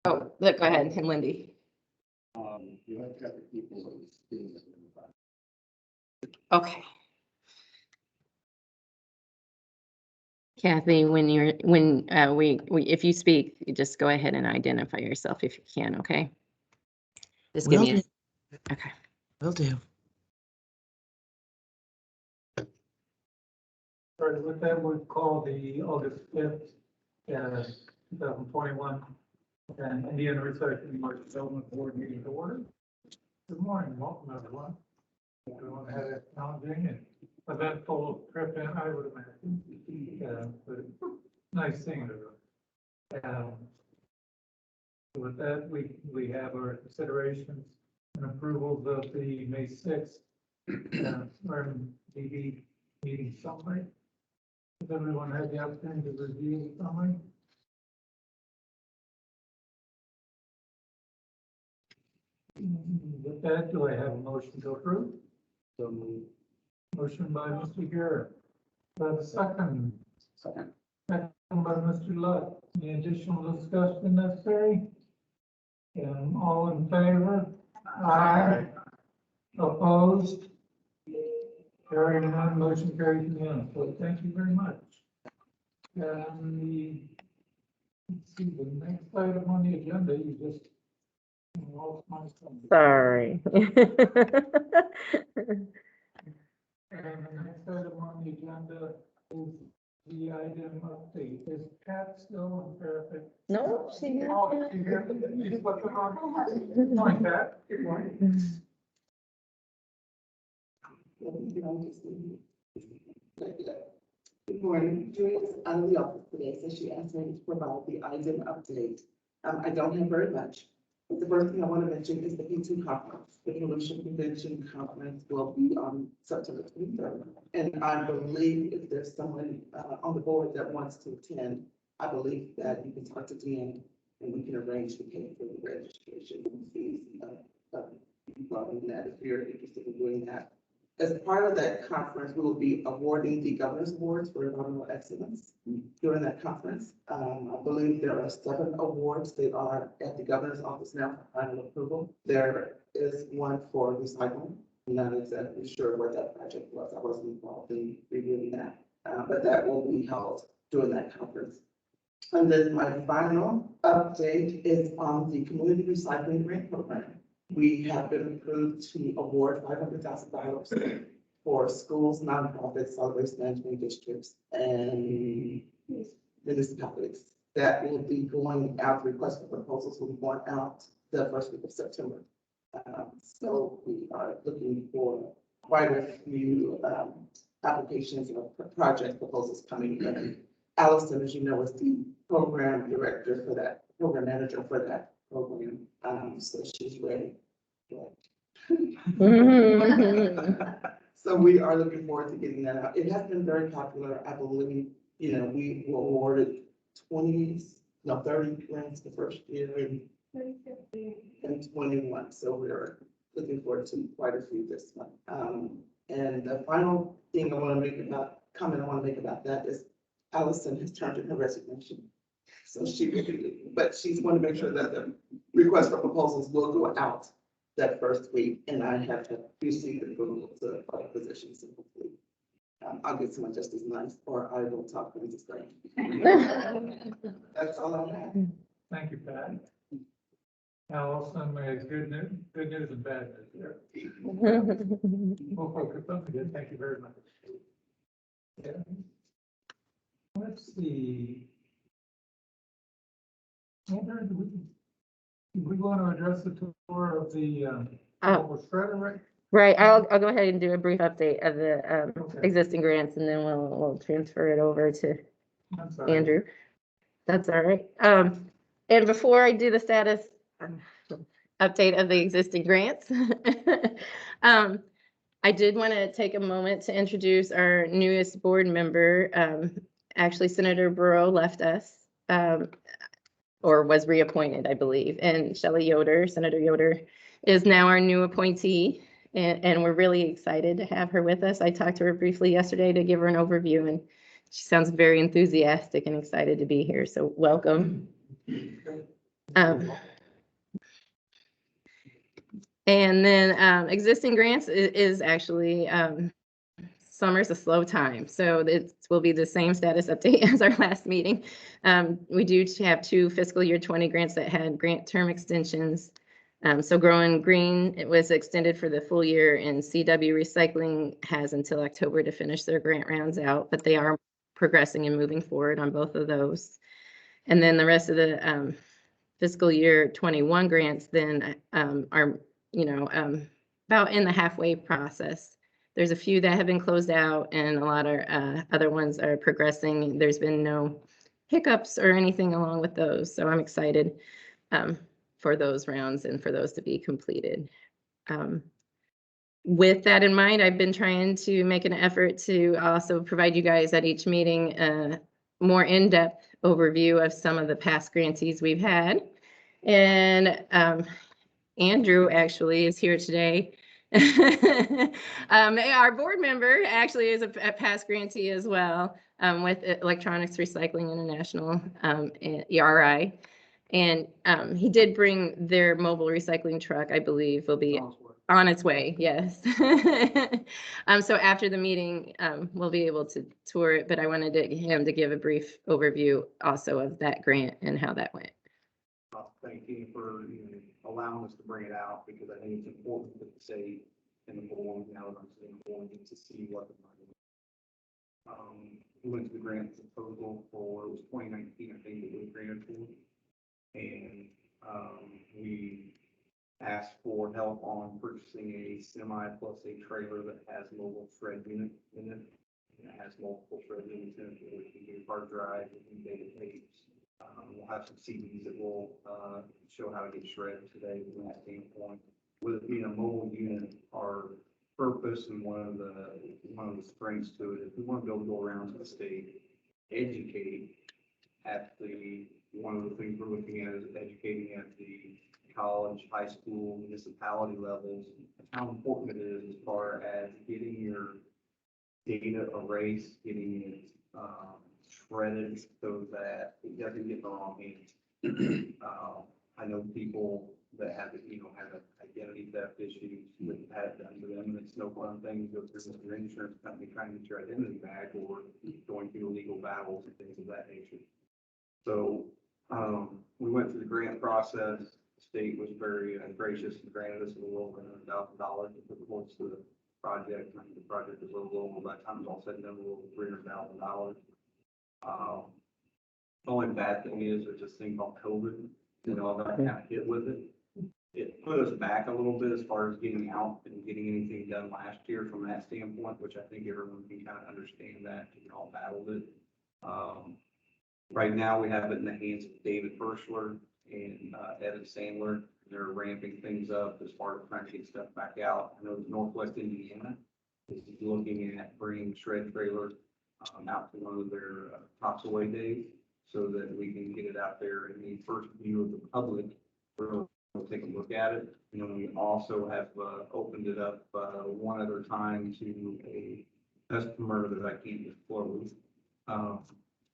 Oh, look, go ahead, and Lindy. You have to have the people. Okay. Kathy, when if you speak, you just go ahead and identify yourself if you can, okay? Just give Will me do. okay. Will do. All right, with that, we'll call the August 5th, 2021, and Indiana Recycling Market Development Board meeting to order. Good morning, welcome everyone. Everyone had a challenging and eventful trip in, I would imagine. But nice seeing everyone. With that, we have our considerations and approvals of the May 6th RMDB meeting summary. Has everyone had the opportunity to review the summary? With that, do I have a motion to approve? So moved. Motion by Mr. Garrett. Do I have a second? Second. Second by Mr. Luck. Any additional discussion necessary? And all in favor? Aye. Opposed? Carrying none, motion carries unanimously. Thank you very much. And let's see, the next item on the agenda, you just lost my thumb. Sorry. And the next item on the agenda is the item update. Is Pat still in perfect? No, she. Oh, she's here. She's what's on. Good morning, Pat. Good morning. Good morning. Julia's out of the office today, so she asked me to provide the item update. I don't have very much. But the first thing I want to mention is the P2 conference. The Pollution Prevention Conference will be on September 23rd. And I believe if there's someone on the board that wants to attend, I believe that you can talk to Dan and we can arrange to pay for the registration fees. That if you're interested in doing that. As part of that conference, we will be awarding the Governor's Awards for Environmental Excellence during that conference. I believe there are 7 awards that are at the Governor's office now for final approval. There is one for recycling. I'm not exactly sure what that project was. I wasn't involved in reviewing that, but that will be held during that conference. And then my final update is on the Community Recycling Grant Program. We have been approved to award $500,000 for schools, nonprofits, solid waste management districts, and municipalities. That will be going out, request for proposals will be going out the first week of September. So we are looking for quite a few applications or project proposals coming in. Allison, as you know, is the program director for that, program manager for that program. So she's ready. So we are looking forward to getting that out. It has been very popular. I believe, we were awarded 30 grants the first year and 21. So we're looking forward to quite a few this month. And the final thing I want to make about that is Allison has turned in her resignation. So but she's going to make sure that the request for proposals will go out that first week, and I have to receive approval to apply positions. And hopefully, I'll get someone just as nice, or I will talk to Mrs. Graham. That's all I have. Thank you, Pat. Allison, good news and bad news there. We'll focus on the good. Thank you very much. Yeah. Let's see. Andrew, do we want to address the tour of the shredder, right? Right, I'll go ahead and do a brief update of the Okay. existing grants, and then we'll transfer it over to I'm sorry. Andrew. That's all right. And before I do the status update of the existing grants, I did want to take a moment to introduce our newest board member. Actually, Senator Burrow left us, or was reappointed, I believe, and Shelley Yoder, Senator Yoder, is now our new appointee, and we're really excited to have her with us. I talked to her briefly yesterday to give her an overview, and she sounds very enthusiastic and excited to be here, so welcome. Um, And then existing grants is actually, summer's a slow time. So it will be the same status update as our last meeting. We do have 2 fiscal year 20 grants that had grant term extensions. So Growing Green, it was extended for the full year, and CW Recycling has until October to finish their grant rounds out, but they are progressing and moving forward on both of those. And then the rest of the fiscal year 21 grants then are, about in the halfway process. There's a few that have been closed out and a lot of other ones are progressing. There's been no hiccups or anything along with those. So I'm excited for those rounds and for those to be completed. With that in mind, I've been trying to make an effort to also provide you guys at each meeting a more in-depth overview of some of the past grantees we've had. And Andrew actually is here today. Our board member actually is a past grantee as well, with Electronics Recycling International, ERI. And he did bring their mobile recycling truck, I believe, will be on its way, yes. So after the meeting, we'll be able to tour it, but I wanted him to give a brief overview also of that grant and how that went. Thank you for allowing us to bring it out, because I think it's important that the state and the board, now that I'm saying board, needs to see what the money. We went to the grant proposal for, it was 2019, I think it was granted for. And we asked for help on purchasing a semi plus a trailer that has mobile shred unit in it. And it has multiple shred units in it, where we can do hard drive and data tapes. We'll have some CDs that will show how to get shredded today from that standpoint. With it being a mobile unit, our purpose and one of the strengths to it is we want to be able to go around to the state, educate at the, one of the things we're looking at is educating at the college, high school, municipality levels, how important it is as far as getting your data erased, getting it shredded so that it doesn't get in the wrong hands. I know people that have identity theft issues that have done to them, and it's no fun thing to go through your insurance company trying to get your identity back, or going through legal battles and things of that nature. So we went through the grant process. The state was very gracious and granted us a little over $100,000 to put towards the project. I think the project was a little over, by the time it was all said and done, a little over $300,000. The only bad thing is there's this thing called COVID, I got kind of hit with it. It put us back a little bit as far as getting out and getting anything done last year from that standpoint, which I think everyone can kind of understand that, we all battled it. Right now we have it in the hands of David Birchler and Evan Sandler. They're ramping things up as far as trying to get stuff back out. I know Northwest Indiana is looking at bringing shred trailer out to one of their tops away days, so that we can get it out there in the first view of the public. We'll take a look at it. We also have opened it up one other time to a customer that I can't disclose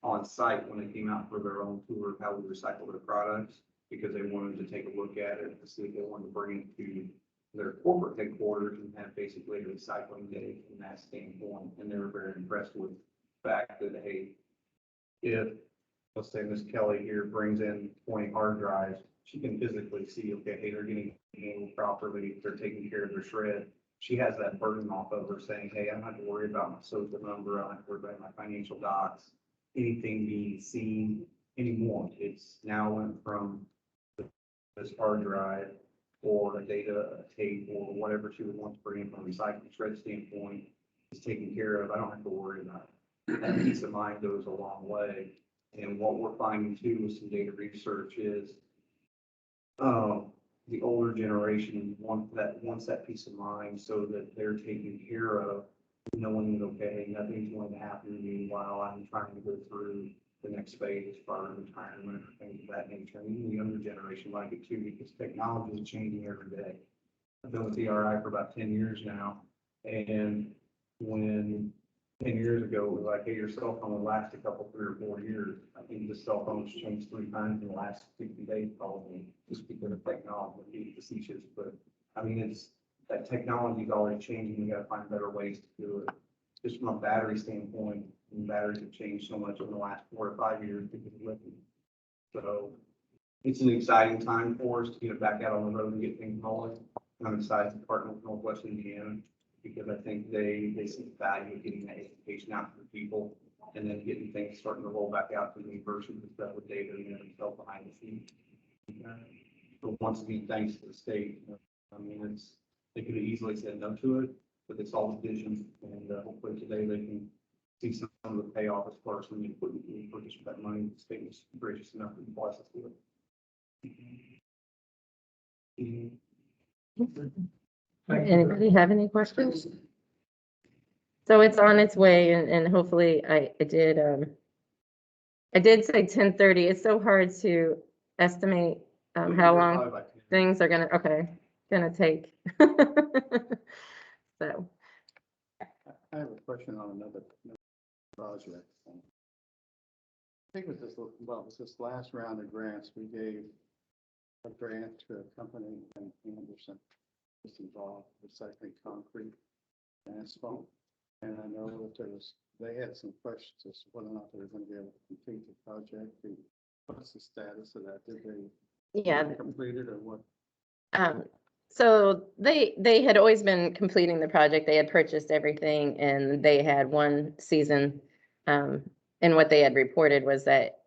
on site when they came out for their own tour of how we recycle their products, because they wanted to take a look at it to see if they wanted to bring it to their corporate headquarters and have basically a recycling day from that standpoint. And they were very impressed with the fact that, hey, if, let's say Miss Kelly here brings in 20 hard drives, she can physically see, okay, hey, they're getting handled properly, they're taking care of their shred. She has that burden off of her saying, hey, I don't have to worry about my social number, I don't have to worry about my financial docs, anything being seen anymore. It's now went from this hard drive or a data tape or whatever she would want to bring in from a recycling shred standpoint is taken care of. I don't have to worry about it. That peace of mind goes a long way. And what we're finding too with some data research is the older generation wants that peace of mind, so that they're taken care of, knowing that, okay, nothing's going to happen to me while I'm trying to go through the next phase for retirement or things of that nature. And even the younger generation like it too, because technology is changing every day. I've been with ERI for about 10 years now, and when 10 years ago, it was like, hey, your cell phone will last a couple, 3 or 4 years. I think the cell phone's changed 3 times in the last 60 days, probably, just because of technology, being facetious, but I mean, it's, that technology is always changing. We gotta find better ways to do it. Just from a battery standpoint, and batteries have changed so much over the last 4 to 5 years because of lithium. So it's an exciting time for us to get back out on the road and get things rolling. And I'm excited to partner with Northwest Indiana because I think they see the value of getting that education out to the people and then getting things starting to roll back out to the universities and stuff with data and themselves behind the scenes. But once again, thanks to the state. I mean, they could have easily said no to it, but it's all the vision, and hopefully today they can see some of the payoff as far as when you put in purchase for that money. The state was gracious enough to bless us with it. Anybody have any questions? So it's on its way, and hopefully I did say 10:30. It's so hard to estimate how long things are gonna take. So, I have a question on another project. I think it was this last round of grants, we gave a grant to a company in Anderson that's involved recycling concrete and asphalt. And I know that they had some questions as to whether or not they were going to be able to complete the project. What's the status of that? Did they yeah. complete it or what? So they had always been completing the project. They had purchased everything and they had one season. And what they had reported was that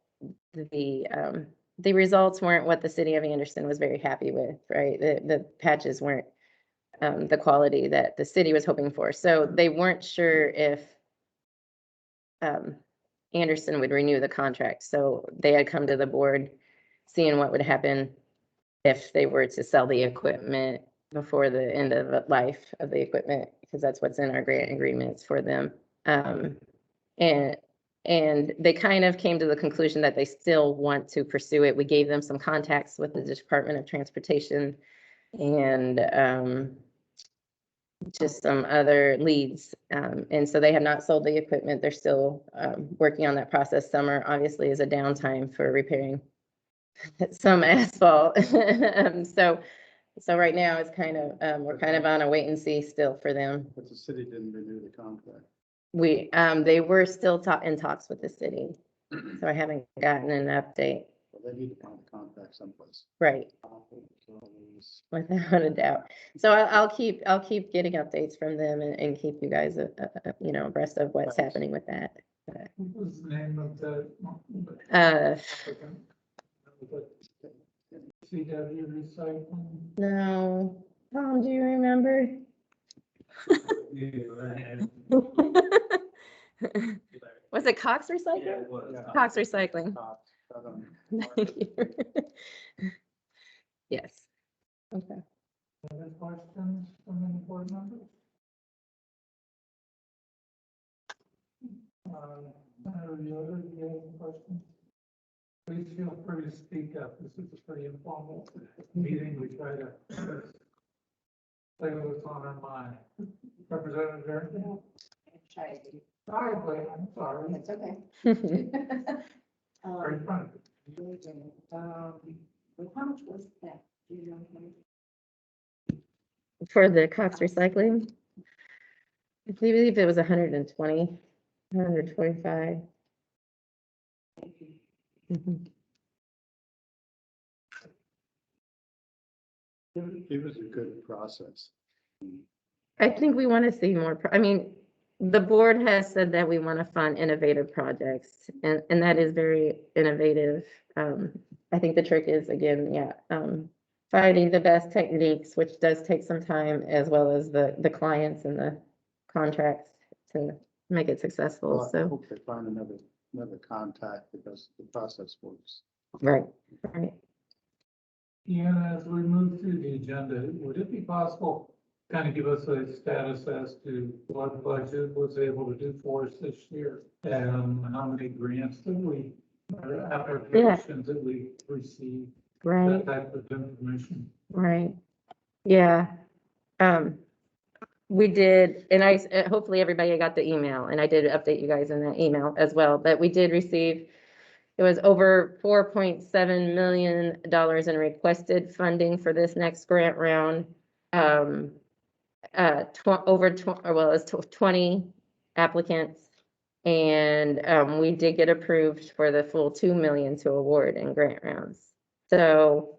the results weren't what the city of Anderson was very happy with, right? The patches weren't the quality that the city was hoping for. So they weren't sure if Anderson would renew the contract. So they had come to the board seeing what would happen if they were to sell the equipment before the end of life of the equipment, because that's what's in our grant agreements for them. And they kind of came to the conclusion that they still want to pursue it. We gave them some contacts with the Department of Transportation and just some other leads. And so they have not sold the equipment. They're still working on that process. Summer obviously is a downtime for repairing some asphalt. So right now it's kind of, we're kind of on a wait and see still for them. But the city didn't renew the contract. They were still in talks with the city, so I haven't gotten an update. Well, they need to find a contract someplace. Right, without a doubt. So I'll keep getting updates from them and keep you guys, abreast of what's happening with that. What was the name of the applicant? CW Recycling? No, Tom, do you remember? Was it Cox Recycling? Cox Recycling. Thank you. Yes. Okay. Other questions from any board members? Do you have any questions? Please feel free to speak up. This is a pretty informal meeting. We try to say what's on our mind. Representative Darrington? Sorry, Blake, I'm sorry. It's okay. Right in front of you. Well, how much was that? Do you know how much? For the Cox Recycling, I believe it was 120, 125. Mhm. It was a good process. I think we want to see more, the board has said that we want to fund innovative projects, and that is very innovative. I think the trick is, again, finding the best techniques, which does take some time, as well as the clients and the contracts to make it successful, Well, I so, hope they find another contact because the process works. right. And as we move through the agenda, would it be possible to kind of give us a status as to what budget was able to do for us this year? And how many grants did we, or applications that we received, Right, that type of information? right. Yeah. we did, and hopefully everybody got the email, and I did update you guys in that email as well, but we did receive, it was over $4.7 million in requested funding for this next grant round. It's 20 applicants. And, we did get approved for the full 2 million to award in grant rounds. So,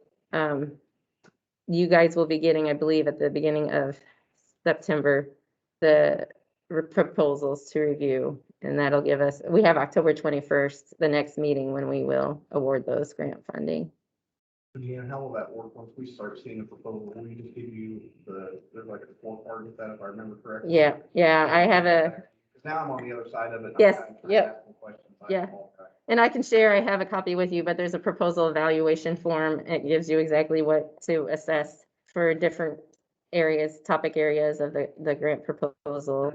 you guys will be getting, I believe, at the beginning of September, the proposals to review. And that'll give us, we have October 21st, the next meeting when we will award those grant funding. Yeah, how will that work once we start seeing the proposal? Will we just give you there's like a scorecard with that, if I remember correctly? Yeah, I have a, 'Cause now I'm on the other side of it. Yes, I'm yep. asking questions. Yeah. apologize. and I can share, I have a copy with you, but there's a proposal evaluation form. It gives you exactly what to assess for different areas, topic areas of the grant proposal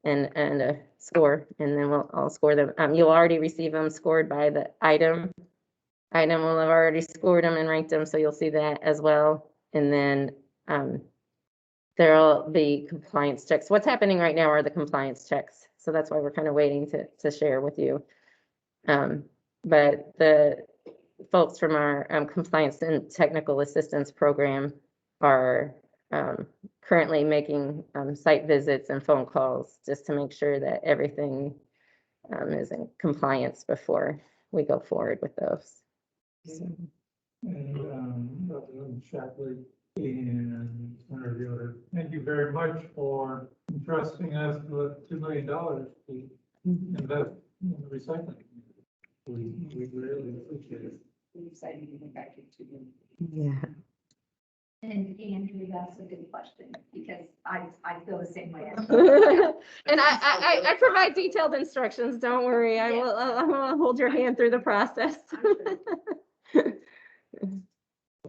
and a score, and then I'll score them. You'll already receive them scored by the item. Item will have already scored them and ranked them, so you'll see that as well. And then, there'll be compliance checks. What's happening right now are the compliance checks. So that's why we're kind of waiting to share with you. But the folks from our compliance and technical assistance program are currently making site visits and phone calls just to make sure that everything is in compliance before we go forward with those. So, And, Representative Shapley and Senator Yoder, thank you very much for entrusting us with $2 million to invest in the recycling. We really appreciate it. We're excited to get back to you. yeah. And Andrew, that's a good question, because I feel the same way. And I provide detailed instructions. Don't worry. I will hold your hand through the process.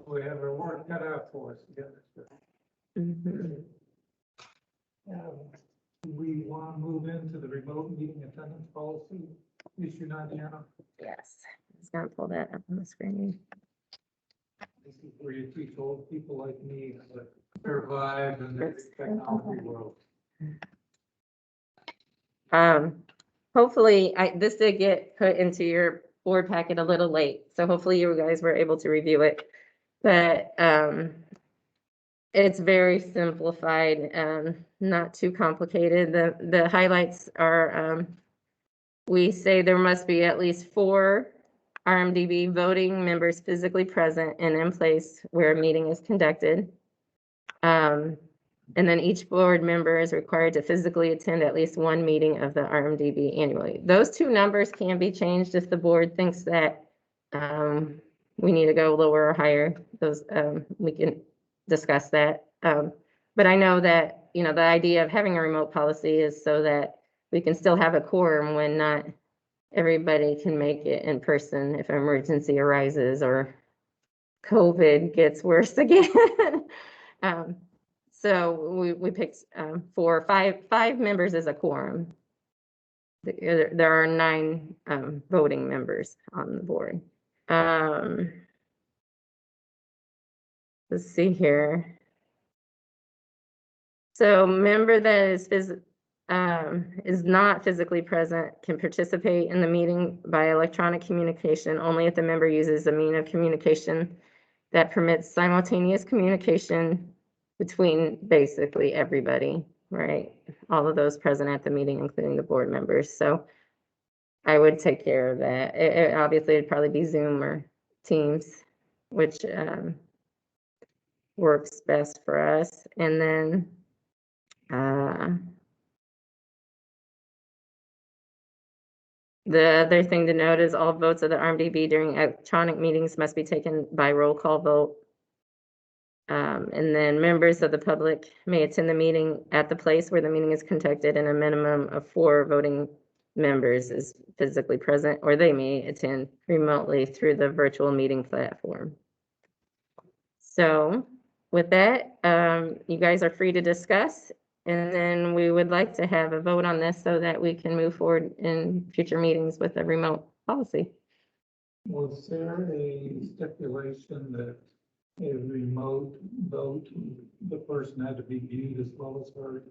We have our work cut out for us together. Mhm. Do we want to move into the remote meeting attendance policy issue, Diana? Yes, it's gonna pull that up on the screen. This is where you teach old people like me how to survive in the technology world. Hopefully, this did get put into your board packet a little late, so hopefully you guys were able to review it. But, it's very simplified, not too complicated. The highlights are, we say there must be at least 4 RMDB voting members physically present and in place where a meeting is conducted. And then each board member is required to physically attend at least 1 meeting of the RMDB annually. Those 2 numbers can be changed if the board thinks that we need to go lower or higher. Those we can discuss that. But I know that, the idea of having a remote policy is so that we can still have a quorum when not everybody can make it in person if an emergency arises or COVID gets worse again. So we picked 5 members as a quorum. There are 9 voting members on the board. Let's see here. So member that is not physically present can participate in the meeting by electronic communication only if the member uses a mean of communication that permits simultaneous communication between basically everybody, right? All of those present at the meeting, including the board members. So I would take care of that. Obviously, it'd probably be Zoom or Teams, which works best for us. And then the other thing to note is all votes of the RMDB during electronic meetings must be taken by roll call vote. And then members of the public may attend the meeting at the place where the meeting is conducted, and a minimum of 4 voting members is physically present, or they may attend remotely through the virtual meeting platform. So with that, you guys are free to discuss, and then we would like to have a vote on this so that we can move forward in future meetings with a remote policy. Was there a stipulation that a remote vote, the person had to be viewed as well as heard.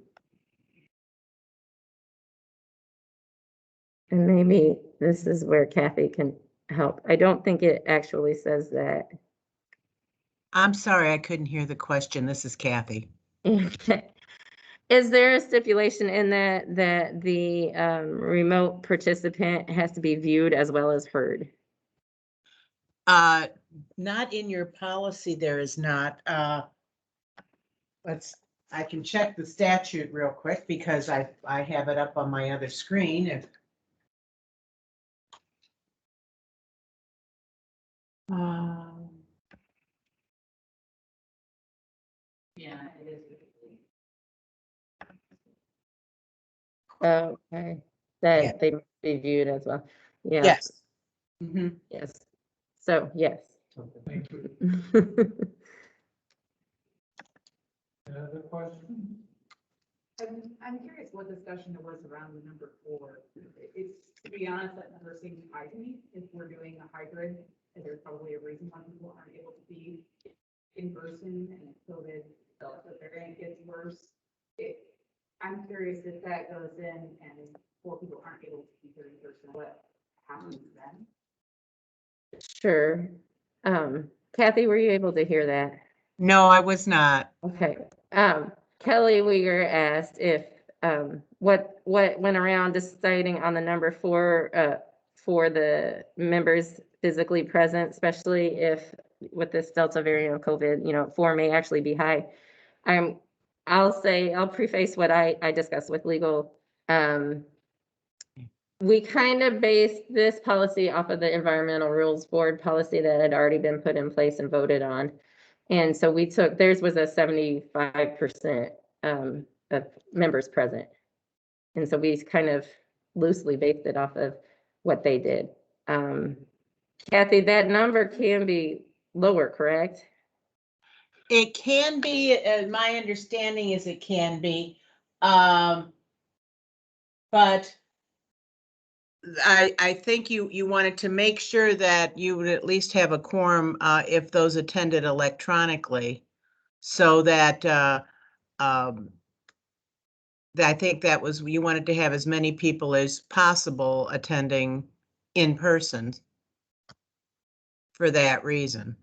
And maybe this is where Kathy can help. I don't think it actually says that. I'm sorry, I couldn't hear the question. This is Kathy. Is there a stipulation in that the remote participant has to be viewed as well as heard? Not in your policy, there is not. I can check the statute real quick because I have it up on my other screen. If Yeah, it is. Okay, Yeah. that they must be viewed as well. Yeah. Yes. Mhm. Yes. So, yes. Thank you. Any other questions? I'm curious what discussion there was around the number 4. It's, to be honest, that number seems high to me. If we're doing a hybrid, and there's probably a reason why people aren't able to be in person, and if COVID, Delta variant gets worse. I'm curious if that goes in and 4 people aren't able to be here in person, what happens then? Sure. Kathy, were you able to hear that? No, I was not. Okay. Kelly Weger asked if, what went around deciding on the number 4, for the members physically present, especially if with this Delta variant of COVID, 4 may actually be high. I'll preface what I discussed with legal. We kind of based this policy off of the Environmental Rules Board policy that had already been put in place and voted on. And so we took, theirs was a 75% of members present. And so we kind of loosely based it off of what they did. Kathy, that number can be lower, correct? It can be, my understanding is it can be. But I think you wanted to make sure that you would at least have a quorum if those attended electronically. So that I think that was, you wanted to have as many people as possible attending in person for that reason.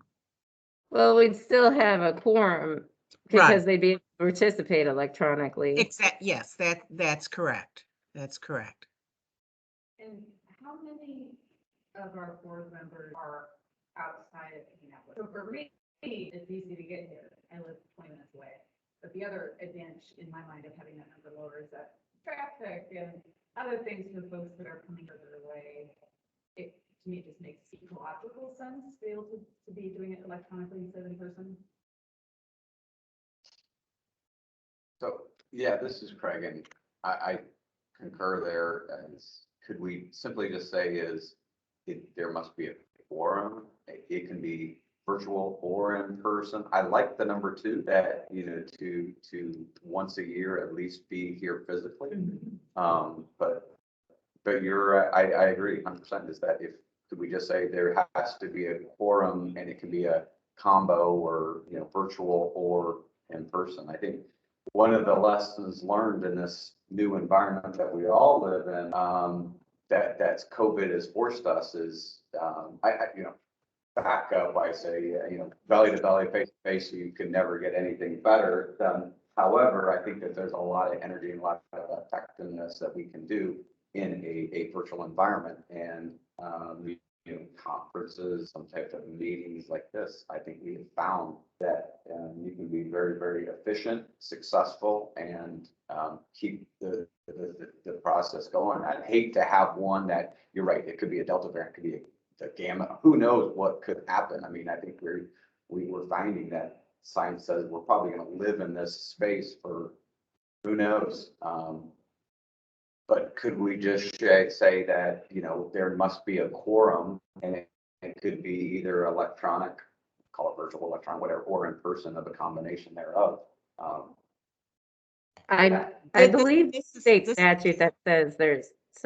Well, we'd still have a quorum because they'd be able to participate electronically. Yes, that's correct. That's correct. And how many of our board members are outside of Minneapolis? So for me, it's easy to get here. I live 20 minutes away. But the other advantage in my mind of having that number lower is that traffic and other things for folks that are coming further away. To me, it just makes ecological sense to be able to be doing it electronically instead of in person. So, yeah, this is Craig, and I concur there. As could we simply just say there must be a quorum? It can be virtual or in person. I like the number 2, that, to once a year at least be here physically. But you're, I agree 100%, is that could we just say there has to be a quorum, and it can be a combo or, virtual or in person. I think one of the lessons learned in this new environment that we all live in, that's COVID has forced us is, back up, I say, belly to belly, face to face, you can never get anything better done. However, I think that there's a lot of energy and a lot of effectiveness that we can do in a virtual environment, and conferences, some type of meetings like this. I think we have found that you can be very, very efficient, successful, and keep the process going. I'd hate to have one that, you're right, it could be a Delta variant, it could be the Gamma. Who knows what could happen? I mean, I think we were finding that science says we're probably going to live in this space for who knows. But could we just say that, there must be a quorum, and it could be either electronic, call it virtual, electronic, whatever, or in person, of a combination thereof. I believe This is- state this- statute that says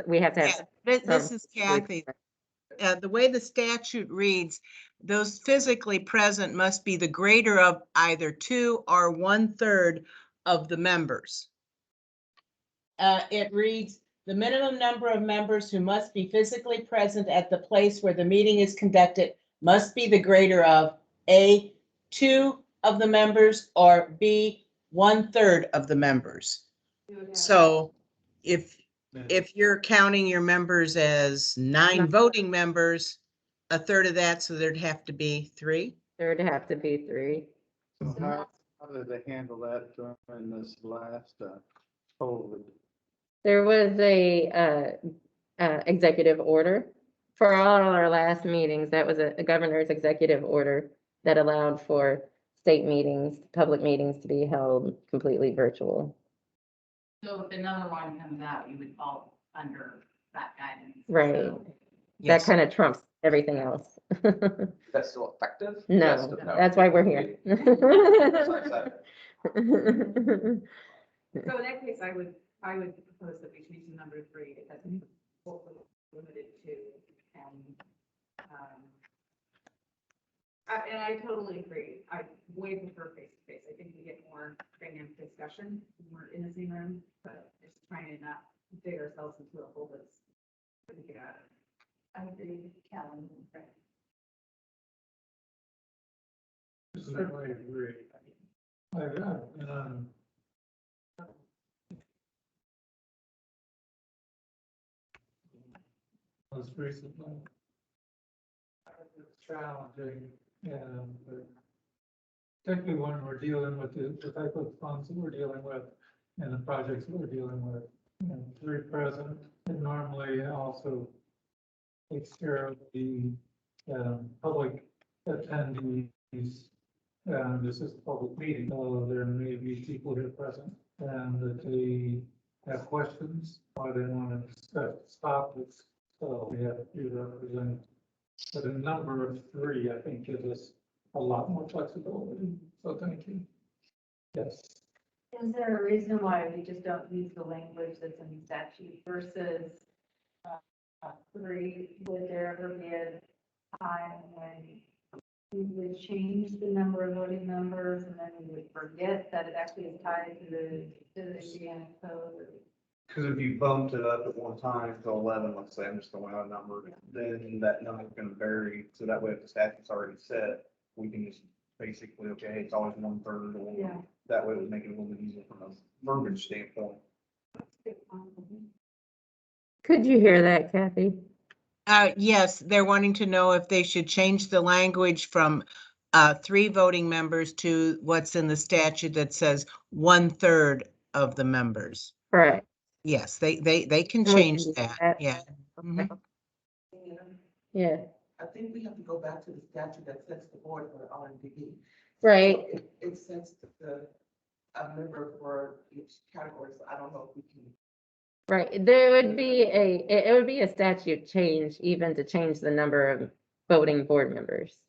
we have to have. This is Kathy. The way the statute reads, those physically present must be the greater of either 2 or 1/3 of the members. It reads, the minimum number of members who must be physically present at the place where the meeting is conducted must be the greater of A, 2 of the members, or B, 1/3 of the members. So if you're counting your members as 9 voting members, 1/3 of that, so there'd have to be 3. There'd have to be 3. So how did they handle that during this last COVID? There was a executive order for all our last meetings. That was a governor's executive order that allowed for state meetings, public meetings to be held completely virtual. So if another one comes out, you would fall under that guidance. Right. So- That kind of trumps everything else. That's still effective? No, Yes, that's why we're here. So in that case, I would propose that we change the number 3 because it's limited to, and I totally agree. I way prefer face to face. I think we get more dynamic discussion when we're in the same room, but just trying to not dig ourselves into a hole that's. I agree with Kellen. Certainly agree. Most recently, it's challenging, and particularly when we're dealing with the type of funds that we're dealing with and the projects that we're dealing with. And 3 present, it normally also takes care of the public attendees. This is a public meeting, so there may be people here present and that they have questions or they want to discuss topics. So we have to represent, but a number of 3, I think, gives us a lot more flexibility. So thank you. Yes. Is there a reason why we just don't use the language that's in the statute versus 3? Would there ever be a time when we would change the number of voting members and then we would forget that it actually is tied to the Indiana code? Because if you bumped it up at one time to 11, let's say, I'm just going out a number, then that number's gonna vary. So that way, if the statute's already set, we can just basically, okay, it's always 1/3, or Yeah. that way it would make it a little bit easier from a verbiage standpoint. Could you hear that, Kathy? Yes, they're wanting to know if they should change the language from 3 voting members to what's in the statute that says 1/3 of the members. Correct. Yes, they can And we change can do that, that. yeah. Okay. Mhm. Yeah, I think we have to go back to the statute that sets the board for the RMDB. right. So it sets a member for each category, so I don't know if we can. Right, there would be it would be a statute change even to change the number of voting board members.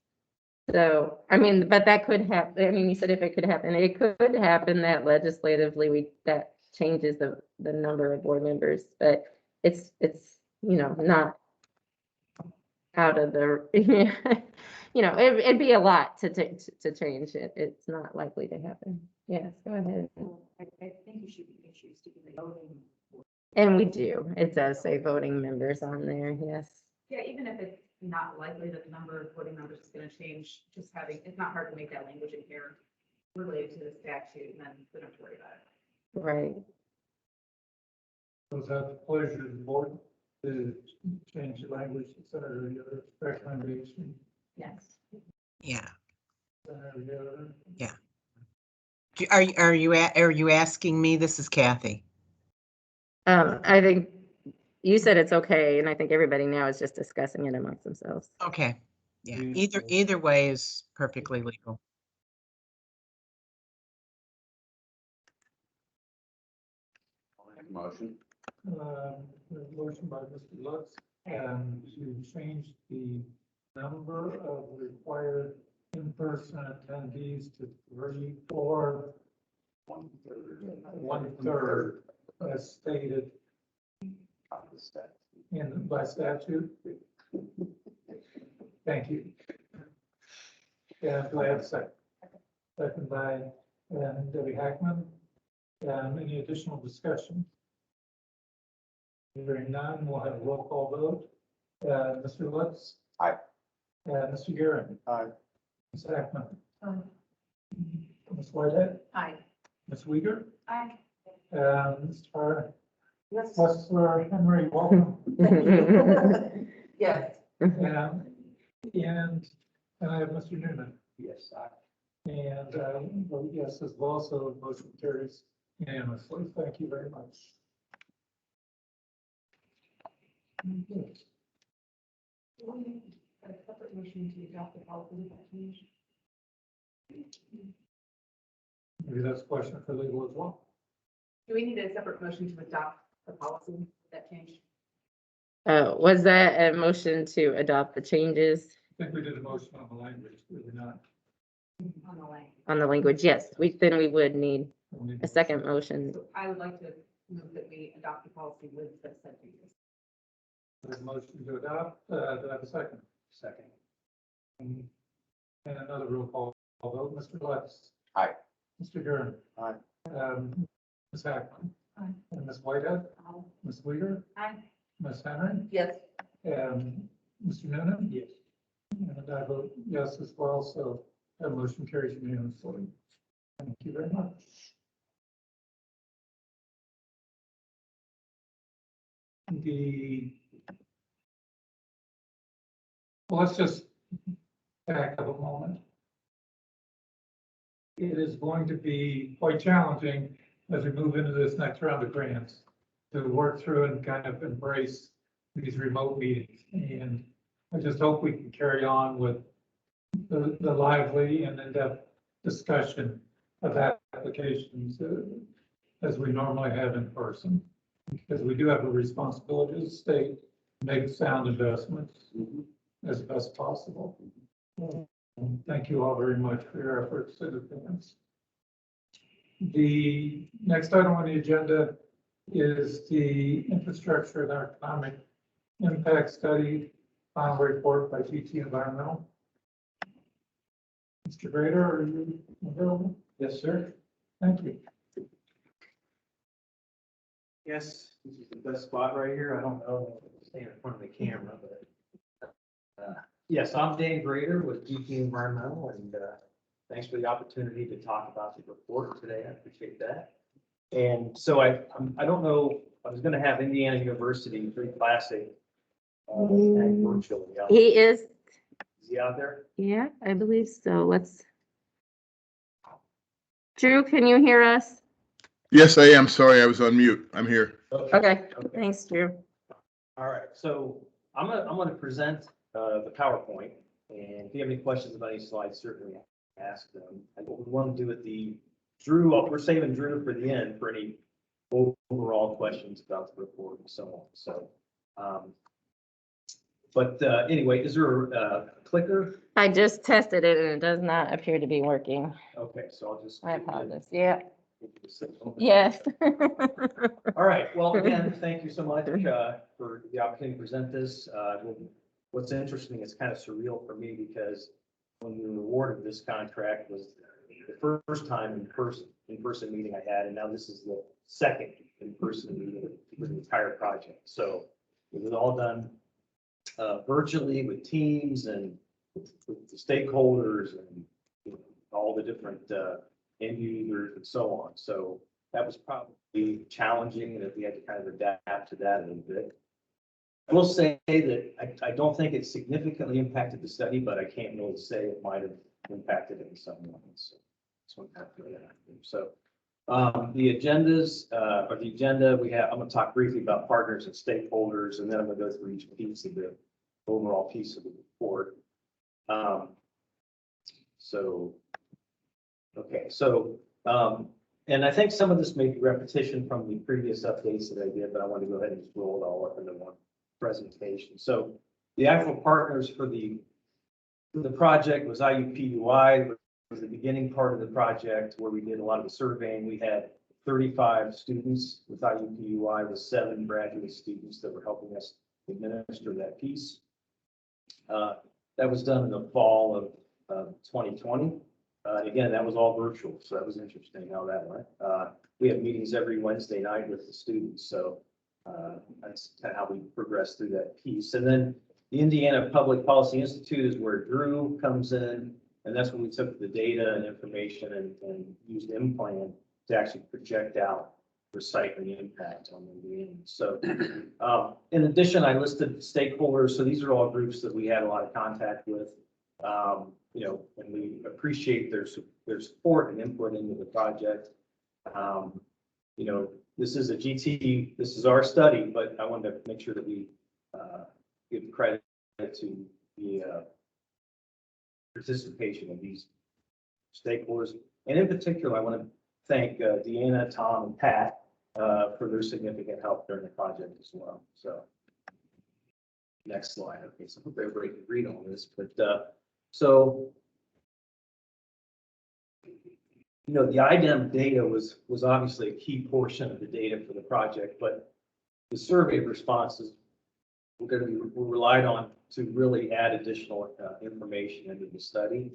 So, I mean, but that could happen, I mean, you said if it could happen, it could happen that legislatively that changes the number of board members, but it's, not out of the, it'd be a lot to change it. It's not likely to happen. Yes, go ahead. I think you should be interested in the voting. And we do. It does say voting members on there, yes. Yeah, even if it's not likely that the number of voting members is going to change, just it's not hard to make that language in here related to the statute, and then we don't have to worry about it. Right. Was that the pleasure of the board to change the language, et cetera, your recommendation? Yes. Yeah. Yeah. Are you asking me? This is Kathy. I think you said it's okay, and I think everybody now is just discussing it amongst themselves. Okay, yeah, Beautiful. either way is perfectly legal. Make a motion. Motion by Mr. Lutz, to change the number of required in-person attendees to 3 or 1/3 as stated Of the statute. by statute. Thank you. And do I have a second? Second by Debbie Hackman. Any additional discussion? Hearing none, we'll have a roll call vote. Mr. Lutz? Aye. Mr. Garrett? Aye. Ms. Hackman? Ms. Whitehead? Aye. Ms. Weider? Aye. Mr. Yes. Hustler Henry, welcome. Yes. And I have Mr. Newman. Yes, And vote yes as well, so motion carries unanimously. Thank you very much. A separate motion to adopt the policy with that change. Maybe that's a question for legal as well. Do we need a separate motion to adopt the policy with that change? Was that a motion to adopt the changes I think we did a motion on the language, did we not? On the line. on the language? Yes, then we would need We'll need a second motion. So I would like to move that we adopt the policy with the said changes. There's a motion to adopt. Do I have a second? second. And another roll call vote. Mr. Lutz? Aye. Mr. Durham? Aye. Ms. Hackman? Aye. And Ms. Whitehead? Ms. Weider? Aye. Ms. Henry? Yes. And Mr. Noonan? Yes. And I vote yes as well, so that motion carries unanimously. Thank you very much. Well, let's just back up a moment. It is going to be quite challenging as we move into this next round of grants to work through and kind of embrace these remote meetings. And I just hope we can carry on with the lively and in-depth discussion of applications as we normally have in person. Because we do have a responsibility as a state to make sound investments as best possible. Thank you all very much for your efforts in advance. The next item on the agenda is the infrastructure and economic impact study, final report by GT Environmental. Mr. Grader, are you available? Yes, sir. Thank you. Yes, this is the best spot right here. I don't know if I can stand in front of the camera, but yes, I'm Dan Grader with GT Environmental, and thanks for the opportunity to talk about the report today. I appreciate that. And so I don't know, I was going to have Indiana University Free Classic virtually. He is, Is he out there? yeah, I believe so. Drew, can you hear us? Yes, I am. Sorry, I was on mute. I'm here. Okay, thanks, Drew. All right, so I'm gonna present the PowerPoint, and if you have any questions about any slides, certainly ask them. And what we want to do with Drew, we're saving Drew for the end for any overall questions about the report and so on. So, anyway, is there a clicker? I just tested it and it does not appear to be working. Okay, so I'll just. I apologize. Yeah, yes. All right, well, again, thank you so much for the opportunity to present this. What's interesting, it's kind of surreal for me because when we were awarded this contract was the first time in person meeting I had, and now this is the second in-person meeting for the entire project. So it was all done virtually with teams and with the stakeholders and all the different end users and so on. So that was probably challenging, and we had to kind of adapt to that a little bit. I will say that I don't think it significantly impacted the study, but I can't really say it might have impacted it in some way. So that's what I'm happy with that. So the agendas, or the agenda we have, I'm going to talk briefly about partners and stakeholders, and then I'm going to go through each piece of the overall piece of the report. And I think some of this may be repetition from the previous updates that I did, but I want to go ahead and just roll it all up into one presentation. So the actual partners for the project was IUPUI, was the beginning part of the project where we did a lot of the surveying. We had 35 students with IUPUI with 7 graduate students that were helping us administer that piece. That was done in the fall of 2020. Again, that was all virtual, so that was interesting how that went. We have meetings every Wednesday night with the students, so that's kind of how we progressed through that piece. And then the Indiana Public Policy Institute is where Drew comes in, and that's when we took the data and information and used M-Plan to actually project out recycling impact on Indiana. So in addition, I listed stakeholders. So these are all groups that we had a lot of contact with. You know, and we appreciate their support and input into the project. You know, this is a GT, this is our study, but I wanted to make sure that we give credit to the participation of these stakeholders. And in particular, I want to thank Deanna, Tom, and Pat for their significant help during the project as well. So next slide. Okay, so I hope everybody can read all this, but so, you know, the IDEM data was obviously a key portion of the data for the project, but the survey responses were relied on to really add additional information into the study.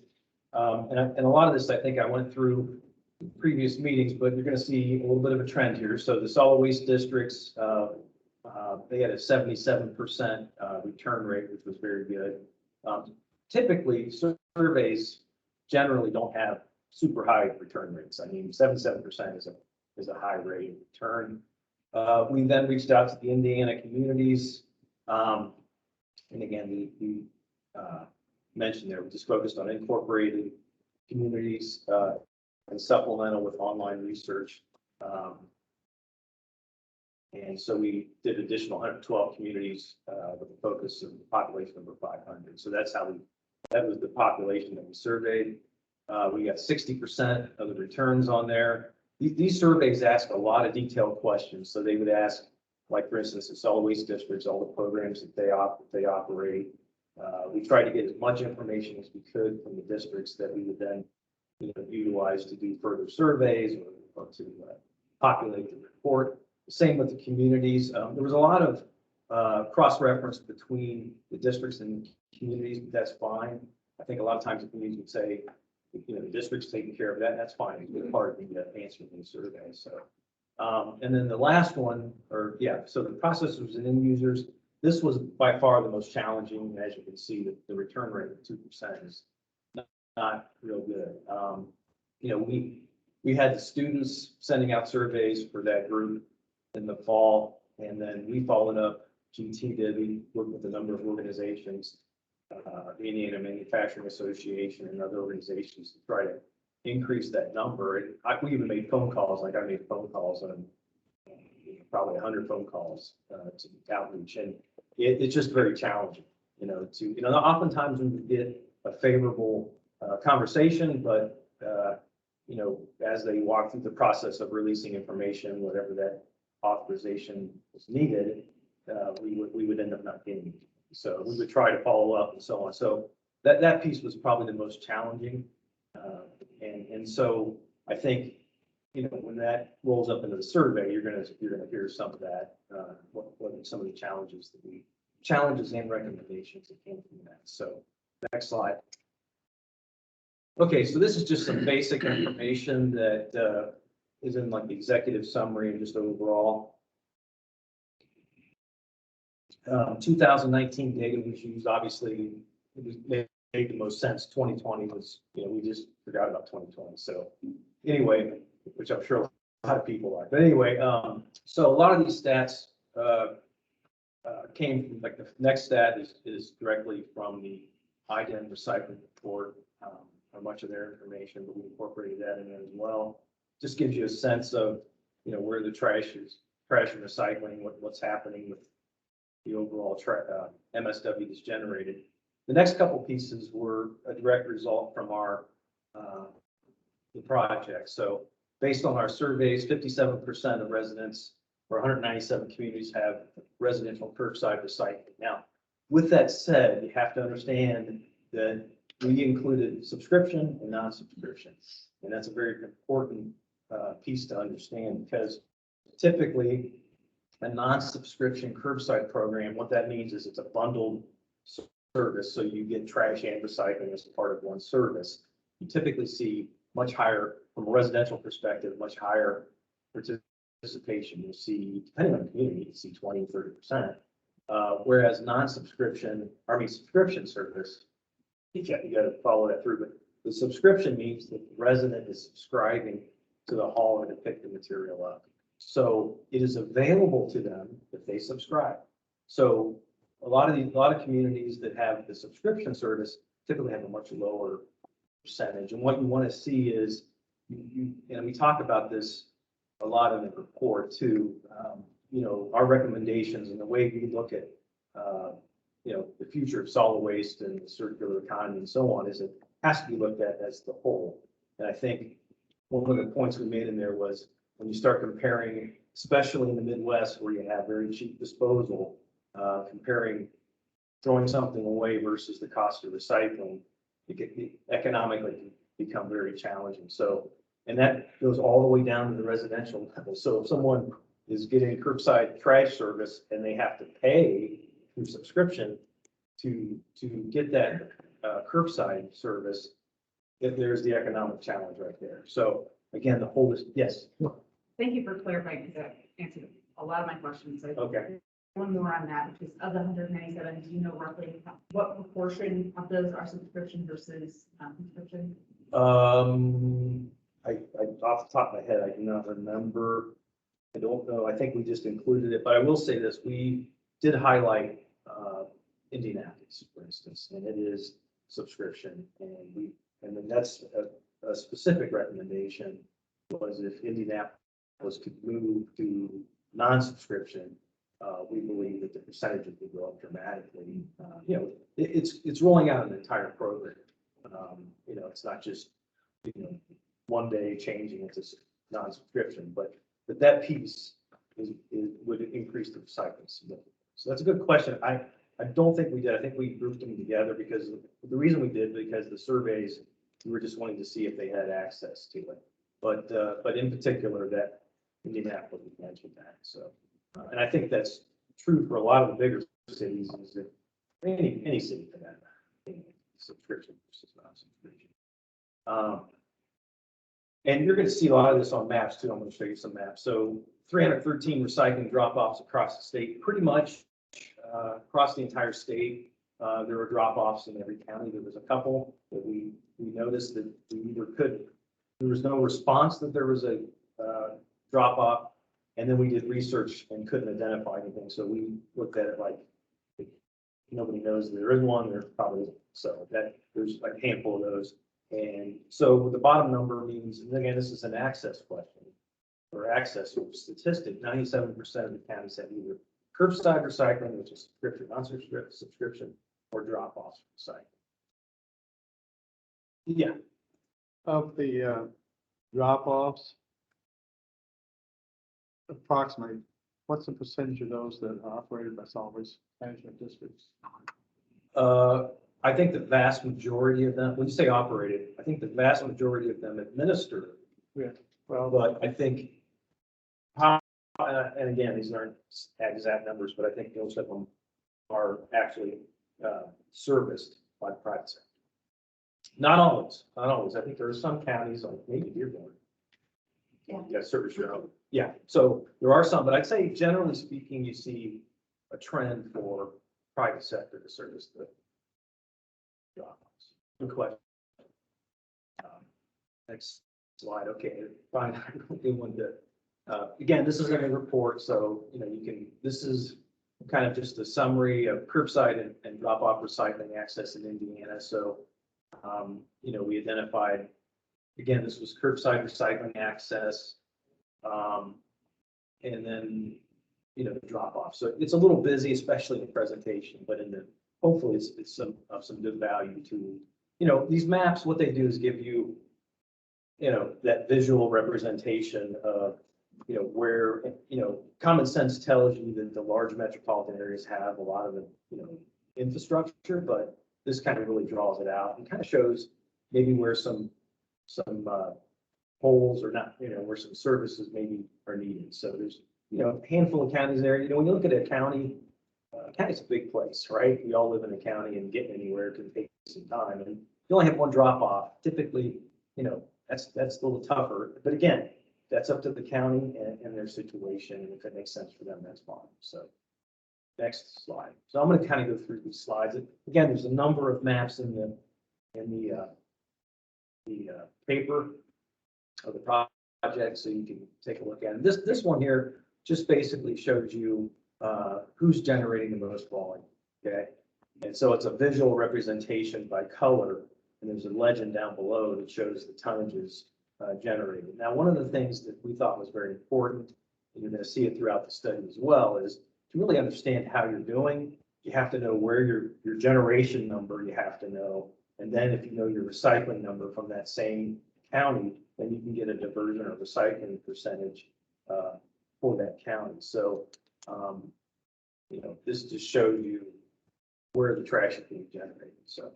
And a lot of this, I think I went through previous meetings, but you're going to see a little bit of a trend here. So the solid waste districts, they had a 77% return rate, which was very good. Typically, surveys generally don't have super high return rates. I mean, 77% is a high rate of return. We then reached out to the Indiana communities. And again, we mentioned there, we just focused on incorporated communities and supplemental with online research. And so we did additional 112 communities with a focus of the population number 500. So that's how that was the population that we surveyed. We got 60% of the returns on there. These surveys ask a lot of detailed questions. So they would ask, like, for instance, the solid waste districts, all the programs that they operate. We tried to get as much information as we could from the districts that we would then utilize to do further surveys or to populate the report. Same with the communities. There was a lot of cross-reference between the districts and communities, but that's fine. I think a lot of times the communities would say, the district's taking care of that, and that's fine. It's part of the answer in the survey. So, and then the last one, so the processors and end users, this was by far the most challenging. As you can see, the return rate of 2% is not real good. We had the students sending out surveys for that group in the fall, and then we followed up. GT did. We worked with a number of organizations, the Indiana Manufacturing Association and other organizations to try to increase that number. And we even made phone calls. Like, I made phone calls on probably 100 phone calls to outreach, and it's just very challenging. Oftentimes we get a favorable conversation, but as they walk through the process of releasing information, whatever that authorization was needed, we would end up not getting it. So we would try to follow up and so on. So that piece was probably the most challenging. And so I think, when that rolls up into the survey, you're gonna hear some of that, what are some of the challenges and recommendations that came from that. So next slide. Okay, so this is just some basic information that is in like the executive summary and just overall. 2019 data was used. Obviously, it made the most sense. 2020 was, we just forgot about 2020. So anyway, which I'm sure a lot of people are. But anyway, so a lot of these stats came from, like, the next stat is directly from the IDEM recycling report, or much of their information, but we incorporated that in there as well. Just gives you a sense of, where the trash and recycling, what's happening with the overall MSW that's generated. The next couple pieces were a direct result from our the project. So based on our surveys, 57% of residents or 197 communities have residential curbside recycling. Now, with that said, you have to understand that we included subscription and non-subscription, and that's a very important piece to understand, because typically a non-subscription curbside program, what that means is it's a bundled service, so you get trash and recycling as part of one service, you typically see much higher, from a residential perspective, much higher participation. You'll see, depending on the community, you see 20, 30%. Whereas subscription service, you gotta follow that through, but the subscription means that the resident is subscribing to the hauler to pick the material up. So it is available to them if they subscribe. So a lot of communities that have the subscription service typically have a much lower percentage. And what you want to see is, and we talk about this a lot in the report too, our recommendations and the way we look at, the future of solid waste and the circular economy and so on, is it has to be looked at as the whole. And I think one of the points we made in there was, when you start comparing, especially in the Midwest where you have very cheap disposal, comparing throwing something away versus the cost of recycling, it economically become very challenging. So, and that goes all the way down to the residential level. So if someone is getting curbside trash service and they have to pay through subscription to get that curbside service, if there's the economic challenge right there. So again, the whole is, yes. Thank you for clarifying, because that answered a lot of my questions. Okay. One more on that, which is of the 197, do you know roughly what proportion of those are subscription versus non-subscription? I off the top of my head, I do not remember. I don't know. I think we just included it, but I will say this, we did highlight Indianapolis, for instance, and it is subscription, and then that's a specific recommendation, was if Indianapolis could move to non-subscription, we believe that the percentages would go up dramatically. It's rolling out an entire program. It's not just, one day changing it to non-subscription, but that piece would increase the recycling significantly. So that's a good question. I don't think we did. I think we grouped them together because the reason we did, because the surveys, we were just wanting to see if they had access to it. But in particular, that Indianapolis mentioned that. So, and I think that's true for a lot of the bigger cities, is that any city for that matter, subscription versus non-subscription. And you're going to see a lot of this on maps too. I'm going to show you some maps. So 313 recycling drop-offs across the state, pretty much across the entire state. There were drop-offs in every county. There was a couple that we noticed that we either there was no response that there was a drop-off, and then we did research and couldn't identify anything. So we looked at it like, if nobody knows there is one, there probably isn't. So that there's a handful of those. And so the bottom number means, and again, this is an access question, or access statistic, 97% of the counties have either curbside recycling, which is subscription, non-subscription, or drop-offs recycling. Yeah. Of the drop-offs, approximately, what's the percentage of those that are operated by solid waste management districts? I think the vast majority of them, when you say operated, I think the vast majority of them administer. Yeah. Well, But I think, and again, these aren't exact numbers, but I think most of them are actually serviced by the private sector. Not always. I think there are some counties, like maybe Dearborn. Yeah, service your own. Yeah, so there are some, but I'd say generally speaking, you see a trend for private sector to service the drop-offs. Good question. Next slide. Okay, fine. Again, this is a report, so this is kind of just a summary of curbside and drop-off recycling access in Indiana. So, we identified, again, this was curbside recycling access, and then, drop-off. So it's a little busy, especially in the presentation, but hopefully it's some good value to, these maps. What they do is give you, that visual representation of, where, common sense tells you that the large metropolitan areas have a lot of the, infrastructure, but this kind of really draws it out and kind of shows maybe where some holes or not, where some services maybe are needed. So there's, a handful of counties there. When you look at a county, county's a big place, right? We all live in a county and getting anywhere can take some time, and you only have one drop off. Typically, that's a little tougher, but again, that's up to the county and their situation, and if it makes sense for them, that's fine. So next slide. So I'm gonna kind of go through these slides. Again, there's a number of maps in the paper of the project, so you can take a look at it. This one here just basically shows you who's generating the most volume, okay? And so it's a visual representation by color, and there's a legend down below that shows the tonnages generated. Now, one of the things that we thought was very important, and you're going to see it throughout the study as well, is to really understand how you're doing. You have to know where your generation number you have to know, and then if you know your recycling number from that same county, then you can get a diversion or recycling percentage for that county. So, this just shows you where the trash is being generated. So,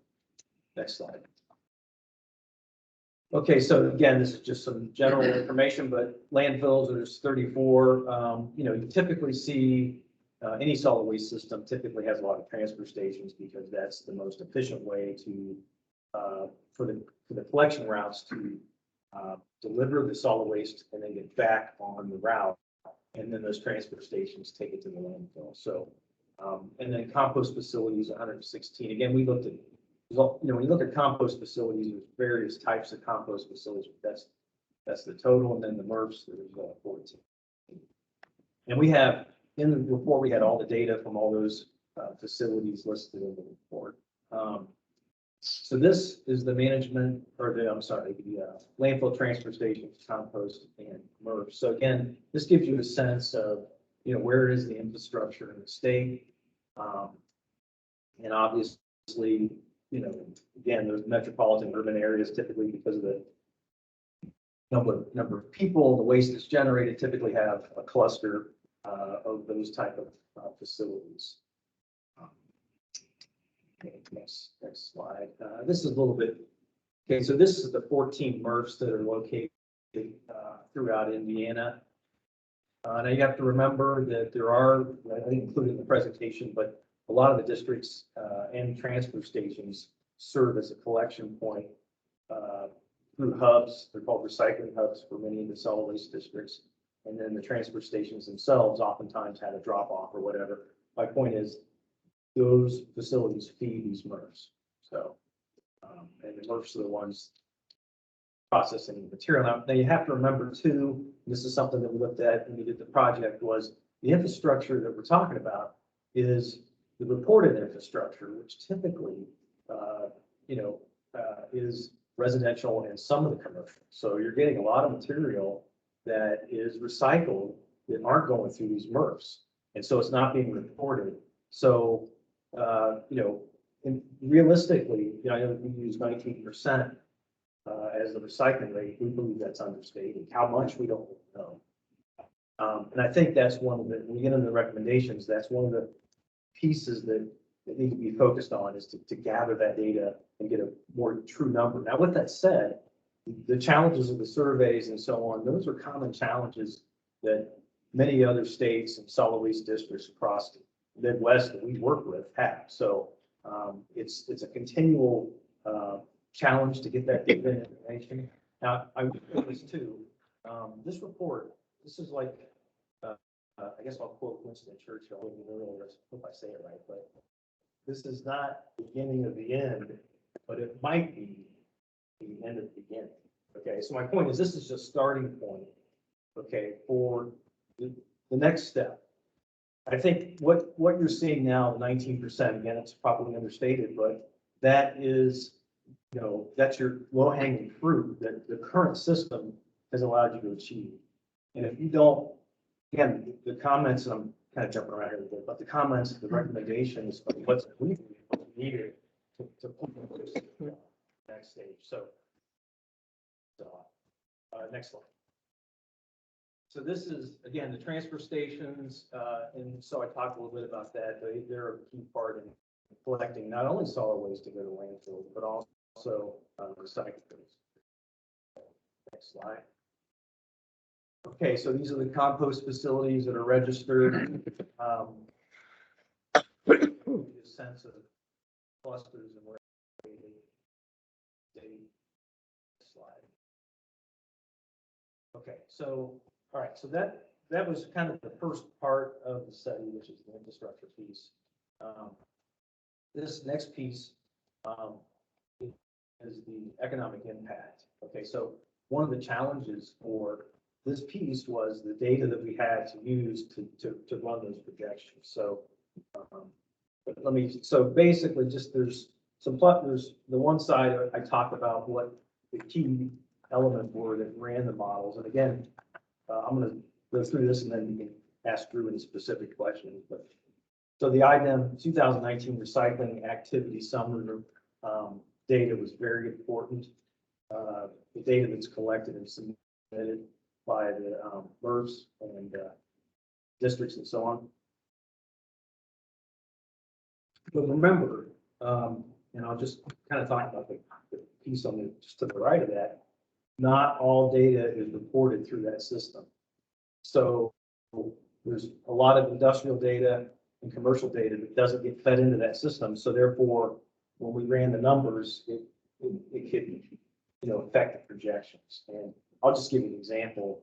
next slide. Okay, so again, this is just some general information, but landfills, there's 34. You typically see any solid waste system typically has a lot of transfer stations because that's the most efficient way to for the collection routes to deliver the solid waste and then get back on the route. And then those transfer stations take it to the landfill. So, and then compost facilities, 116. Again, we looked at, when you look at compost facilities, there's various types of compost facilities. That's the total. And then the MRFs, there's 14. And we have, in the report, we had all the data from all those facilities listed in the report. So this is the management, or the landfill transfer stations, compost, and MRF. So again, this gives you a sense of, where is the infrastructure in the state? And obviously, again, those metropolitan urban areas, typically because of the number of people, the waste that's generated, typically have a cluster of those type of facilities. Okay, next slide. This is a little bit, okay, so this is the 14 MRFs that are located throughout Indiana. Now you have to remember that there are, I didn't include it in the presentation, but a lot of the districts and transfer stations serve as a collection point through hubs. They're called recycling hubs for many of the solid waste districts. And then the transfer stations themselves oftentimes had a drop off or whatever. My point is, those facilities feed these MRFs. So, and the MRFs are the ones processing the material. Now you have to remember too, this is something that we looked at when we did the project, was the infrastructure that we're talking about is the reported infrastructure, which typically, is residential and some of the commercial. So you're getting a lot of material that is recycled that aren't going through these MRFs. And so it's not being reported. So, and realistically, I know we use 19% as the recycling rate. We believe that's understated. How much, we don't know. And I think that's one of the, when we get into the recommendations, that's one of the pieces that need to be focused on, is to gather that data and get a more true number. Now, with that said, the challenges of the surveys and so on, those are common challenges that many other states and solid waste districts across the Midwest that we work with have. So it's a continual challenge to get that data and information. Now, I would say this too. This report, this is like, I guess I'll quote Winston Churchill. I hope I say it right, but this is not the beginning of the end, but it might be the end of the beginning. Okay, so my point is, this is just starting point, okay, for the next step. I think what you're seeing now, 19%, again, it's probably understated, but that is, that's your low-hanging fruit that the current system has allowed you to achieve. And if you don't, again, the comments, and I'm kind of jumping around here a little bit, but the comments, the recommendations of what's needed to put in the next stage. So, next slide. So this is, again, the transfer stations, and so I talked a little bit about that. They're a key part in collecting not only solid waste to go to landfill, but also recycling. Next slide. Okay, so these are the compost facilities that are registered. sense of clusters and where they slide. Okay, so, all right, so that was kind of the first part of the study, which is the infrastructure piece. This next piece is the economic impact. Okay, so one of the challenges for this piece was the data that we had to use to run those projections. So so basically just there's the one side I talked about what the key elements were that ran the models. And again, I'm going to go through this and then you can ask Drew any specific questions. But so the IDEM 2019 recycling activity summary data was very important. The data that's collected and submitted by the MRFs and districts and so on. But remember, and I'll just kind of talk about the piece on the just to the right of that. Not all data is reported through that system. So there's a lot of industrial data and commercial data that doesn't get fed into that system. So therefore, when we ran the numbers, it could, affect the projections. And I'll just give you an example.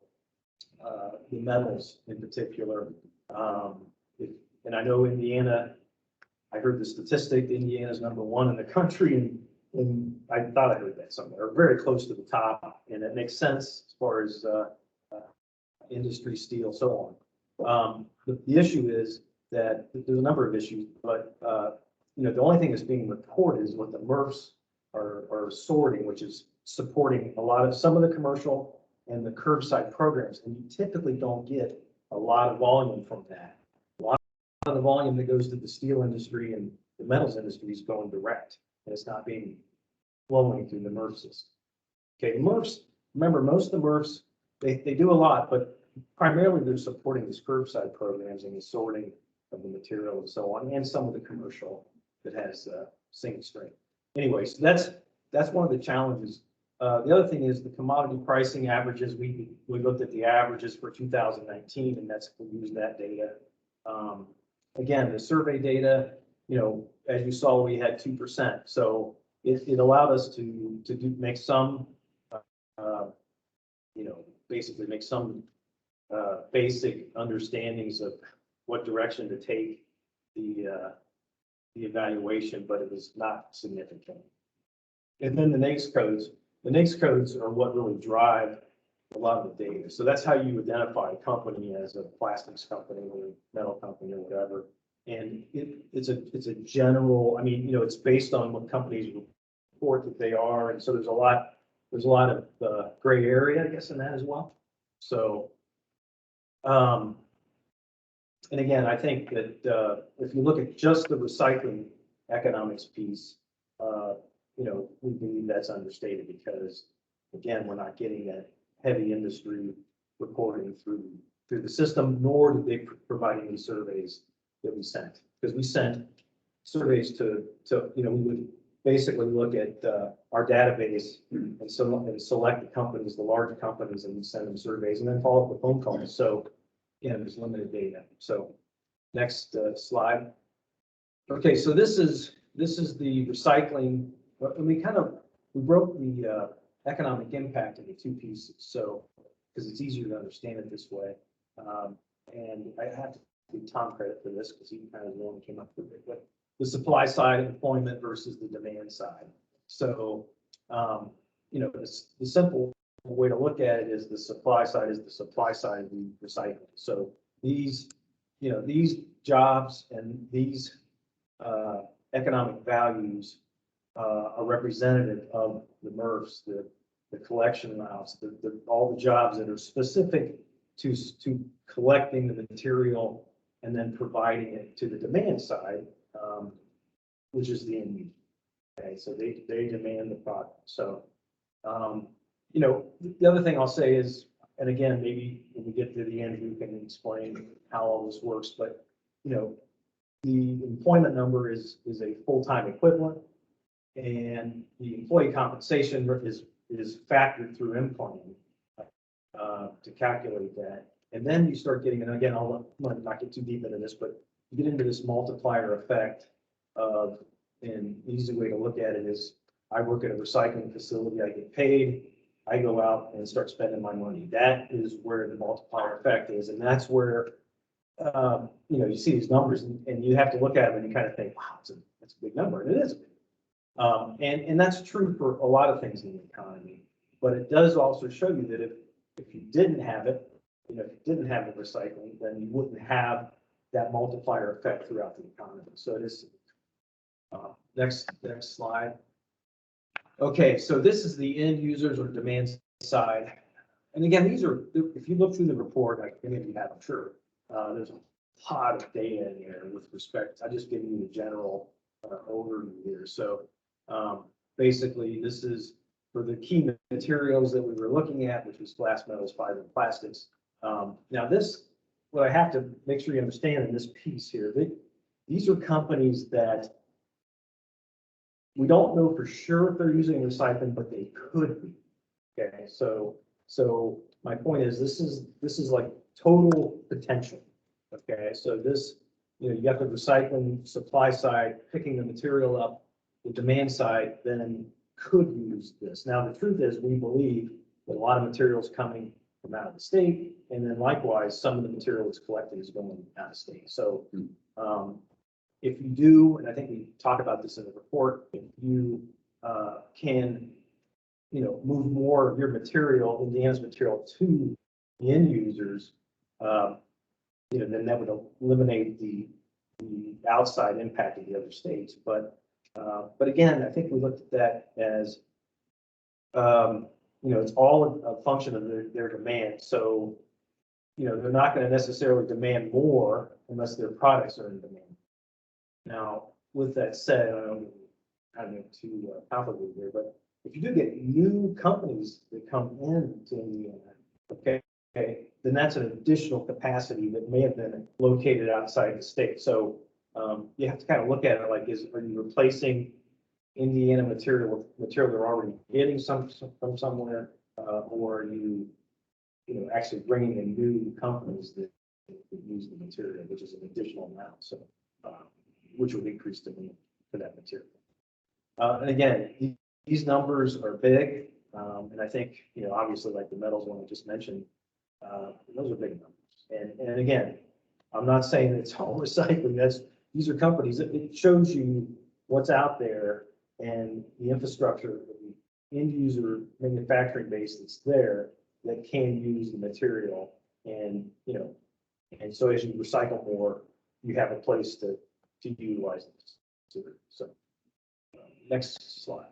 The metals in particular. And I know Indiana, I heard the statistic, Indiana's #1 in the country, and I thought I heard that somewhere, or very close to the top, and it makes sense as far as industry, steel, so on. The issue is that there's a number of issues, but the only thing that's being reported is what the MRFs are sorting, which is supporting some of the commercial and the curbside programs, and you typically don't get a lot of volume from that. A lot of the volume that goes to the steel industry and the metals industry is going direct, and it's not being flowing through the MRF system. Okay, MRFs, remember, most of the MRFs, they do a lot, but primarily they're supporting these curbside programs and the sorting of the material and so on, and some of the commercial that has single stream. Anyway, so that's one of the challenges. The other thing is the commodity pricing averages. We looked at the averages for 2019, and we used that data. Again, the survey data, as you saw, we had 2%. So it allowed us to make some, basically make some basic understandings of what direction to take the evaluation, but it was not significant. And then the NAICS codes. The NAICS codes are what really drive a lot of the data. So that's how you identify a company as a plastics company or a metal company or whatever. And it's a general, it's based on what companies report that they are. And so there's a lot of gray area, I guess, in that as well. So, and again, I think that if you look at just the recycling economics piece, we believe that's understated because, again, we're not getting that heavy industry reporting through the system, nor do they provide any surveys that we sent. Because we sent surveys to we would basically look at our database and select the companies, the large companies, and we send them surveys and then follow up with phone calls. So, again, there's limited data. So, next slide. Okay, so this is the recycling. And we broke the economic impact into two pieces. So, because it's easier to understand it this way. And I have to give Tom credit for this because he kind of the one who came up with it. But the supply side employment versus the demand side. So, the simple way to look at it is the supply side of the recycling. So these jobs and these economic values are representative of the MRFs, the collection routes, all the jobs that are specific to collecting the material and then providing it to the demand side, which is the end user. Okay, so they demand the product. So, the other thing I'll say is, and again, maybe when we get to the end, we can explain how all this works, but, the employment number is a full-time equivalent, and the employee compensation is factored through employment to calculate that. And then you start getting, and again, I'll not get too deep into this, but you get into this multiplier effect of, and the easy way to look at it is, I work at a recycling facility, I get paid, I go out and start spending my money. That is where the multiplier effect is, and that's where, you see these numbers and you have to look at them and you kind of think, wow, that's a big number, and it is. And that's true for a lot of things in the economy, but it does also show you that if you didn't have it, if you didn't have the recycling, then you wouldn't have that multiplier effect throughout the economy. So it is, next slide. Okay, so this is the end users or demand side. And again, these are, if you look through the report, like many of you have, I'm sure, there's a lot of data in here with respect. I just give you the general overview here. So basically, this is for the key materials that we were looking at, which was glass, metals, fiber, and plastics. Now this, what I have to make sure you understand in this piece here, these are companies that we don't know for sure if they're using recycling, but they could be. Okay, so my point is, this is like total potential. Okay, so this, you got the recycling supply side, picking the material up, the demand side then could use this. Now, the truth is, we believe that a lot of materials coming from out of the state, and then likewise, some of the material that's collected is going out of state. So if you do, and I think we talk about this in the report, if you can, move more of your material, Indiana's material, to the end users, then that would eliminate the outside impact of the other states. But again, I think we looked at that as, it's all a function of their demand. So, they're not going to necessarily demand more unless their products are in demand. Now, with that said, I don't get too complicated here, but if you do get new companies that come into Indiana, okay, then that's an additional capacity that may have been located outside the state. So you have to kind of look at it like, are you replacing Indiana material with material they're already getting from somewhere, or are you, actually bringing in new companies that use the material, which is an additional amount. So which would increase demand for that material. And again, these numbers are big, and I think, obviously, like the metals one I just mentioned, those are big numbers. And again, I'm not saying that it's all recycling. These are companies. It shows you what's out there and the infrastructure, the end user manufacturing base that's there that can use the material. And and so as you recycle more, you have a place to utilize this. So next slide.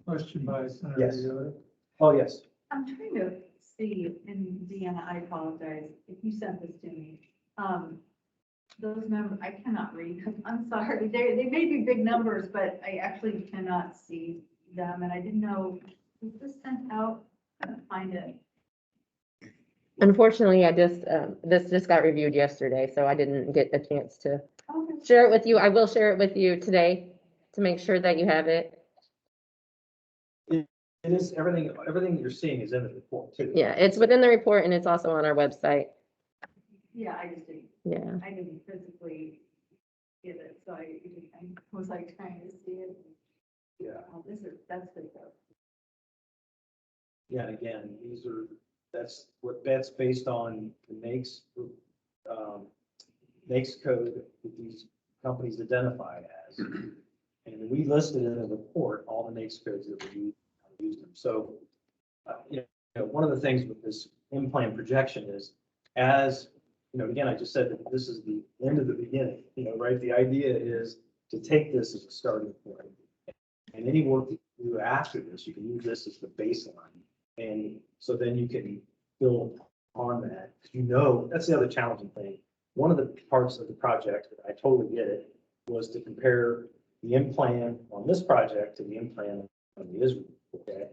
Question by Senator Yes. Yoder. Oh, yes. I'm trying to see, and Deanna, I apologize if you sent this to me. Those numbers, I cannot read. I'm sorry. They may be big numbers, but I actually cannot see them. And I didn't know, was this sent out? I couldn't find it. Unfortunately, this just got reviewed yesterday, so I didn't get a chance to Okay. share it with you. I will share it with you today to make sure that you have it. It is everything that you're seeing is in the report too. Yeah, it's within the report and it's also on our website. Yeah, I just didn't. Yeah. I didn't physically get it, so I was like trying to see it. Yeah. Oh, that's good though. Yeah, and again, that's based on the NAICS code that these companies identify as. And we listed in the report all the NAICS codes that we use them. So, one of the things with this in-plan projection is, as again, I just said that this is the end of the beginning, right? The idea is to take this as a starting point. And any work you do after this, you can use this as the baseline. And so then you can build on that. That's the other challenging thing. One of the parts of the project, I totally get it, was to compare the in-plan on this project to the in-plan on the Israel. Okay.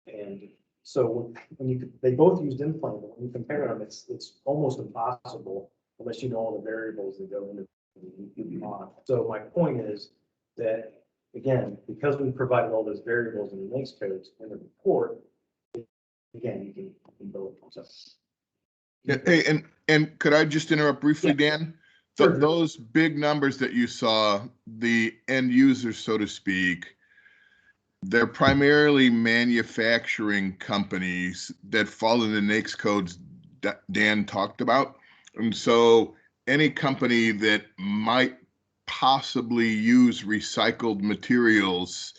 And so when they both used in-plan, but when you compare them, it's almost impossible unless you know all the variables that go into the model. So my point is that, again, because we provided all those variables in the NAICS codes in the report, again, you can build it. So, Yeah, hey, and could I just interrupt briefly, Dan? Sure. Those big numbers that you saw, the end users, so to speak, they're primarily manufacturing companies that fall in the NAICS codes that Dan talked about. And so any company that might possibly use recycled materials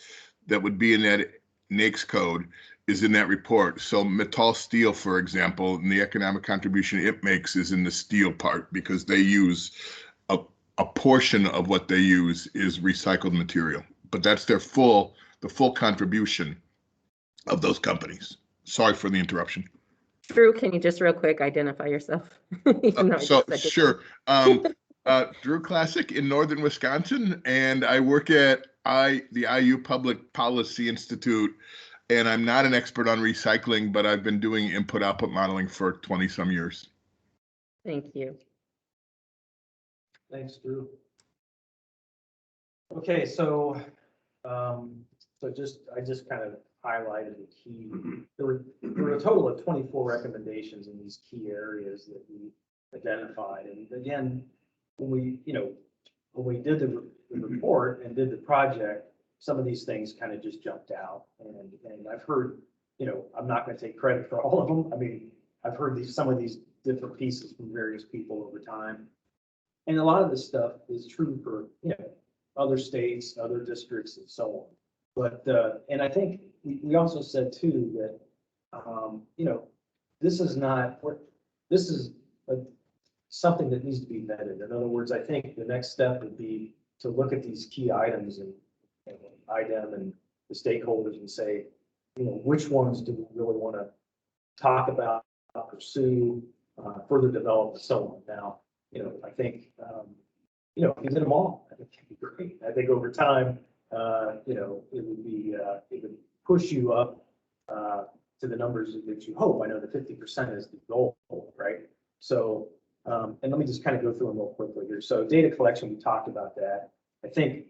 that would be in that NAICS code is in that report. So Metal Steel, for example, and the economic contribution it makes is in the steel part because they use a portion of what they use is recycled material, but that's the full contribution of those companies. Sorry for the interruption. Drew, can you just real quick identify yourself? Even though I So just said sure. Drew Classic in Northern Wisconsin, and I work at the IU Public Policy Institute, and I'm not an expert on recycling, but I've been doing input-output modeling for 20 some years. Thank you. Thanks, Drew. Okay, so, I just kind of highlighted the key. There were a total of 24 recommendations in these key areas that we identified. And again, when we did the report and did the project, some of these things kind of just jumped out. And I've heard, I'm not going to take credit for all of them. I mean, I've heard some of these different pieces from various people over time. And a lot of this stuff is true for, other states, other districts, and so on. But, and I think we also said too that, this is something that needs to be vetted. In other words, I think the next step would be to look at these key items and IDEM and the stakeholders and say, which ones do we really want to talk about, pursue, further develop, and so on. Now, I think, if you did them all, I think it'd be great. I think over time, it would push you up to the numbers that you hope. I know that 50% is the goal, right? So, and let me just kind of go through them real quickly here. So data collection, we talked about that. I think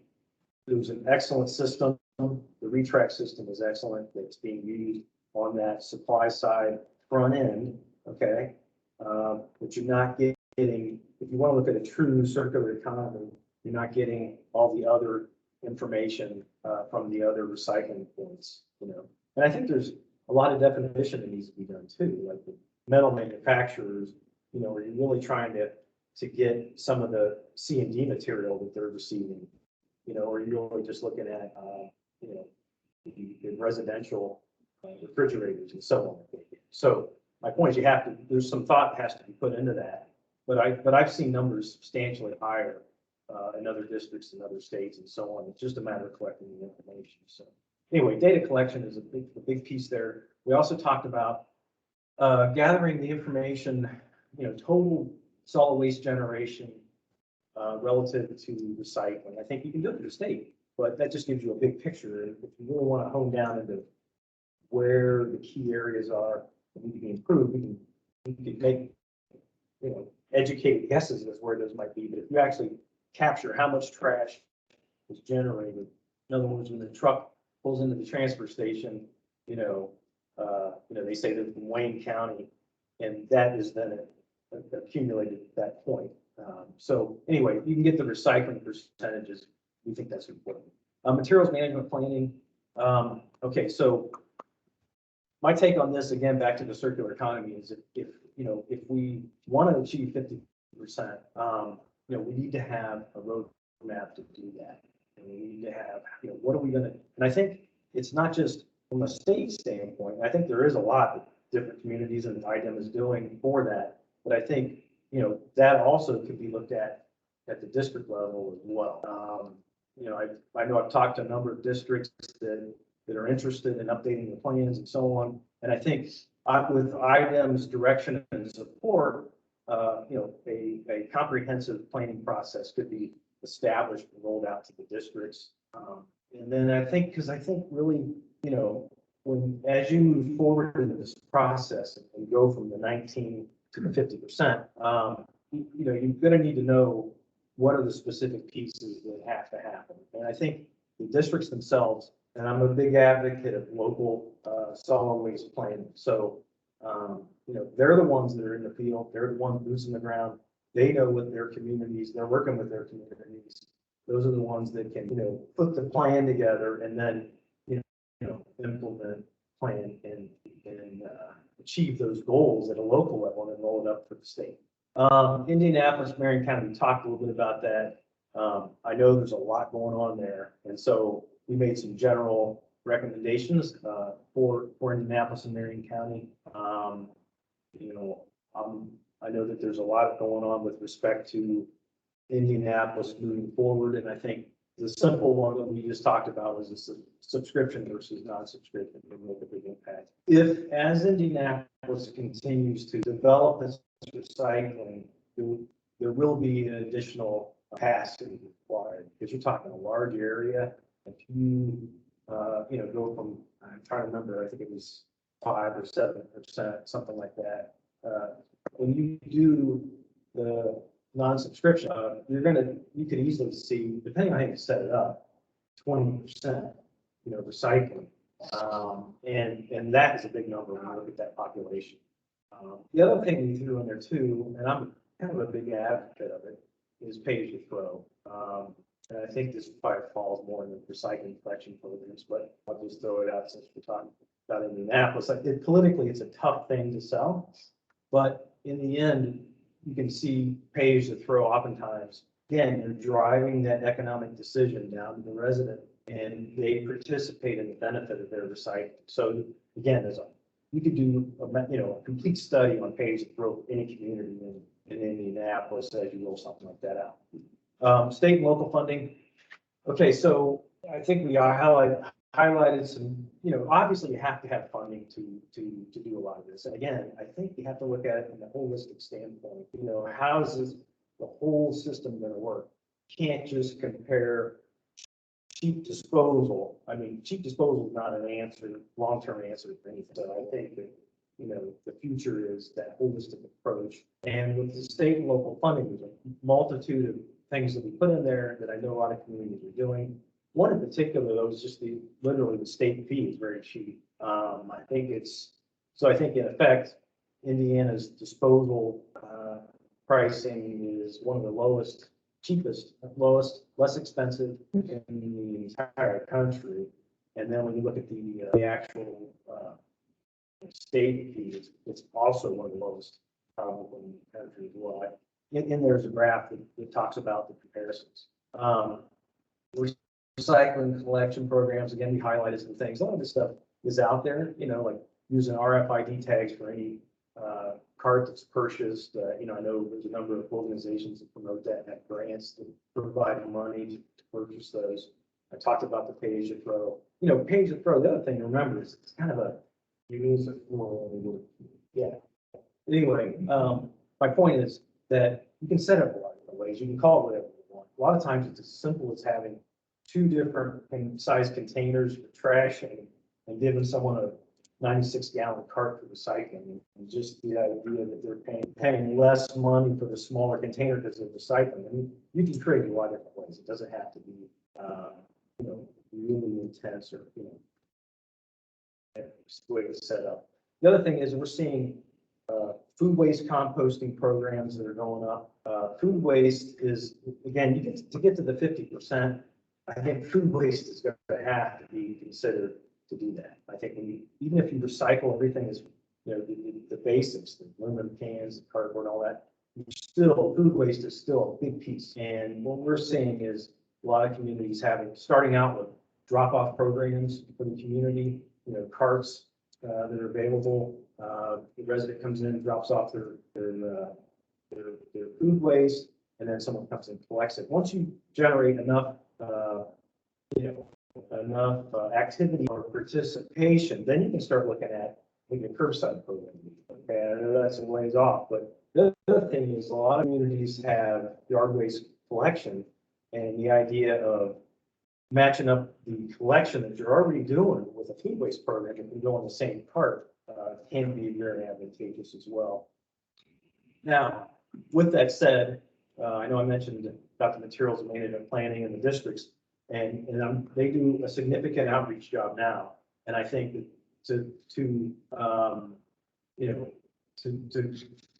there's an excellent system. The retract system is excellent. That's being used on that supply side front end, okay? But you're not getting, if you want to look at a true circular economy, you're not getting all the other information from the other recycling points, And I think there's a lot of definition that needs to be done too, like the metal manufacturers, are you really trying to get some of the C&D material that they're receiving, or are you really just looking at, the residential refrigerators and so on. So my point is there's some thought that has to be put into that, but I've seen numbers substantially higher in other districts and other states and so on. It's just a matter of collecting the information. So anyway, data collection is a big piece there. We also talked about gathering the information, total solid waste generation relative to recycling. I think you can do it through the state, but that just gives you a big picture. If you really want to hone down into where the key areas are that need to be improved, we can make, educated guesses as where those might be. But if you actually capture how much trash is generated, in other words, when the truck pulls into the transfer station, they say they're from Wayne County, and that is then accumulated at that point. So anyway, you can get the recycling percentages. We think that's important. Materials management planning. Okay, so my take on this, again, back to the circular economy, is if we want to achieve 50%, we need to have a roadmap to do that. And we need to have, what are we going to, and I think it's not just from a state standpoint. I think there is a lot that different communities and IDEM is doing for that. But I think, that also could be looked at the district level as well. I know I've talked to a number of districts that are interested in updating the plans and so on. And I think with IDEM's direction and support, a comprehensive planning process could be established and rolled out to the districts. And then I think really, as you move forward in this process and go from the 19 to the 50%, you're going to need to know what are the specific pieces that have to happen. And I think the districts themselves, and I'm a big advocate of local solid waste planning. So, they're the ones that are in the field. They're the ones boots on the ground. they know what their communities, they're working with their communities. Those are the ones that can, put the plan together and then, implement plan and achieve those goals at a local level and then roll it up for the state. Indianapolis, Marion County, we talked a little bit about that. I know there's a lot going on there. And so we made some general recommendations for Indianapolis and Marion County. I know that there's a lot going on with respect to Indianapolis moving forward, and I think the simple one that we just talked about was a subscription versus non-subscription can make a big impact. If, as Indianapolis continues to develop this recycling, there will be an additional capacity required, because you're talking a large area. If you, go from, I'm trying to remember, I think it was 5 or 7%, something like that. When you do the non-subscription, you could easily see, depending on how you set it up, 20%, recycling. And that is a big number when you look at that population. The other thing we threw in there too, and I'm kind of a big advocate of it, is pay as you throw. And I think this probably falls more in the recycling collection programs, but I'll just throw it out since we're talking about Indianapolis. Politically, it's a tough thing to sell, but in the end, you can see pay as you throw oftentimes. Again, you're driving that economic decision down to the resident, and they participate in the benefit of their recycling. So again, you could do a complete study on pay as you throw any community in Indianapolis as you roll something like that out. State and local funding. Okay, so I think we highlighted some, obviously you have to have funding to do a lot of this. And again, I think you have to look at it from a holistic standpoint. How is the whole system going to work? Can't just compare cheap disposal. I mean, cheap disposal is not an answer, long-term answer for anything. So I think that, the future is that holistic approach. And with the state and local funding, there's a multitude of things that we put in there that I know a lot of communities are doing. One in particular, though, is just literally the state fee is very cheap. I think in effect, Indiana's disposal pricing is one of the lowest, less expensive in the entire country. And then when you look at the actual state fees, it's also one of the lowest probably in the country as well. And there's a graph that talks about the comparisons. Recycling collection programs, again, we highlighted some things. A lot of this stuff is out there, like using RFID tags for any cart that's purchased. I know there's a number of organizations that promote that and have grants that provide money to purchase those. I talked about the pay as you throw. Pay as you throw. The other thing to remember is it's kind of yeah. Anyway, my point is that you can set up a lot of different ways. You can call it whatever you want. A lot of times it's as simple as having 2 different size containers for trash and giving someone a 96-gallon cart for recycling. And just the idea that they're paying less money for the smaller container because they're recycling. I mean, you can create a lot of different ways. It doesn't have to be, really intense or, the way it's set up. The other thing is we're seeing food waste composting programs that are going up. Food waste is, again, to get to the 50%, I think food waste is going to have to be considered to do that. I think even if you recycle everything is, the basics, the aluminum cans, the cardboard, all that, food waste is still a big piece. And what we're seeing is a lot of communities starting out with drop-off programs for the community, carts that are available. The resident comes in, drops off their food waste, and then someone comes and collects it. Once you generate enough activity or participation, then you can start looking at maybe a curbside program. Okay, I know that's a ways off, but the other thing is a lot of communities have yard waste collection, and the idea of matching up the collection that you're already doing with a food waste program and can go on the same cart can be very advantageous as well. Now, with that said, I know I mentioned about the materials management planning in the districts, and they do a significant outreach job now. And I think that to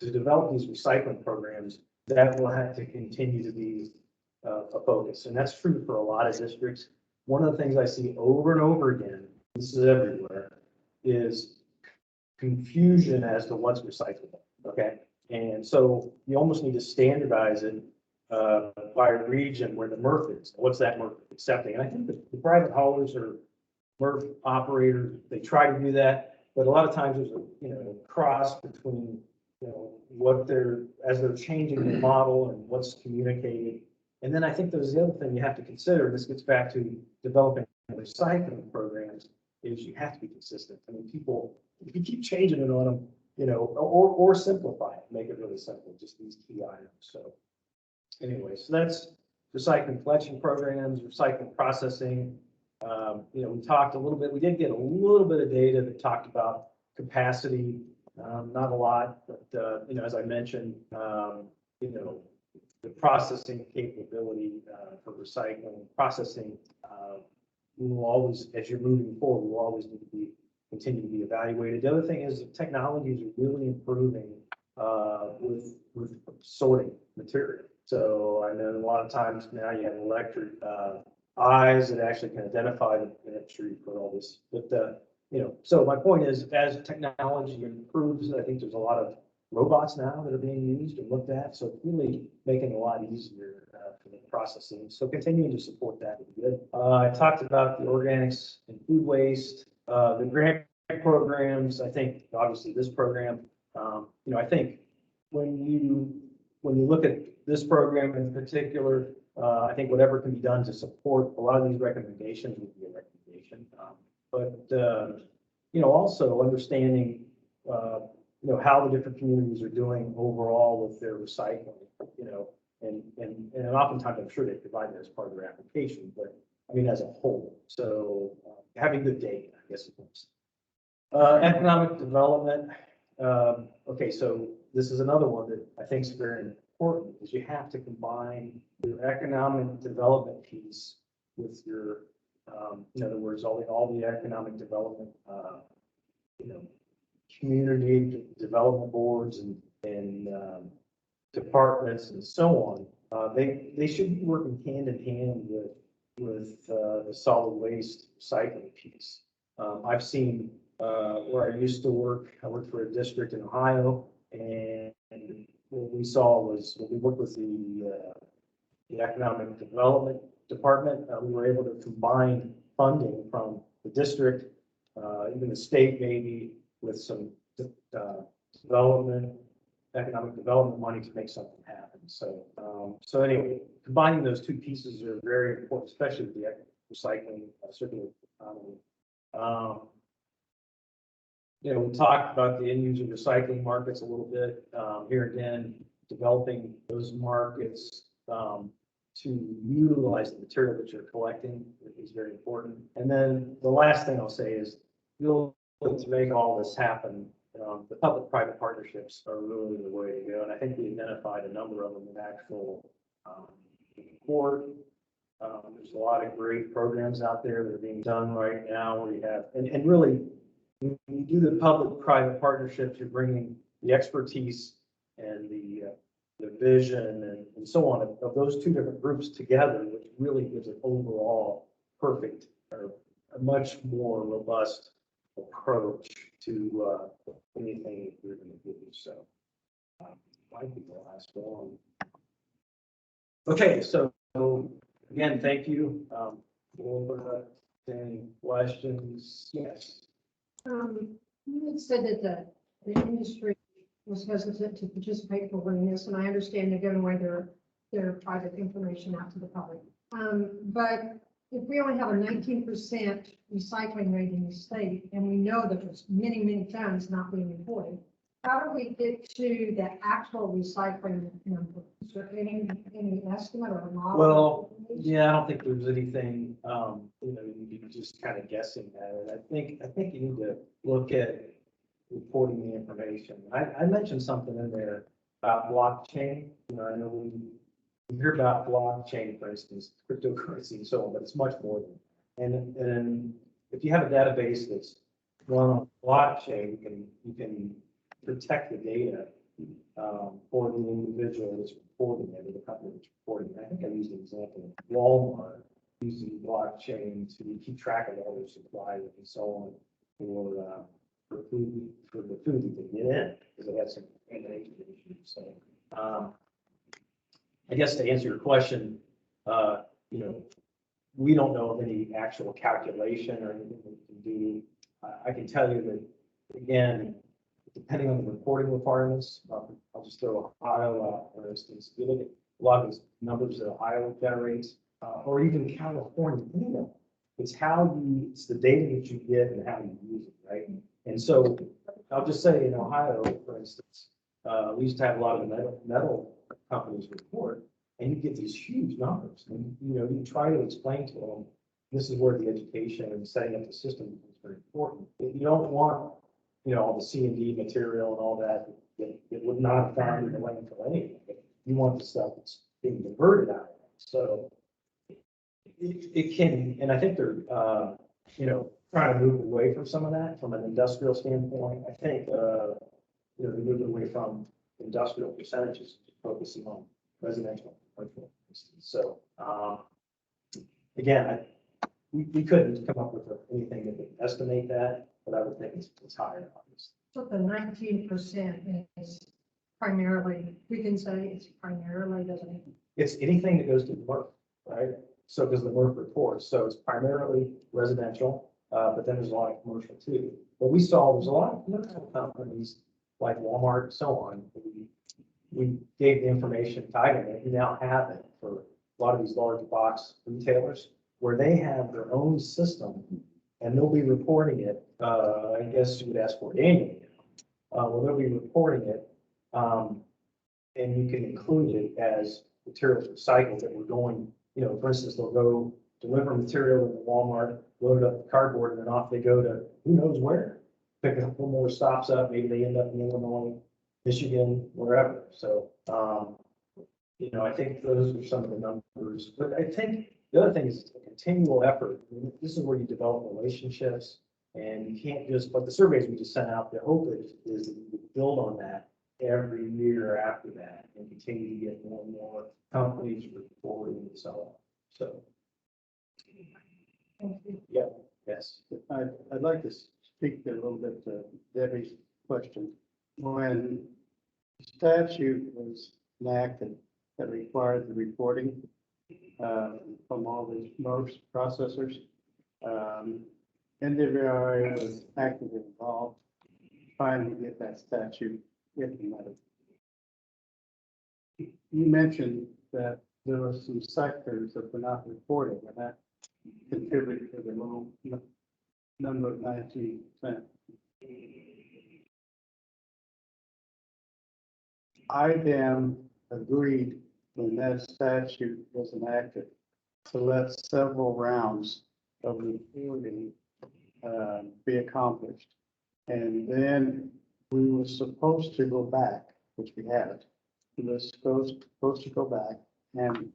develop these recycling programs, that will have to continue to be a focus. And that's true for a lot of districts. One of the things I see over and over again, this is everywhere, is confusion as to what's recyclable, okay? And so you almost need to standardize it by region where the MRF is. What's that MRF accepting? And I think the private haulers or MRF operators, they try to do that, but a lot of times there's a, cross between, what they're, as they're changing the model and what's communicated. And then I think there's the other thing you have to consider, this gets back to developing recycling programs, is you have to be consistent. I mean, people, if you keep changing it on them, or simplify it, make it really simple, just these key items. So anyway, so that's recycling collection programs, recycling processing. We talked a little bit, we did get a little bit of data that talked about capacity, not a lot, but, as I mentioned, the processing capability for recycling, processing, we will always, as you're moving forward, will always need to continue to be evaluated. The other thing is that technologies are really improving with sorting material. So I know a lot of times now you have electric eyes that actually can identify the after you put all this. But so my point is, as technology improves, I think there's a lot of robots now that are being used and looked at. So it's really making it a lot easier for the processing. So continuing to support that would be good. I talked about the organics and food waste, the grant programs. I think obviously this program, I think when you look at this program in particular, I think whatever can be done to support a lot of these recommendations would be a recommendation. Also understanding, how the different communities are doing overall with their recycling, and oftentimes I'm sure they provide that as part of their application, but I mean, as a whole. So having good data, I guess it was. Economic development. Okay, so this is another one that I think is very important, is you have to combine your economic development piece with your, in other words, all the economic development, community development boards and departments and so on. They should be working hand in hand with the solid waste recycling piece. I've seen where I used to work. I worked for a district in Ohio, and what we saw was when we worked with the economic development department, we were able to combine funding from the district, even the state maybe, with some economic development money to make something happen. So anyway, combining those two pieces are very important, especially with the recycling, circular economy. We talked about the end user recycling markets a little bit. Here again, developing those markets to utilize the material that you're collecting is very important. And then the last thing I'll say is, to make all this happen, the public-private partnerships are really the way to go. And I think we identified a number of them in actual report. There's a lot of great programs out there that are being done right now where you have, and really, when you do the public-private partnerships, you're bringing the expertise and the vision and so on of those two different groups together, which really gives an overall perfect or a much more robust approach to anything that you're going to do. So might be the last one. Okay, so again, thank you. We'll open up to any questions. Yes. You had said that the industry was hesitant to participate for willingness, and I understand they're giving away their private information out to the public. But if we only have a 19% recycling rate in the state, and we know that there's many, many tons not being reported, how do we get to the actual recycling number? Is there any estimate or model? Well, yeah, I don't think there's anything, you just kind of guessing at it. I think you need to look at reporting the information. I mentioned something in there about blockchain. I know we hear about blockchain, for instance, cryptocurrency and so on, but it's much more than that. And if you have a database that's run on blockchain, you can protect the data for the individual that's reporting it, or the company that's reporting it. I think I used an example of Walmart using blockchain to keep track of all their suppliers and so on for food, for the food that they get in, because they had some contamination issues. So, I guess to answer your question, you know, we don't know of any actual calculation or anything we can do. I can tell you that, again, depending on the reporting requirements, I'll just throw Ohio out, for instance. If you look at a lot of these numbers that Ohio generates, or even California, you know, it's it's the data that you get and how you use it, right? And so I'll just say in Ohio, for instance, we used to have a lot of the metal companies report, and you get these huge numbers. And, you know, you try to explain to them, this is where the education and setting up the system is very important. You don't want, you know, all the C&D material and all that would not have found in the landfill anyway. You want the stuff that's being diverted out of it. So it can, and I think they're, you know, trying to move away from some of that from an industrial standpoint. I think, you know, they're moving away from industrial percentages, focusing on residential. So, again, we couldn't come up with anything that would estimate that, but I would think it's higher, obviously. So the 19% is primarily, we can say it's primarily, doesn't it? It's anything that goes to the MRF, right? So, because the MRF reports, so it's primarily residential, but then there's a lot of commercial too. But we saw there's a lot of commercial companies like Walmart and so on. We gave the information to item, and we now have it for a lot of these large box retailers where they have their own system and they'll be reporting it. I guess you would ask for it annually. Well, they'll be reporting it, and you can include it as materials recycled that we're going, you know, for instance, they'll go deliver material in Walmart, load up the cardboard, and then off they go to who knows where. Pick a couple more stops up, maybe they end up in Illinois, Michigan, wherever. So, you know, I think those are some of the numbers, but I think the other thing is a continual effort. I mean, this is where you develop relationships, and you can't just, but the surveys we just sent out, the hope is that you build on that every year after that and continue to get more and more companies reporting and so on. So, yeah, yes. I'd like to speak a little bit to Debbie's question. When the statute was enacted that required the reporting from all these most processors, NWRA was actively involved trying to get that statute implemented. You mentioned that there were some sectors that were not reporting, and that contributed to the low number of 19%. IDEM agreed when that statute was enacted to let several rounds of reporting be accomplished. And then we were supposed to go back, which we haven't. We were supposed to go back and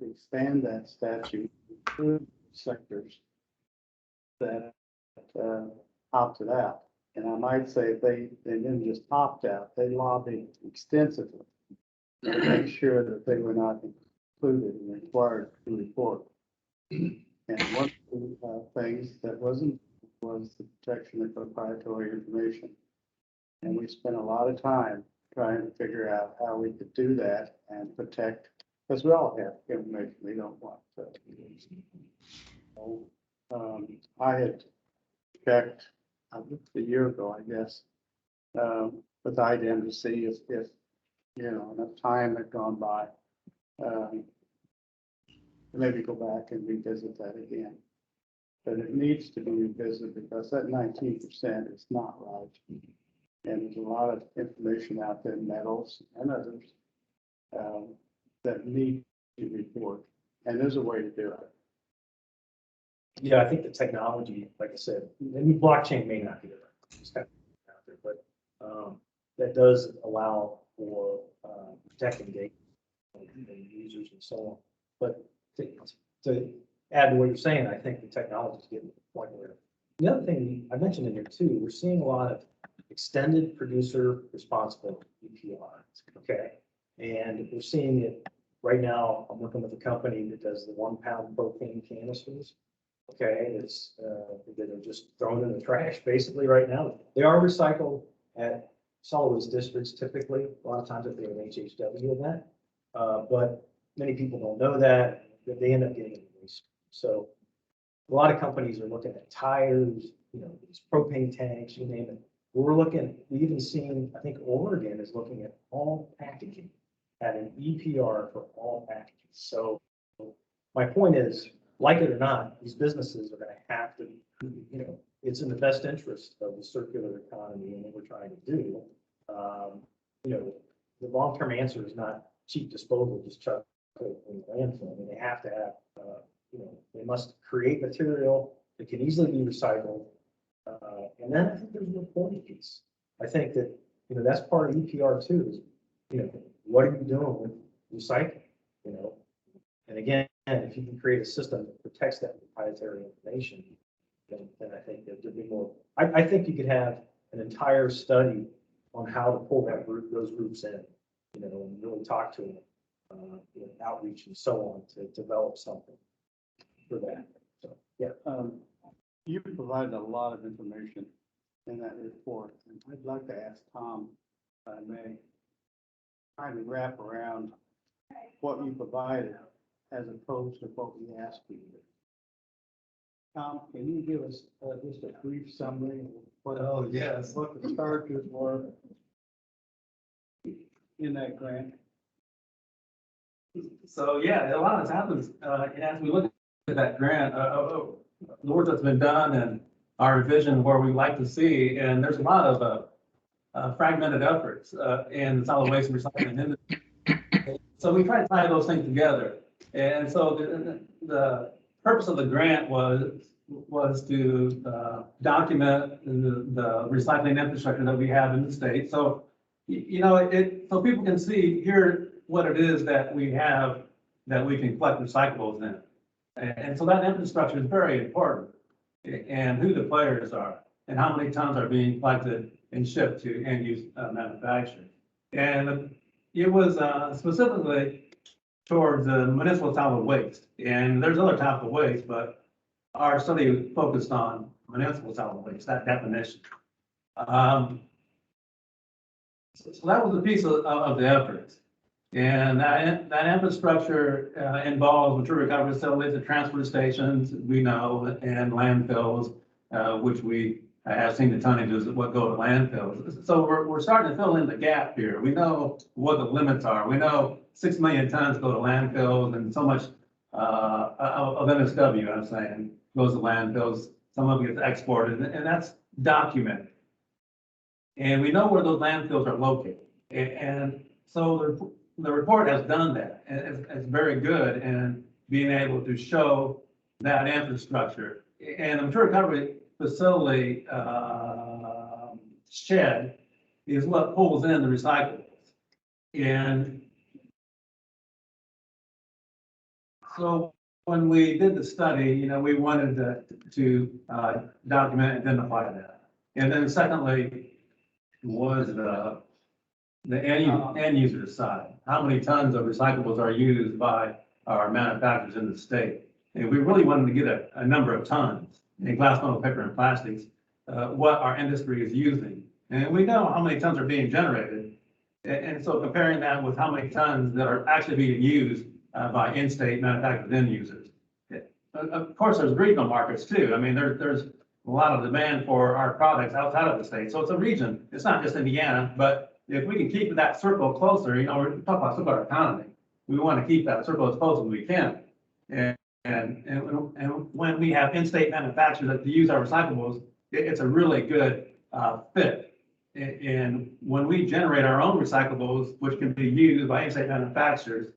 expand that statute to include sectors that opted out. And I might say they didn't just opt out, they lobbied extensively to make sure that they were not included and required to report. And one of the things that wasn't was the protection of proprietary information. And we spent a lot of time trying to figure out how we could do that and protect, because we all have information we don't want to. So, I had checked a year ago, I guess, with IDEM to see if you know, enough time had gone by. Maybe go back and revisit that again. But it needs to be revisited because that 19% is not right. And there's a lot of information out there, metals and others, that need to report. And there's a way to do it. Yeah, I think the technology, like I said, and blockchain may not be there. It's kind of out there, but that does allow for protecting data and users and so on. But to add to what you're saying, I think the technology is getting to the point where the other thing I mentioned in here too, we're seeing a lot of extended producer responsibility, EPR, okay? And we're seeing it right now. I'm working with a company that does the 1 pound propane canisters. Okay, it's, that are just thrown in the trash basically right now. They are recycled at solid waste districts typically, a lot of times if they're an HHW event. But many people don't know that they end up getting in waste. So a lot of companies are looking at tires, you know, these propane tanks, you name it. We even seen, I think Oregon is looking at all packaging, at an EPR for all packages. So my point is, like it or not, these businesses are gonna have to, you know, it's in the best interest of the circular economy and what we're trying to do. You know, the long-term answer is not cheap disposal, just chuck it in the landfill. I mean, they have to have, you know, they must create material that can easily be recycled. And then I think there's a reporting piece. I think that, you know, that's part of EPR too, is, you know, what are you doing with recycling, you know? And again, if you can create a system that protects that proprietary information, then I think that there'd be more. I think you could have an entire study on how to pull those groups in, you know, and really talk to them, you know, outreach and so on to develop something for that. So, yeah. You provided a lot of information in that report, and I'd like to ask Tom, if I may, try to wrap around what you provided as opposed to what we asked you. Tom, can you give us just a brief summary of what? Oh, yes. What the charges were in that grant? So, yeah, a lot has happened, as we look at that grant, the work that's been done and our vision where we like to see, and there's a lot of fragmented efforts in the solid waste and recycling industry. So we try to tie those things together. And so the purpose of the grant was to document the recycling infrastructure that we have in the state. So, you know, so people can see here what it is that we have that we can collect recyclables in. And so that infrastructure is very important, and who the players are and how many tons are being collected and shipped to end use manufacturers. And it was specifically towards the municipal solid waste. And there's other types of waste, but our study focused on municipal solid waste, that definition. So that was a piece of the effort. And that infrastructure involves material recovery facilities, the transfer stations, we know, and landfills, which we have seen the tonnages of what go to landfills. So we're starting to fill in the gap here. We know what the limits are. We know 6 million tons go to landfills and so much of MSW, I'm saying, goes to landfills. Some of it gets exported, and that's documented. And we know where those landfills are located. And so the report has done that. And it's very good in being able to show that infrastructure. And the material recovery facility shed is what pulls in the recyclables. And so when we did the study, you know, we wanted to document and identify that. And then secondly was the end user side. How many tons of recyclables are used by our manufacturers in the state? And we really wanted to get a number of tons in glass, metal, paper, and plastics, what our industry is using. And we know how many tons are being generated. And so comparing that with how many tons that are actually being used by in-state manufacturers end users. Of course, there's regional markets too. I mean, there's a lot of demand for our products outside of the state. So it's a region. It's not just Indiana, but if we can keep that circle closer, you know, we're talking about circular economy. We want to keep that circle as close as we can. And when we have in-state manufacturers that use our recyclables, it's a really good fit. And when we generate our own recyclables, which can be used by in-state manufacturers,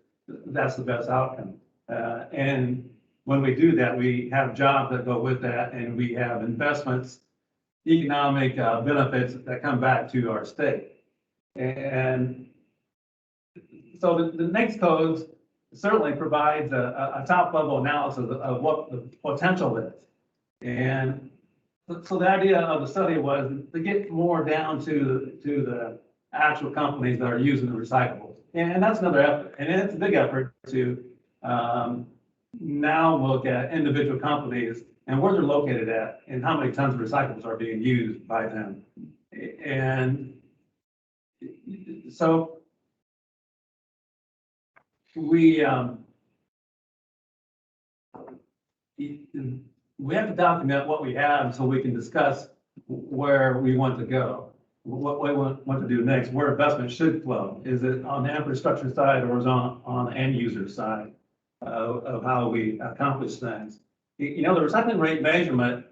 that's the best outcome. And when we do that, we have jobs that go with that, and we have investments, economic benefits that come back to our state. And so the next codes certainly provides a top level analysis of what the potential is. And So the idea of the study was to get more down to the actual companies that are using the recyclables. And that's another effort, and it's a big effort to now look at individual companies and where they're located at and how many tons of recyclables are being used by them. And so we have to document what we have so we can discuss where we want to go, what we want to do next, where investment should flow. Is it on the infrastructure side or is it on the end user side of how we accomplish things? You know, the recycling rate measurement,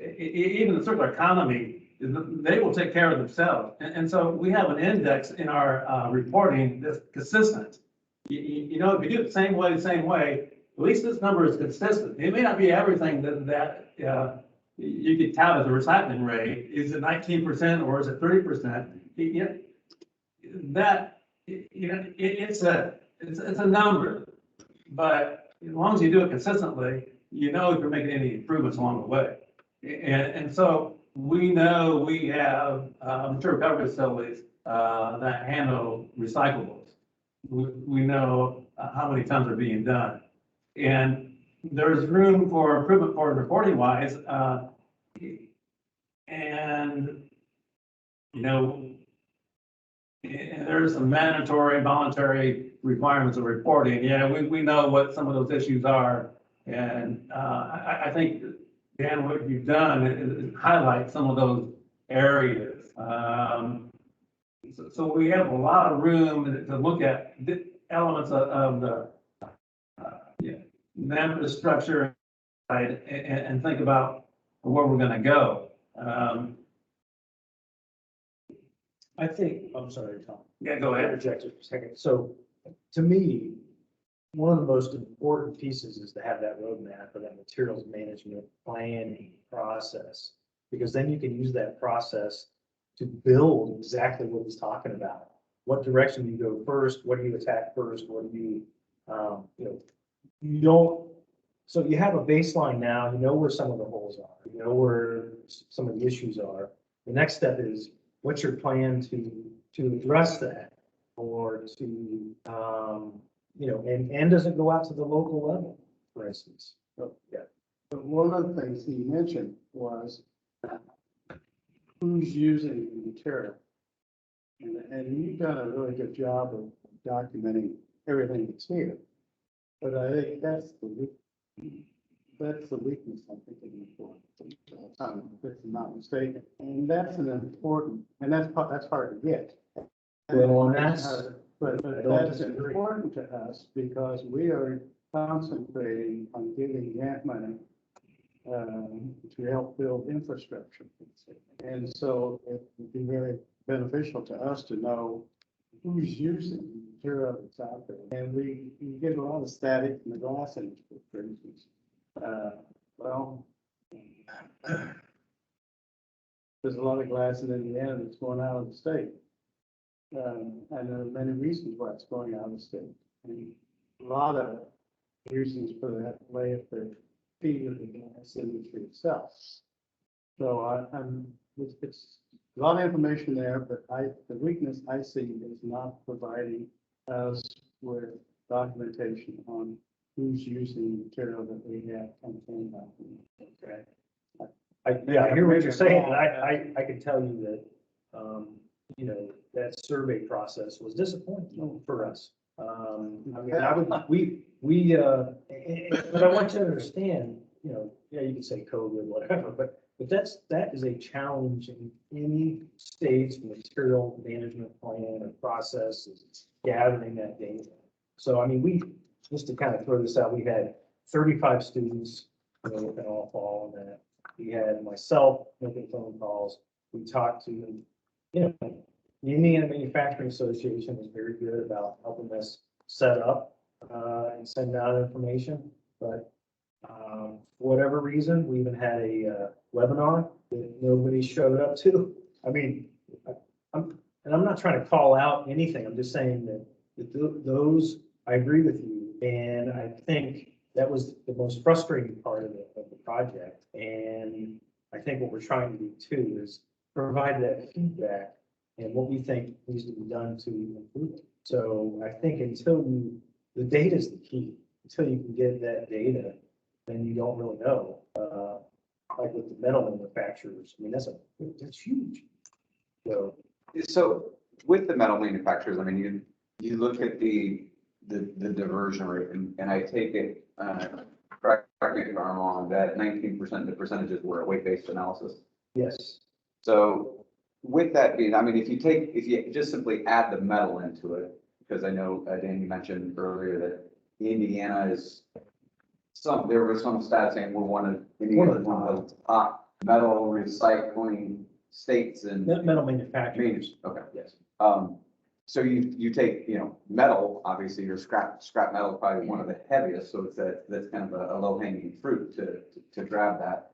even the circular economy, they will take care of themselves. And so we have an index in our reporting that's consistent. You know, if you do it the same way, at least this number is consistent. It may not be everything that you could tout as a recycling rate. Is it 19% or is it 30%? It's a number, but as long as you do it consistently, you know if you're making any improvements along the way. And so we know we have material recovery facilities that handle recyclables. We know how many tons are being done. And there's room for improvement for reporting wise. And, you know, and there's some mandatory, voluntary requirements of reporting. Yeah, we know what some of those issues are. And I think, Dan, what you've done is highlight some of those areas. So we have a lot of room to look at elements of the infrastructure side and think about where we're going to go. I think, I'm sorry, Tom. Yeah, go ahead. Interject just for a second. So to me, one of the most important pieces is to have that roadmap or that materials management planning process, because then you can use that process to build exactly what he's talking about. What direction you go first, what do you attack first, what do you, you don't, so you have a baseline now, you know where some of the holes are, you know where some of the issues are. The next step is, what's your plan to address that or to, and does it go out to the local level, for instance? So, yeah. But one of the things he mentioned was who's using the material. And you've done a really good job of documenting everything that's here. But I think that's the weakness, I think, in the report. If I'm not mistaken. And that's an important, and that's hard to get. Well, and that's, But that's important to us because we are concentrating on giving grant money to help build infrastructure. And so it would be very beneficial to us to know who's using the material that's out there. And we get a lot of static in the glass industry, for instance. There's a lot of glass in Indiana that's going out of the state. And there are many reasons why it's going out of the state. And a lot of reasons for that lay at the feet of the gas industry itself. So it's a lot of information there, but the weakness I see is not providing us with documentation on who's using the material that we have contained out there. Okay. I hear what you're saying, and I can tell you that, that survey process was disappointing for us. But I want you to understand, you can say COVID, whatever, but that is a challenge in any state's material management plan or process is gathering that data. So, I mean, just to kind of throw this out, we had 35 students, in all fall on that. We had myself making phone calls. We talked to, the Indiana Manufacturing Association was very good about helping us set up and send out information. But for whatever reason, we even had a webinar that nobody showed up to. I mean, I'm not trying to call out anything. I'm just saying that those, I agree with you. And I think that was the most frustrating part of the project. And I think what we're trying to do too is provide that feedback and what we think needs to be done to improve it. So I think the data is the key. Until you can get that data, then you don't really know. Like with the metal manufacturers, I mean, that's huge. So with the metal manufacturers, I mean, you look at the diversion rate, and I take it, correct me if I'm wrong, that 19% of the percentages were a weight-based analysis. Yes. So with that being, I mean, if you just simply add the metal into it, because I know, Dan, you mentioned earlier that Indiana is there were some stats saying we're one of the top metal recycling states in. Metal manufacturers. Okay. Yes. So you take, metal, obviously your scrap metal is probably one of the heaviest, so that's kind of a low hanging fruit to grab that.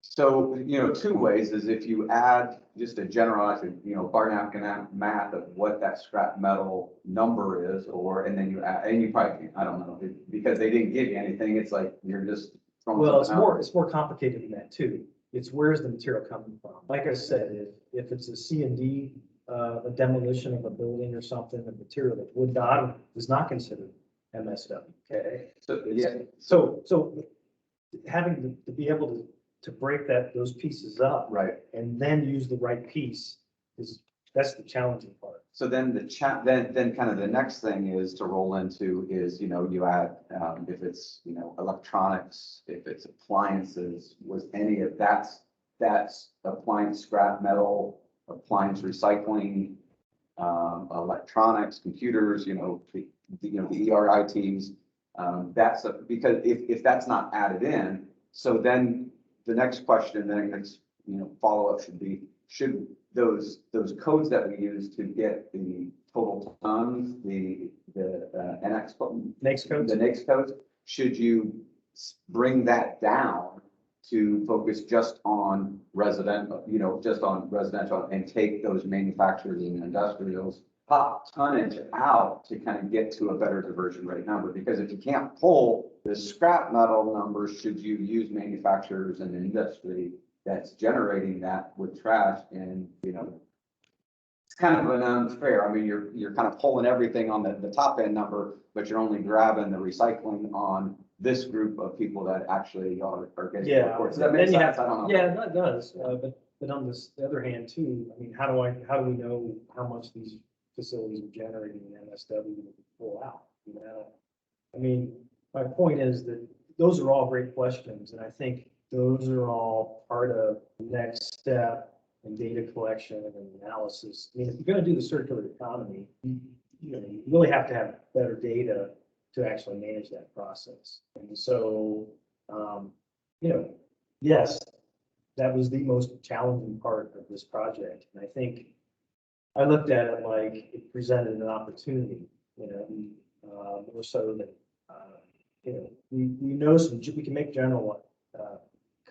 So, two ways is if you add just a generalized, bar napkin math of what that scrap metal number is, and then you add, and you probably, I don't know, because they didn't give you anything, it's like you're just throwing. Well, something it's more complicated than that too. It's where's the material coming from? Like I said, if it's a C&D, a demolition of a building or something, the material that would not is not considered MSW. Okay. So, yeah. So having to be able to break those pieces up. Right. And then use the right piece that's the challenging part. So then then kind of the next thing is to roll into is, you add, if it's, electronics, if it's appliances, was any of that's appliance scrap metal, appliance recycling, electronics, computers, the ERI teams. Because if that's not added in, so then the next question, follow-up should be, should those codes that we use to get the total tons, the NX codes, the NAICS codes, should you bring that down to focus just on residential and take those manufacturers and industrials top tonnage out to kind of get to a better diversion rate number? Because if you can't pull the scrap metal numbers, should you use manufacturers and industry that's generating that with trash? And, it's kind of an unfair. I mean, you're kind of pulling everything on the top end number, but you're only grabbing the recycling on this group of people that actually are getting. Yeah. So that makes sense. I don't know. Yeah, that does. But on the other hand too, I mean, how do we know how much these facilities are generating in MSW to pull out? I mean, my point is that those are all great questions, and I think those are all part of the next step in data collection and analysis. I mean, if you're going to do the circular economy, you really have to have better data to actually manage that process. And so, yes, that was the most challenging part of this project. And I think I looked at it like it presented an opportunity, more so than, we know we can make general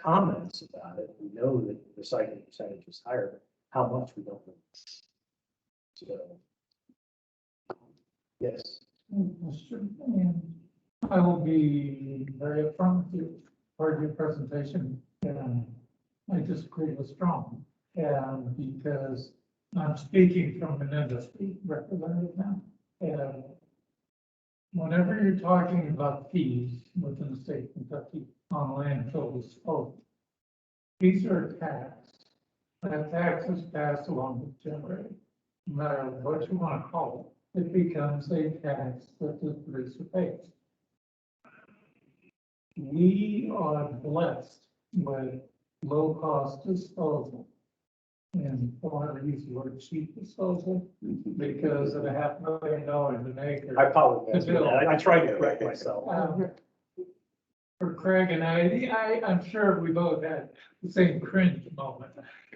comments about it. We know that the recycling percentage is higher, but how much we don't know. So, yes. And I will be very upfront with you. Heard your presentation, and I disagree with strong. And because I'm speaking from an industry representative now, and whenever you're talking about fees within the state of Kentucky on landfill disposal, fees are taxed. That tax is passed along with generator. No matter what you want to call it, it becomes a tax that the producer pays. We are blessed with low-cost disposal. And I want to use the word cheap disposal because of $500,000 an acre. I apologize for that. I tried to correct myself. For Craig and I'm sure we both had the same cringe moment.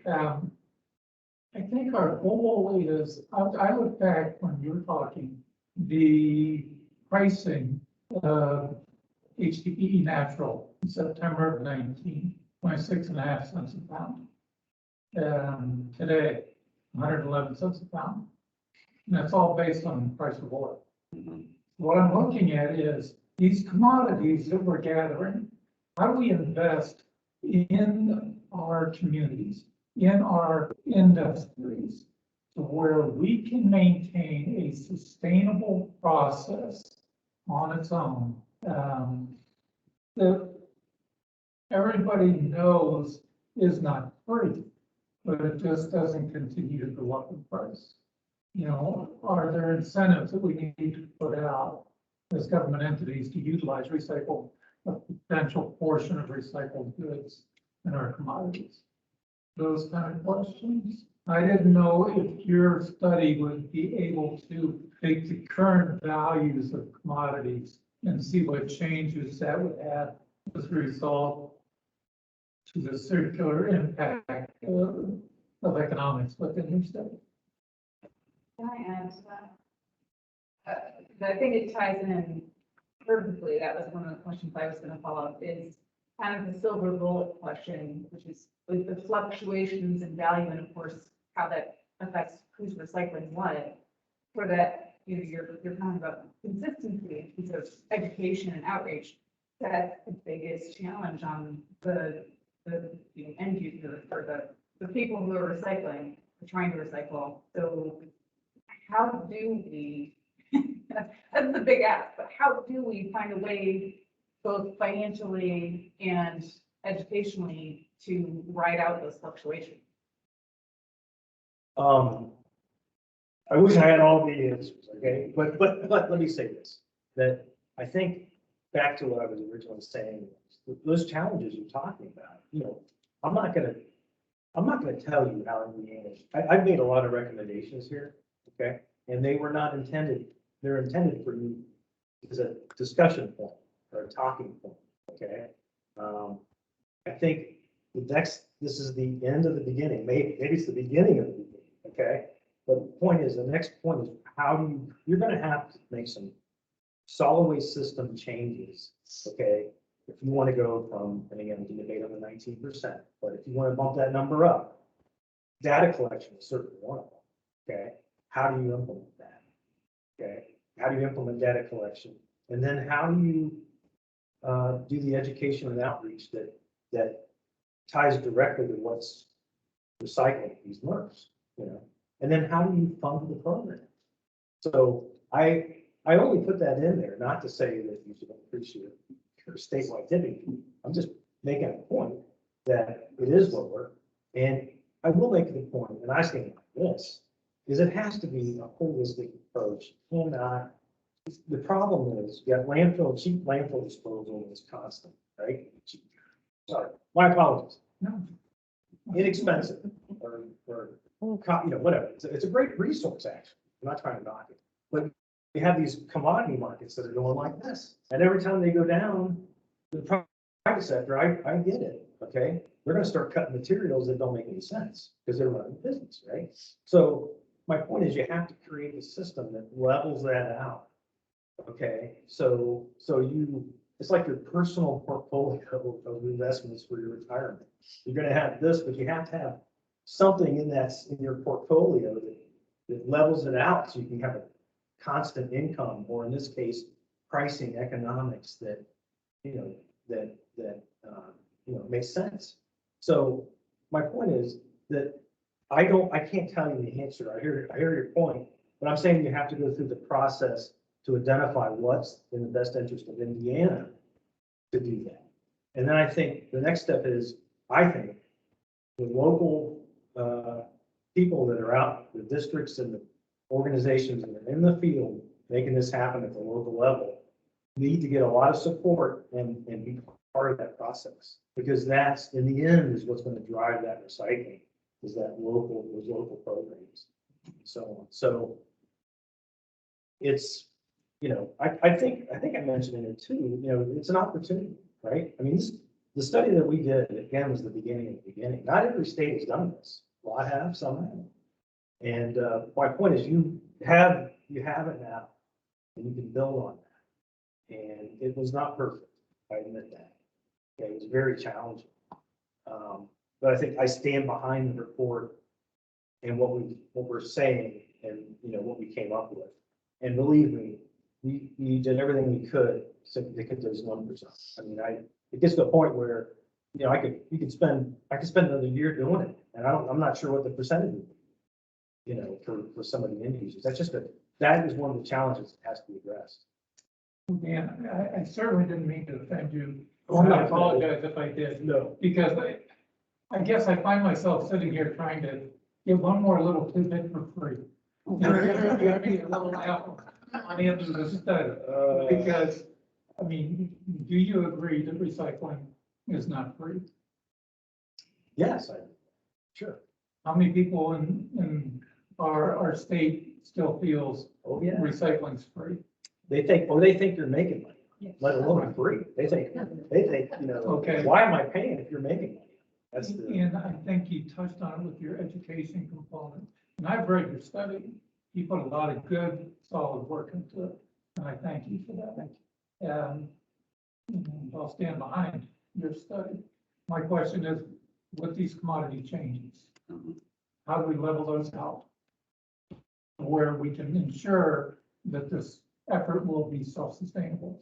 I think our goal is, I look back when you were talking, the pricing of HDPE natural in September of 19, 26.5 cents a pound. Today, 111 cents a pound. And that's all based on the price of oil. What I'm looking at is these commodities that we're gathering, how do we invest in our communities, in our industries, to where we can maintain a sustainable process on its own, that everybody knows is not free, but it just doesn't continue to go up in price. You know, are there incentives that we need to put out as government entities to utilize recycled, a potential portion of recycled goods in our commodities? Those kind of questions. I didn't know if your study would be able to take the current values of commodities and see what changes that would have as a result to the circular impact of economics within your study. Can I add to that? I think it ties in perfectly. That was one of the questions I was gonna follow up is kind of the silver bullet question, which is with the fluctuations in value and of course, how that affects who's recycling what. For that, you know, you're talking about consistency in terms of education and outreach. That's the biggest challenge on the you know, end user or the people who are recycling, are trying to recycle. So how do we, that's the big ask, but how do we find a way both financially and educationally to ride out those fluctuations? I wish I had all the answers, okay? But let me say this, that I think back to what I was originally saying, those challenges you're talking about, you know, I'm not gonna tell you how to manage. I've made a lot of recommendations here, okay? And they were not intended, they're intended for you as a discussion point or a talking point, okay? I think this is the end of the beginning, maybe it's the beginning of the beginning, okay? But the point is, the next point is you're gonna have to make some solid waste system changes, okay? If you want to go from, and again, we can debate on the 19%, but if you want to bump that number up, data collection is certainly one of them, okay? How do you implement that? Okay, how do you implement data collection? And then how do you do the education and outreach that ties directly to what's recycling these MRFs, you know? And then how do you fund the program? So I only put that in there, not to say that you should increase your statewide tipping fee. I'm just making a point that it is lower. And I will make the point, and I stand like this, is it has to be a holistic approach. You cannot, the problem is you have cheap landfill disposal is constant, right? Sorry, my apologies. No. Inexpensive or you know, whatever. It's a great resource, actually. I'm not trying to knock it, but you have these commodity markets that are going like this. And every time they go down, the private sector, I get it, okay? They're gonna start cutting materials that don't make any sense because they're running business, right? So my point is you have to create a system that levels that out, okay? So it's like your personal portfolio of investments for your retirement. You're gonna have this, but you have to have something in your portfolio that levels it out so you can have a constant income, or in this case, pricing economics that, you know, makes sense. So my point is that I can't tell you the answer. I hear your point, but I'm saying you have to go through the process to identify what's in the best interest of Indiana to do that. And then I think the next step is, the local people that are out, the districts and the organizations that are in the field making this happen at the local level need to get a lot of support and be part of that process, because that's, in the end, is what's going to drive that recycling, is those local programs. So it's, you know, I think I mentioned in it too, you know, it's an opportunity, right? I mean, the study that we did, again, was the beginning of the beginning. Not every state has done this. A lot have, some haven't. And my point is you have it now, and you can build on that. And it was not perfect, I admit that. Okay, it was very challenging. But I think I stand behind the report and what we're saying, and you know what we came up with. And believe me, we did everything we could to get those numbers up. I mean, it gets to a point where you know, I could spend another year doing it, and I'm not sure what the percentage would be, you know, for some of the end users. That is one of the challenges that has to be addressed. Dan, I certainly didn't mean to offend you. Oh, no. I apologize if I did, No. because I guess I find myself sitting here trying to get one more little tidbit for free. You know, give me a little apple on the end of the study, because, I mean, do you agree that recycling is not free? Yes, sure. How many people in our state still feels Oh, yeah. recycling's free? They think you're making money, let alone free. They think, you know, Okay. why am I paying if you're making money? That's the, And I think you touched on it with your education component. And I've read your study. You put a lot of good, solid work into it, and I thank you for that. Thank And I'll stand behind your study. My question is, with these commodity changes, how do we level those out? Where we can ensure that this effort will be self-sustainable.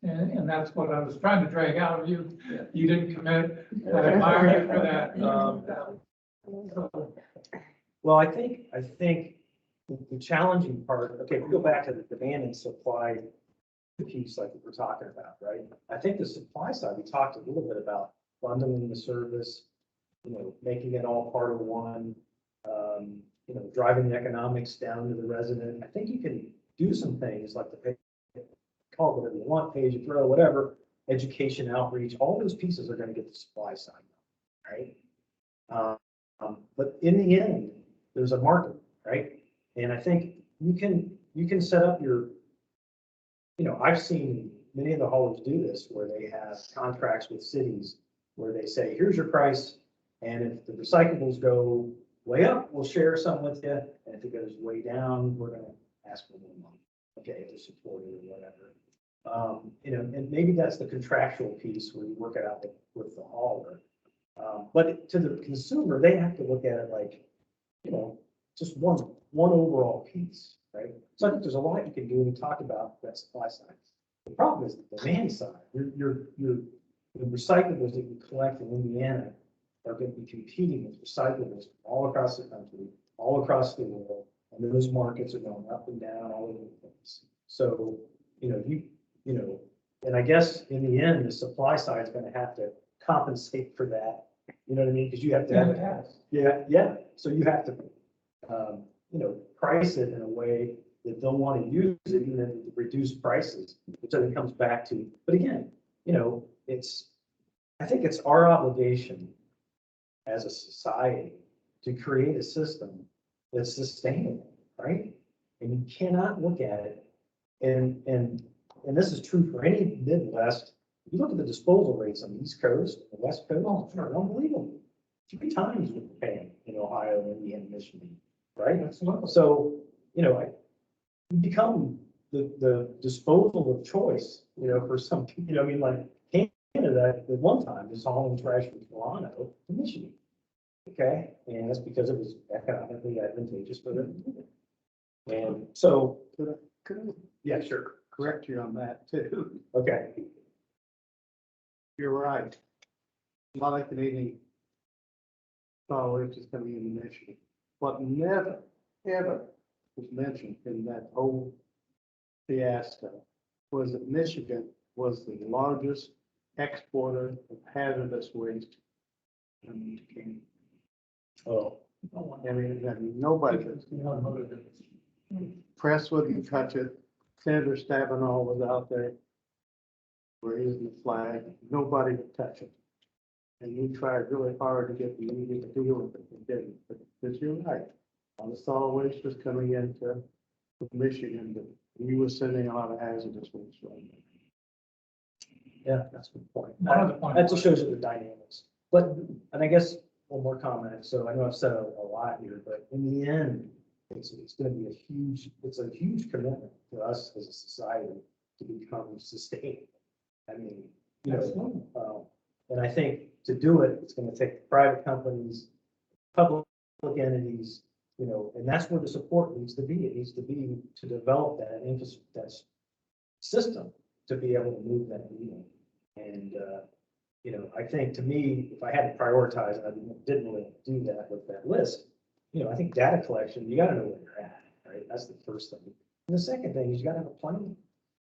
And that's what I was trying to drag out of you. You didn't commit. I admire you for that. So, well, I think the challenging part, okay, if we go back to the demand and supply piece like we're talking about, right? I think the supply side, we talked a little bit about bundling the service, you know, making it all part of one, you know, driving the economics down to the resident. I think you can do some things like the pay, call it whatever you want, pay as you throw, whatever, education, outreach, all those pieces are going to get the supply side, right? But in the end, there's a market, right? And I think you can set up your, you know, I've seen many of the haulers do this where they have contracts with cities where they say, here's your price. And if the recyclables go way up, we'll share some with you. And if it goes way down, we're going to ask for more money. Okay, to support it or whatever. You know, and maybe that's the contractual piece where you work it out with the hauler. But to the consumer, they have to look at it like, you know, just one overall piece, right? So I think there's a lot you can do when you talk about that supply side. The problem is the demand side. The recyclables that you collect in Indiana are going to be competing with recyclables all across the country, all across the world, and those markets are going up and down all over the place. So, you know, and I guess in the end, the supply side is going to have to compensate for that. You know what I mean? Because you have to have it. Yeah. So you have to, you know, price it in a way that they'll want to use it even at reduced prices, which then comes back to, but again, you know, I think it's our obligation as a society to create a system that's sustainable, right? And you cannot look at it, and this is true for any Midwest. You look at the disposal rates on the East Coast, the West Coast, they're unbelievable. 3 times what we're paying in Ohio, Indiana, Michigan, right? So, you know, you become the disposal of choice, you know, for some, you know, I mean, like Canada at one time was hauling trash from Toronto to Michigan. Okay, and that's because it was economically advantageous for them. And so, Could I yeah, sure. correct you on that too? Okay. You're right. A lot of Canadian solid waste is coming into Michigan, but never, ever was mentioned in that whole fiasco was that Michigan was the largest exporter of hazardous waste into Canada. Oh, I mean, nobody, press wouldn't touch it. Senator Stabenow was out there raising the flag. Nobody would touch it. And we tried really hard to get the media to deal with it. They didn't. But you're right. All the solid waste was coming into Michigan, but we were sending a lot of hazardous waste right now. yeah, that's a good point. Another point. That just shows you the dynamics. But, and I guess one more comment. So I know I've said a lot here, but in the end, it's going to be a huge commitment for us as a society to become sustainable. I mean, you know, and I think to do it, it's going to take private companies, public entities, you know, and that's where the support needs to be. It needs to be to develop that system to be able to move that needle. And you know, I think to me, if I had to prioritize, and I didn't really do that with that list, you know, I think data collection, you gotta know where you're at, right? That's the first thing. And the second thing is you gotta have a plan.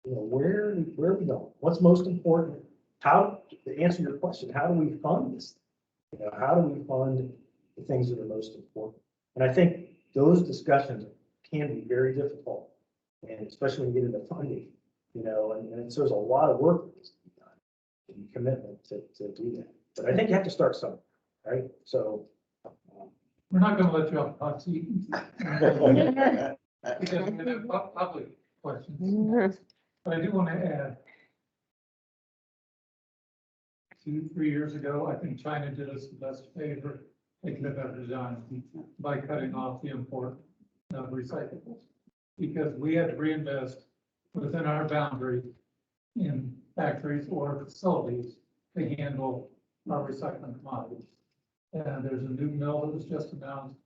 You know, where are we going? What's most important? How, to answer your question, how do we fund this? You know, how do we fund the things that are most important? And I think those discussions can be very difficult, and especially when you get into funding, you know, and so there's a lot of work that needs to be done and commitment to do that. But I think you have to start somewhere, right? So. We're not gonna let you off the hot seat. Because we're gonna have public questions. But I do want to add, 2-3 years ago, I think China did us the best favor, they could have ever done by cutting off the import of recyclables. Because we had to reinvest within our boundary in factories or facilities to handle our recycling commodities. And there's a new mill that was just announced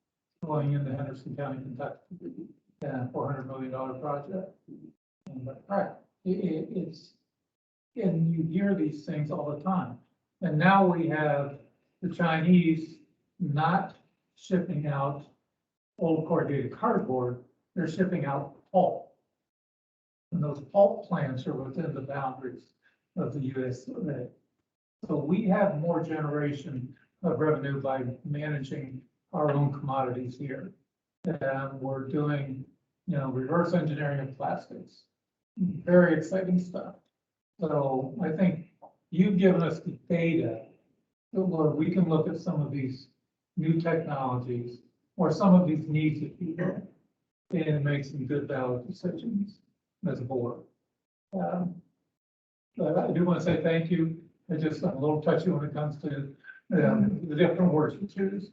going into Henderson County, Kentucky, and $400 million project. And but, right, it's, and you hear these things all the time. And now we have the Chinese not shipping out old corrugated cardboard, they're shipping out pulp. And those pulp plants are within the boundaries of the US. So we have more generation of revenue by managing our own commodities here. And we're doing, you know, reverse engineering of plastics. Very exciting stuff. So I think you've given us the data where we can look at some of these new technologies or some of these needs of people and make some good valid decisions as a board. But I do want to say thank you. I'm a little touchy when it comes to the different words we choose.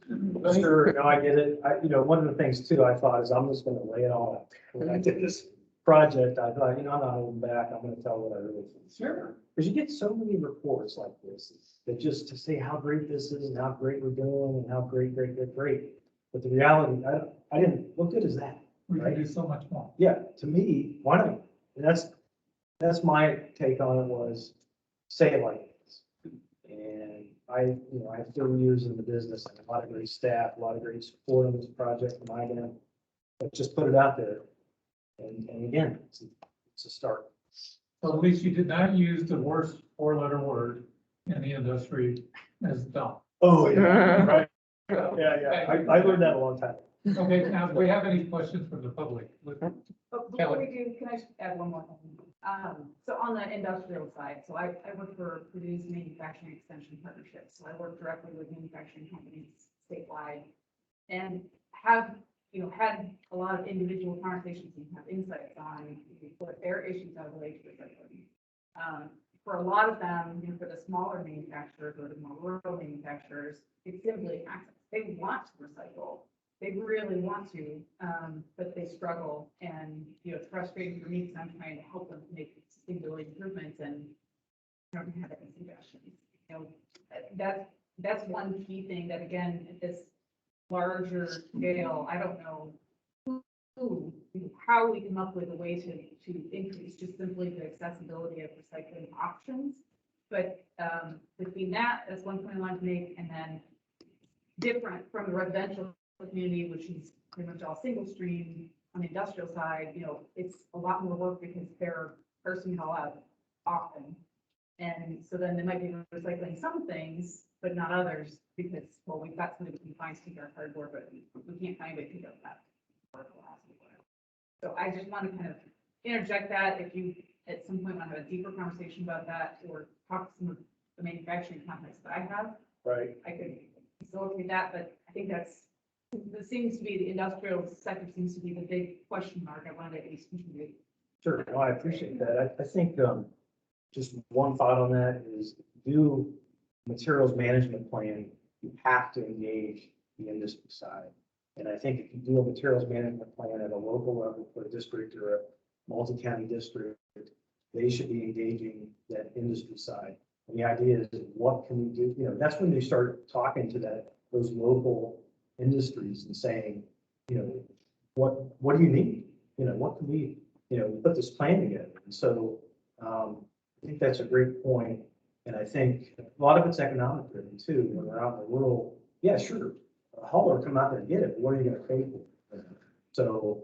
Sure, no, I get it. You know, one of the things too, I thought is I'm just gonna lay it all out. When I did this project, I thought, you know, I'm not holding back. I'm gonna tell what I really think. Sure. Because you get so many reports like this that just to say how great this is and how great we're doing and how great. But the reality, I didn't, what good is that? We can do so much more. Yeah, to me, why not? And that's my take on it was say it like this. And I have 30 years in the business and a lot of great staff, a lot of great support on this project from IDEM. But just put it out there. And again, it's a start. So at least you did not use the worst 4-letter word in the industry as dumb. Oh, yeah, right. Yeah. I learned that a long time. Okay, now, do we have any questions from the public? But before we do, can I just add one more thing? So on the industrial side, so I work for Purdue's Manufacturing Extension Partnership. So I work directly with manufacturing companies statewide and have, had a lot of individual conversations and have insights on what their issues are related to recycling. For a lot of them, for the smaller manufacturers or the more rural manufacturers, it's simply access. They want to recycle. They really want to, but they struggle. And, it's frustrating for me because I'm trying to help them make sustainability improvements and don't have any suggestions. That's one key thing that, again, at this larger scale, I don't know how we come up with a way to increase just simply the accessibility of recycling options. But between that's one point I wanted to make, and then different from the residential community, which is pretty much all single stream. On the industrial side, it's a lot more work because they're bursting it all out often. And so then they might be recycling some things, but not others because, well, we've got something we can find to take our cardboard, but we can't find a way to pick up that. So I just want to kind of interject that if you at some point want to have a deeper conversation about that or talk to some of the manufacturing contacts that I have. Right. I could facilitate that, but I think that seems to be the industrial sector seems to be the big question mark. I wanted to at least contribute. Sure, no, I appreciate that. I think just one thought on that is do materials management plan, you have to engage the industry side. And I think if you do a materials management plan at a local level for a district or a multi-county district, they should be engaging that industry side. And the idea is what can we do? That's when they start talking to those local industries and saying, what do you need? What can we, put this plan together? And so I think that's a great point. And I think a lot of it's economic driven too, when they're out in the rural, yeah, sure, a hauler come out there and get it, but what are you gonna pay for it? So,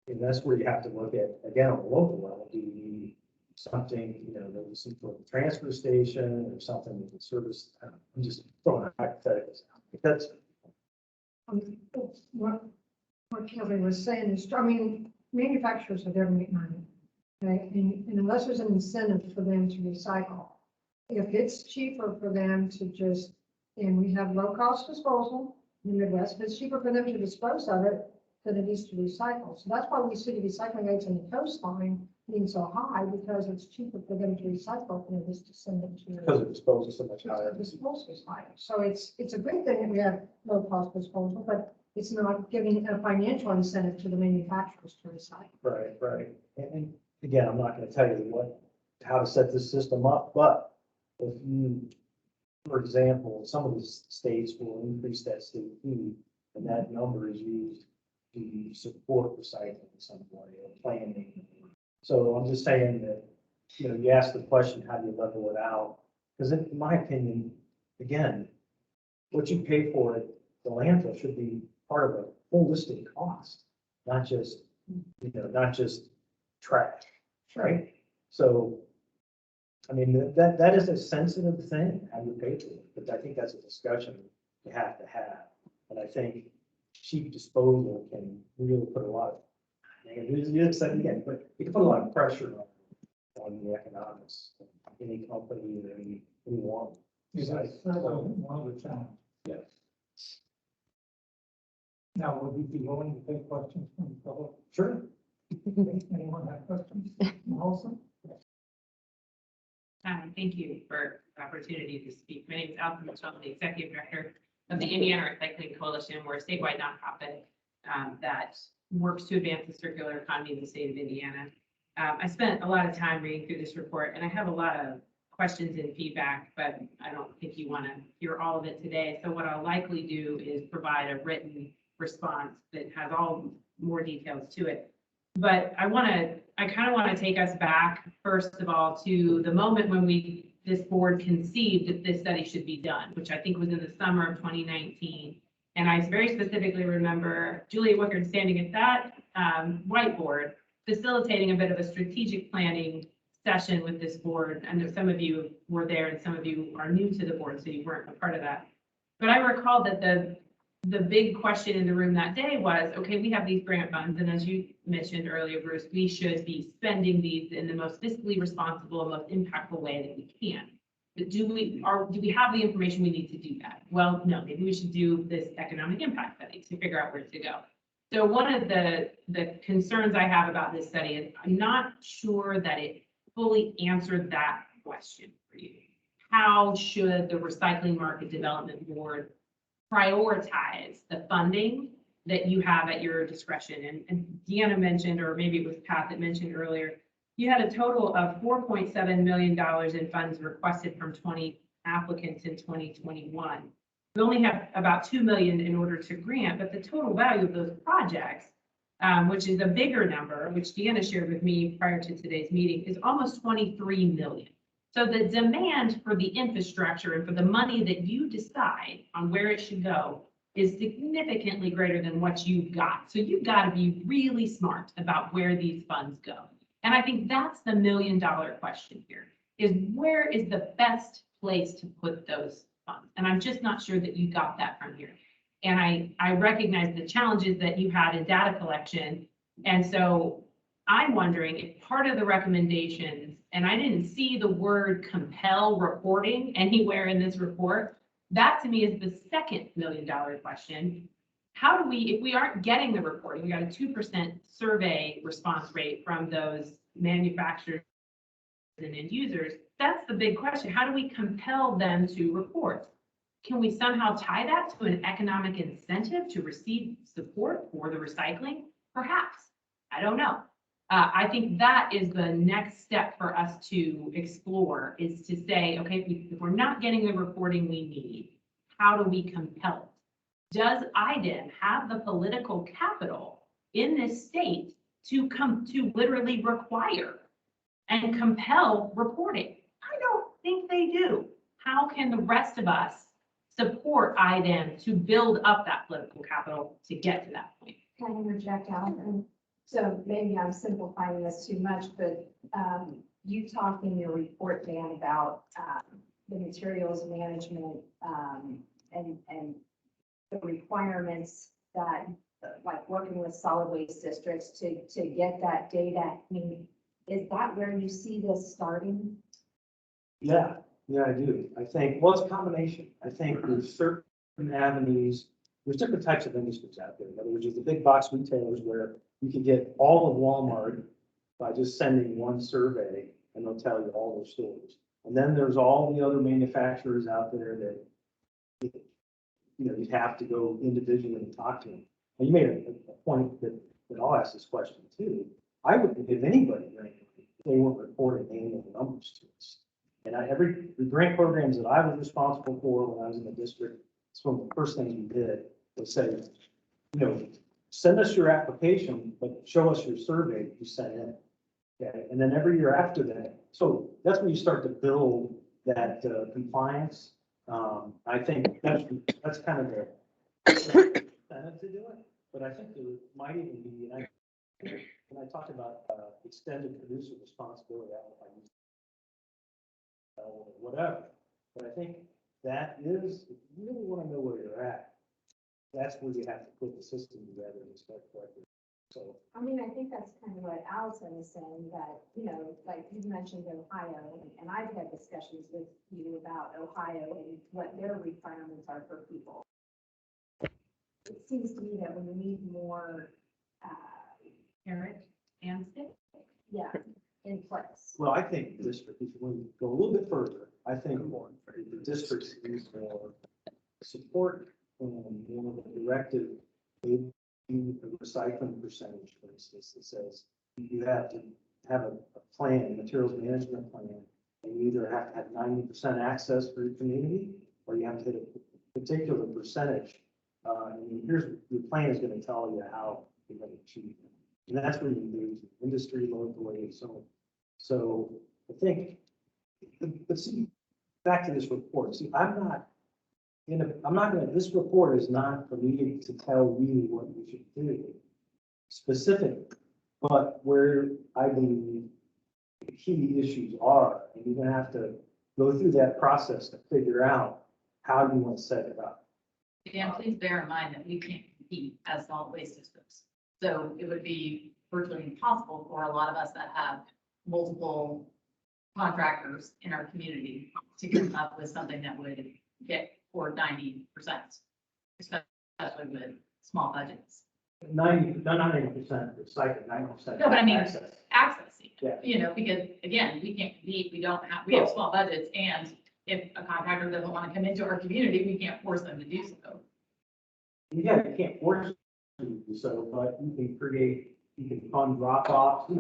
and that's where you have to look at, again, on the local level, do you need something, maybe some sort of transfer station or something that can service, I'm just throwing hypotheticals out. That's, What Kelly was saying is, I mean, manufacturers are there to make money. Okay, and unless there's an incentive for them to recycle, if it's cheaper for them to just, and we have low cost disposal in the Midwest, if it's cheaper for them to dispose of it than it is to recycle. So that's why we see the recycling rates in the coastline being so high, because it's cheaper for them to recycle than it is to send it to. because it disposes so much higher. Disposal is higher. So it's a good thing that we have low cost disposal, but it's not giving a financial incentive to the manufacturers to recycle. Right, right. And again, I'm not gonna tell you how to set this system up, but if you, for example, some of the states will increase that state fee, and that number is used to support recycling in some way, or planning. So I'm just saying that, you ask the question, how do you level it out? Because in my opinion, again, what you pay for it, the landfill should be part of a holistic cost, not just, not just trash, right? So, I mean, that is a sensitive thing, how you pay for it, but I think that's a discussion you have to have. And I think cheap disposal can really put a lot of, again, but it can put a lot of pressure on the economics of any company or anyone. Is that one of the challenges? Yes. Now, would you be willing to take questions from the public? Sure. Anyone have questions? Also? Thank you for the opportunity to speak. My name is Alvin Mitchell, I'm the Executive Director of the Indiana Recycling Coalition. We're a statewide nonprofit that works to advance the circular economy in the state of Indiana. I spent a lot of time reading through this report, and I have a lot of questions and feedback, but I don't think you want to hear all of it today. So what I'll likely do is provide a written response that has all more details to it. But I kind of want to take us back, first of all, to the moment when this board conceived that this study should be done, which I think was in the summer of 2019. And I very specifically remember Julia Wickard standing at that whiteboard, facilitating a bit of a strategic planning session with this board. I know some of you were there and some of you are new to the board, so you weren't a part of that. But I recall that the big question in the room that day was, okay, we have these grant funds, and as you mentioned earlier, Bruce, we should be spending these in the most fiscally responsible and most impactful way that we can. But do we have the information we need to do that? Well, no, maybe we should do this economic impact study to figure out where to go. So one of the concerns I have about this study is I'm not sure that it fully answered that question for you. How should the Recycling Market Development Board prioritize the funding that you have at your discretion? And Deanna mentioned, or maybe it was Pat that mentioned earlier, you had a total of $4.7 million in funds requested from 20 applicants in 2021. We only have about 2 million in order to grant, but the total value of those projects, which is a bigger number, which Deanna shared with me prior to today's meeting, is almost 23 million. So the demand for the infrastructure and for the money that you decide on where it should go is significantly greater than what you've got. So you've got to be really smart about where these funds go. And I think that's the $1 million question here, is where is the best place to put those funds? And I'm just not sure that you got that from here. And I recognize the challenges that you had in data collection. And so I'm wondering if part of the recommendations, and I didn't see the word compel reporting anywhere in this report, that to me is the second $1 million question. How do we, if we aren't getting the reporting, we got a 2% survey response rate from those manufacturers and end users, that's the big question. How do we compel them to report? Can we somehow tie that to an economic incentive to receive support for the recycling? Perhaps, I don't know. I think that is the next step for us to explore, is to say, okay, if we're not getting the reporting we need, how do we compel it? Does IDEM have the political capital in this state to literally require and compel reporting? think they do. How can the rest of us support IDEM to build up that political capital to get to that point? Can I interject, Allison? So maybe I'm simplifying this too much, but you talked in your report, Dan, about the materials management and the requirements that, like working with solid waste districts to get that data. I mean, is that where you see this starting? Yeah, I do. I think, well, it's a combination. I think there's certain avenues, there's different types of industries out there. In other words, there's the big box retailers where you can get all of Walmart by just sending one survey and they'll tell you all their stores. And then there's all the other manufacturers out there that, you'd have to go individually and talk to them. And you made a point that I'll ask this question too. I wouldn't give anybody grant money if they weren't reporting annual numbers to us. And the grant programs that I was responsible for when I was in the district, it's one of the first things we did was say, send us your application, but show us your survey that you sent in. Okay, and then every year after that, so that's when you start to build that compliance. I think that's kind of the incentive to do it, but I think there might even be, when I talk about extended producer responsibility, I don't know if I use whatever, but I think that is, if you really want to know where you're at, that's where you have to put the system together and start collecting. So, I mean, I think that's kind of what Allison is saying, that, like you mentioned Ohio, and I've had discussions with you about Ohio and what their requirements are for people. It seems to me that we need more, Parent and state. yeah, in place. well, I think the district, if we go a little bit further, I think the districts need more support and more of a directive, maybe a recycling percentage, for instance, that says you have to have a plan, a materials management plan, and you either have to have 90% access for your community, or you have to hit a particular percentage. And here's your plan is going to tell you how you're going to achieve it. And that's where you lose industry locally and so on. So I think, but see, back to this report. See, this report is not for me to tell you what you should do specifically, but where I believe the key issues are, and you're gonna have to go through that process to figure out how you want to set it up. Dan, please bear in mind that we can't compete as solid waste systems. So it would be virtually impossible for a lot of us that have multiple contractors in our community to come up with something that would get for 90%, especially with small budgets. 90% recycled, 90%. No, but I mean, access. accessing, because again, we can't compete, we have small budgets, and if a contractor doesn't want to come into our community, we can't force them to do so. Yeah, you can't force them to do so, but you can fund drop-offs,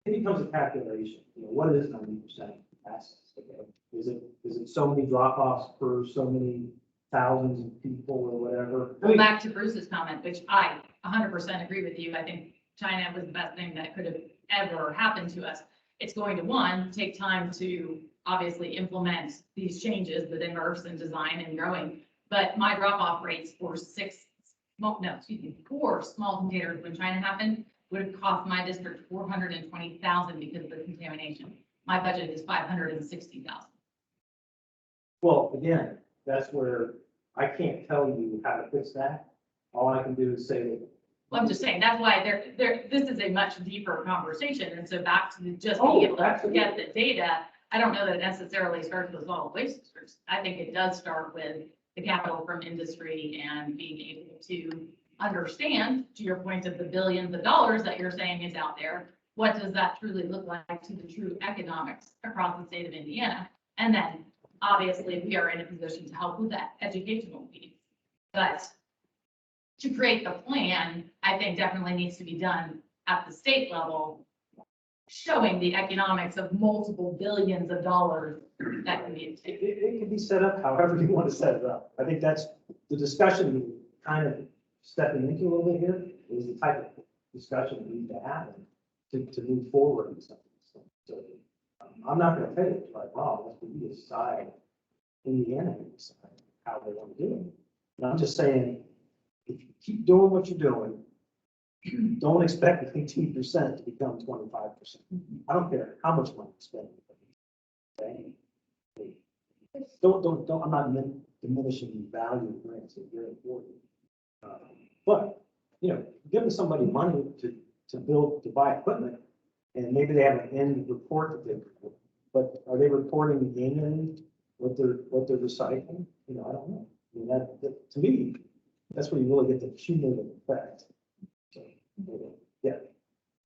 it becomes a calculation, what is 90% access? Okay, is it so many drop-offs per so many thousands of people or whatever? Well, back to Bruce's comment, which I 100% agree with you. I think China was the best thing that could have ever happened to us. It's going to, take time to obviously implement these changes with immerse and design and growing. But my drop-off rates for 4 small containers when China happened would have cost my district $420,000 because of the contamination. My budget is $560,000. Well, again, that's where I can't tell you how to fix that. All I can do is say that. Well, I'm just saying, that's why this is a much deeper conversation. And so back to just being able to get the data, I don't know that it necessarily starts with solid waste districts. I think it does start with the capital from industry and being able to understand, to your point of the billions of dollars that you're saying is out there, what does that truly look like to the true economics across the state of Indiana? And then obviously we are in a position to help with that educational piece. But to create the plan, I think definitely needs to be done at the state level, showing the economics of multiple billions of dollars that can be achieved. It can be set up however you want to set it up. I think that's the discussion we're kind of stepping into a little bit here, is the type of discussion we need to have to move forward with something. So I'm not gonna tell you it's right or wrong, that's what you decide, Indiana decide how they want to do it. And I'm just saying, if you keep doing what you're doing, don't expect 18% to become 25%. I don't care how much money you spend. Okay? Don't, I'm not diminishing the value of grants, it's very important. But, you know, giving somebody money to build, to buy equipment, and maybe they have an end report that they report, but are they reporting annually what they're recycling? You know, I don't know. I mean, that to me, that's where you really get the cumulative effect. So, yeah.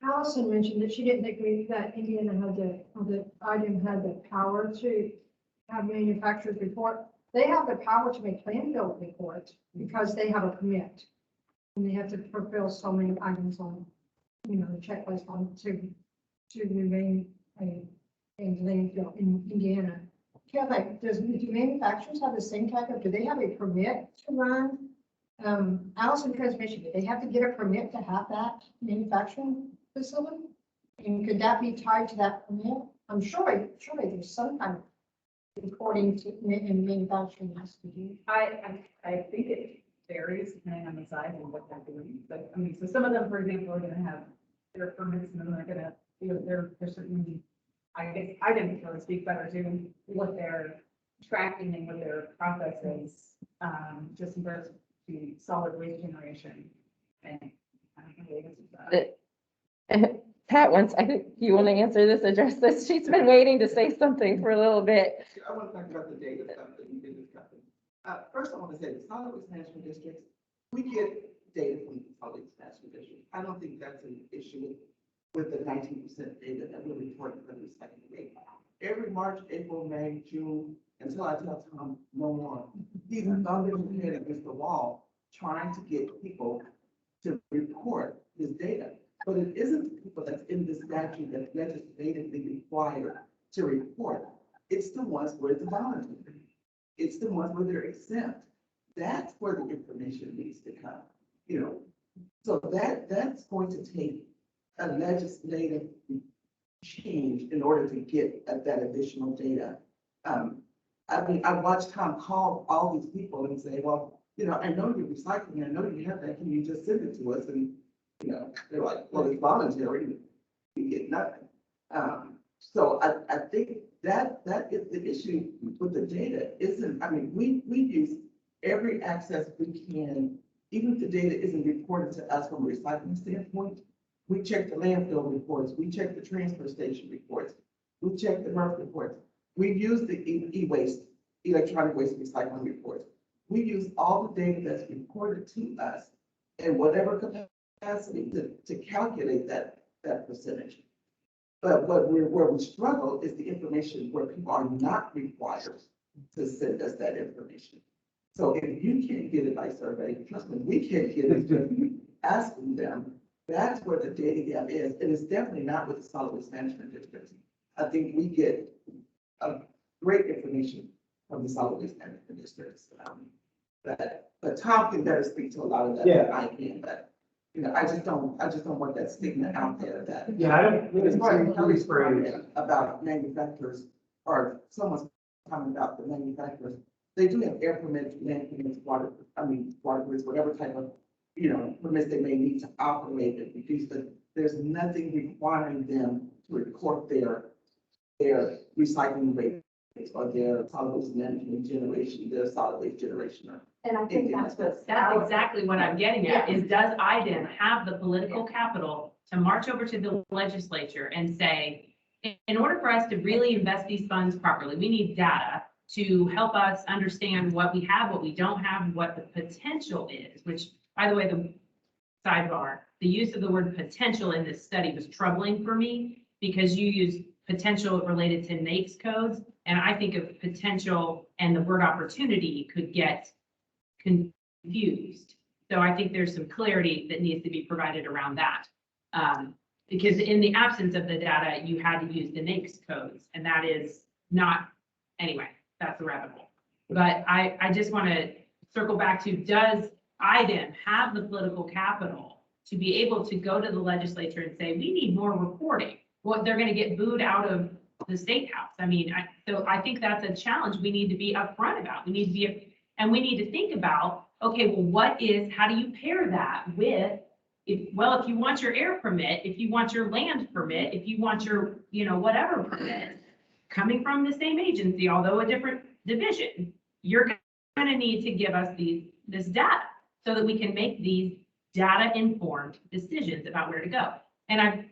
Allison mentioned that she didn't think that Indiana had that IDEM had the power to have manufacturers report. They have the power to make landfill reports because they have a permit. And they have to fulfill so many items on, you know, the checklist on to remain a landfill in Indiana. Do manufacturers have the same type of, do they have a permit to run? Allison Transmission, do they have to get a permit to have that manufacturing facility? And could that be tied to that permit? I'm sure there's some kind of reporting to, and manufacturing has to do. I think it varies depending on the size and what they're doing. But I mean, so some of them, for example, are gonna have their permits and then they're gonna, you know, they're certain, I guess, I didn't really speak better to what they're tracking and what their process is, just in terms to solid waste generation. And I don't know the answer to that. Pat wants, I think you want to answer this, address this. She's been waiting to say something for a little bit. I want to talk about the data stuff that we did discuss. First, I want to say the solid waste management districts, we get data from the solid waste management district. I don't think that's an issue with the 19% data that we're reporting for the recycling rate. Every March, April, May, June, until I tell Tom no more, he's thumbing his head against the wall trying to get people to report his data. But it isn't the people that's in this statute that's legislatively required to report. It's the ones where it's voluntary. It's the ones where they're exempt. That's where the information needs to come, you know. So that's going to take a legislative change in order to get that additional data. I mean, I watched Tom call all these people and say, well, you know, I know you're recycling, I know you have that, can you just send it to us? And, you know, they're like, well, it's voluntary, we get nothing. So I think that is the issue with the data isn't, I mean, we use every access we can, even if the data isn't reported to us from a recycling standpoint. We check the landfill reports, we check the transfer station reports, we check the MRF reports. We use the e-waste, electronic waste recycling reports. We use all the data that's reported to us in whatever capacity to calculate that percentage. But where we struggle is the information where people are not required to send us that information. So if you can't get it by survey, trust me, we can't get it just asking them. That's where the data gap is. It is definitely not with the solid waste management districts. I think we get great information from the solid waste management districts. But Tom can better speak to a lot of that than I can, but you know, I just don't want that stigma out there that. Yeah, I don't. It's part of Kelly's story about manufacturers, or someone's talking about the manufacturers. They do have air permits, land permits, water permits, whatever type of, you know, permits they may need to operate and produce, but there's nothing requiring them to report their recycling rates or their solid waste management generation, their solid waste generation. And I think that's That's exactly what I'm getting at, is does IDEM have the political capital to march over to the legislature and say, in order for us to really invest these funds properly, we need data to help us understand what we have, what we don't have, what the potential is, which, by the way, the sidebar, the use of the word potential in this study was troubling for me because you use potential related to NAICS codes. And I think of potential and the word opportunity could get confused. So I think there's some clarity that needs to be provided around that. Because in the absence of the data, you had to use the NAICS codes, and that is not, anyway, that's a rabbit hole. But I just want to circle back to, does IDEM have the political capital to be able to go to the legislature and say, we need more reporting? Well, they're going to get booed out of the State House. I mean, so I think that's a challenge we need to be upfront about. We need to be, and we need to think about, okay, well, how do you pair that with, if you want your air permit, if you want your land permit, if you want your, whatever permit, coming from the same agency, although a different division, you're going to need to give us this data so that we can make these data-informed decisions about where to go. And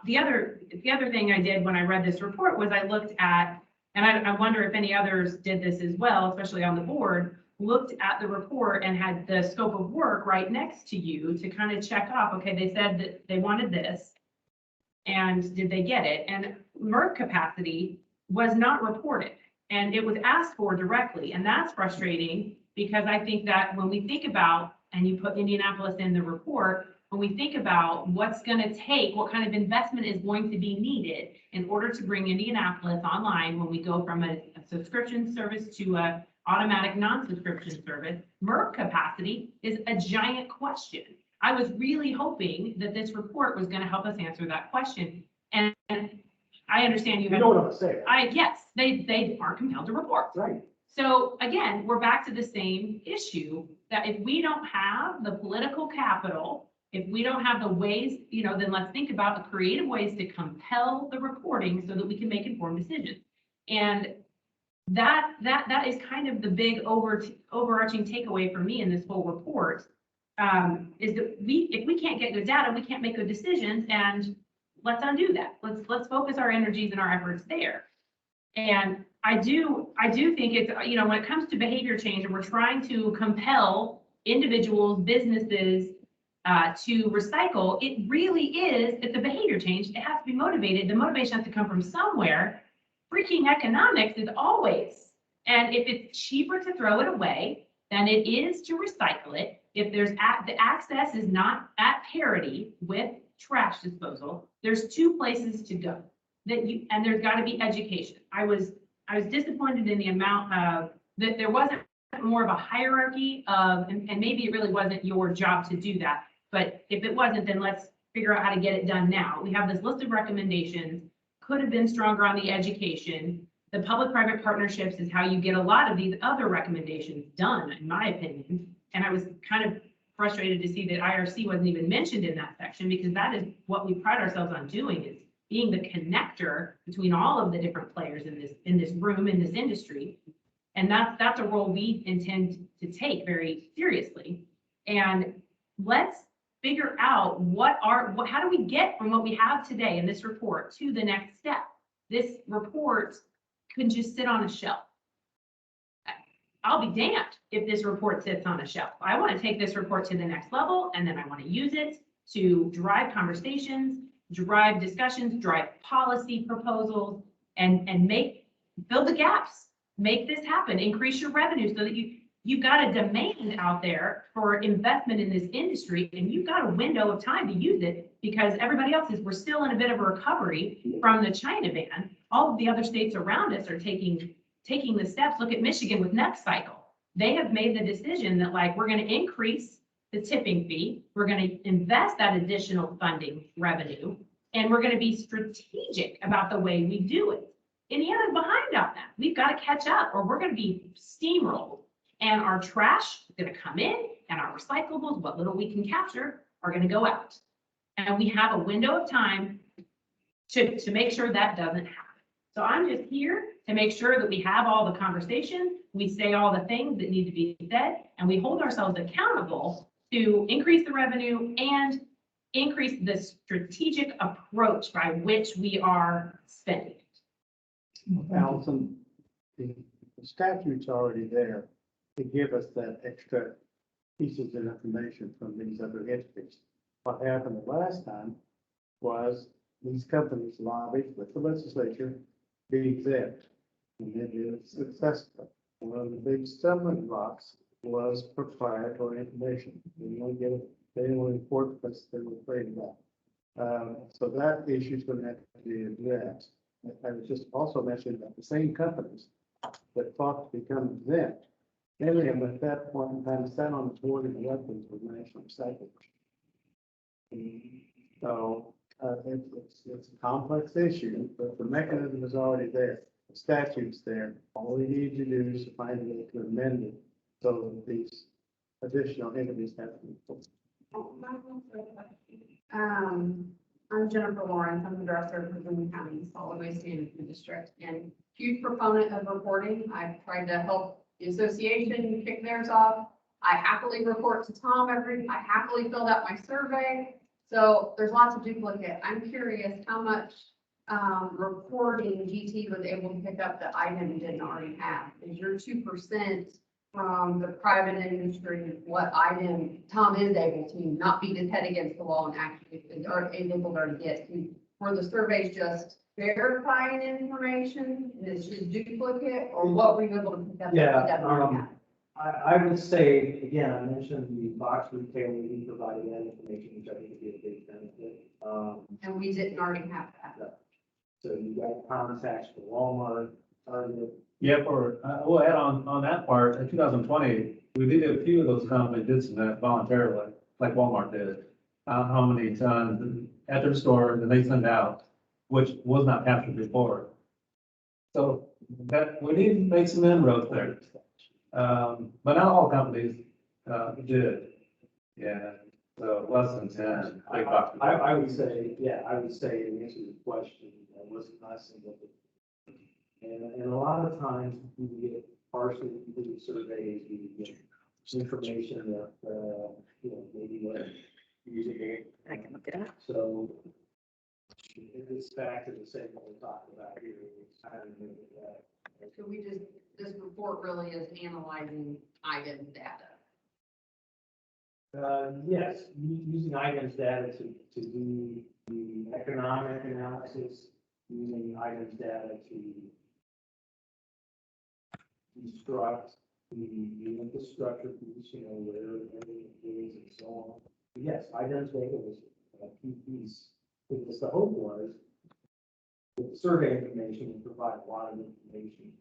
the other thing I did when I read this report was I looked at, and I wonder if any others did this as well, especially on the board, looked at the report and had the scope of work right next to you to kind of check off, okay, they said that they wanted this, and did they get it? And MRF capacity was not reported, and it was asked for directly, and that's frustrating because I think that when we think about, and you put Indianapolis in the report, when we think about what's going to take, what kind of investment is going to be needed in order to bring Indianapolis online when we go from a subscription service to a automatic non-subscription service, MRF capacity is a giant question. I was really hoping that this report was going to help us answer that question. And I understand you You know what I'm saying? yes, they aren't compelled to report. Right. So again, we're back to the same issue that if we don't have the political capital, if we don't have the ways, then let's think about the creative ways to compel the reporting so that we can make informed decisions. And that is kind of the big overarching takeaway for me in this whole report, is that if we can't get good data, we can't make good decisions, and let's undo that. Let's focus our energies and our efforts there. And I do think it's, when it comes to behavior change and we're trying to compel individuals, businesses to recycle, it really is, it's a behavior change. It has to be motivated. The motivation has to come from somewhere. Freaking economics is always, and if it's cheaper to throw it away than it is to recycle it, if the access is not at parity with trash disposal, there's two places to go and there's got to be education. I was disappointed in the amount of that there wasn't more of a hierarchy of, and maybe it really wasn't your job to do that, but if it wasn't, then let's figure out how to get it done now. We have this list of recommendations, could have been stronger on the education. The public-private partnerships is how you get a lot of these other recommendations done, in my opinion. And I was kind of frustrated to see that IRC wasn't even mentioned in that section, because that is what we pride ourselves on doing, is being the connector between all of the different players in this room, in this industry. And that's a role we intend to take very seriously. And let's figure out how do we get from what we have today in this report to the next step. This report could just sit on a shelf. I'll be damned if this report sits on a shelf. I want to take this report to the next level, and then I want to use it to drive conversations, drive discussions, drive policy proposals, and fill the gaps. Make this happen. Increase your revenue so that you've got a demand out there for investment in this industry, and you've got a window of time to use it, because everybody else we're still in a bit of a recovery from the China ban. All of the other states around us are taking the steps. Look at Michigan with Next Cycle. They have made the decision that, like, we're going to increase the tipping fee. We're going to invest that additional funding revenue, and we're going to be strategic about the way we do it. Indiana's behind on that. We've got to catch up, or we're going to be steamrolled. And our trash is going to come in, and our recyclables, what little we can capture, are going to go out. And we have a window of time to make sure that doesn't happen. So I'm just here to make sure that we have all the conversations, we say all the things that need to be said, and we hold ourselves accountable to increase the revenue and increase the strategic approach by which we are spending it. Allison, the statute's already there to give us that extra pieces of information from these other entities. What happened the last time was these companies lobbied with the legislature to be exempt, and it is successful. One of the big stumbling blocks was proprietary information. They only report because they were afraid about. So that issue is going to have to be addressed. I was just also mentioning that the same companies that fought to become exempt, many of them at that point in time sat on the board of directors with National Recycling. So It's a complex issue, but the mechanism is already there. The statute's there. All we need to do is to find a way to amend it so that these additional entities have to be. I'm Jennifer Lawrence. I'm the director of Virginia County Solid Waste Management District and huge proponent of reporting. I've tried to help the association kick theirs off. I happily report to Tom I happily filled out my survey. So there's lots of duplicate. I'm curious how much reporting GT was able to pick up that item didn't already have. Is your 2% from the private industry what item Tom is able to not beat his head against the wall and actually are able to get? Were the surveys just verifying information? Is it duplicate or what were you able to pick up? Yeah, that you didn't already have? I would say, again, I mentioned the box retailer, we provided that information, which I think would be a big benefit. And we didn't already have that. So you got contacts for Walmart, Target. Yeah, we'll add on that part, in 2020, we did a few of those companies did submit voluntarily, like Walmart did. How many tons at their store that they send out, which was not captured before. So that, we need to make some inroads there. But not all companies, did. Yeah, so less than 10. I would say, yeah, I would say in answer to the question, that was less than what and a lot of times we get partially completed surveys, we get information that, maybe what usable. I can look it up. So it's back to the same what we talked about here. It's kind of that. So this report really is analyzing item data. Yes, using items data to do the economic analysis, using items data to construct the infrastructure piece, where everything is and so on. But yes, items data was a key piece, because the hope was with the survey information and provide a lot of information.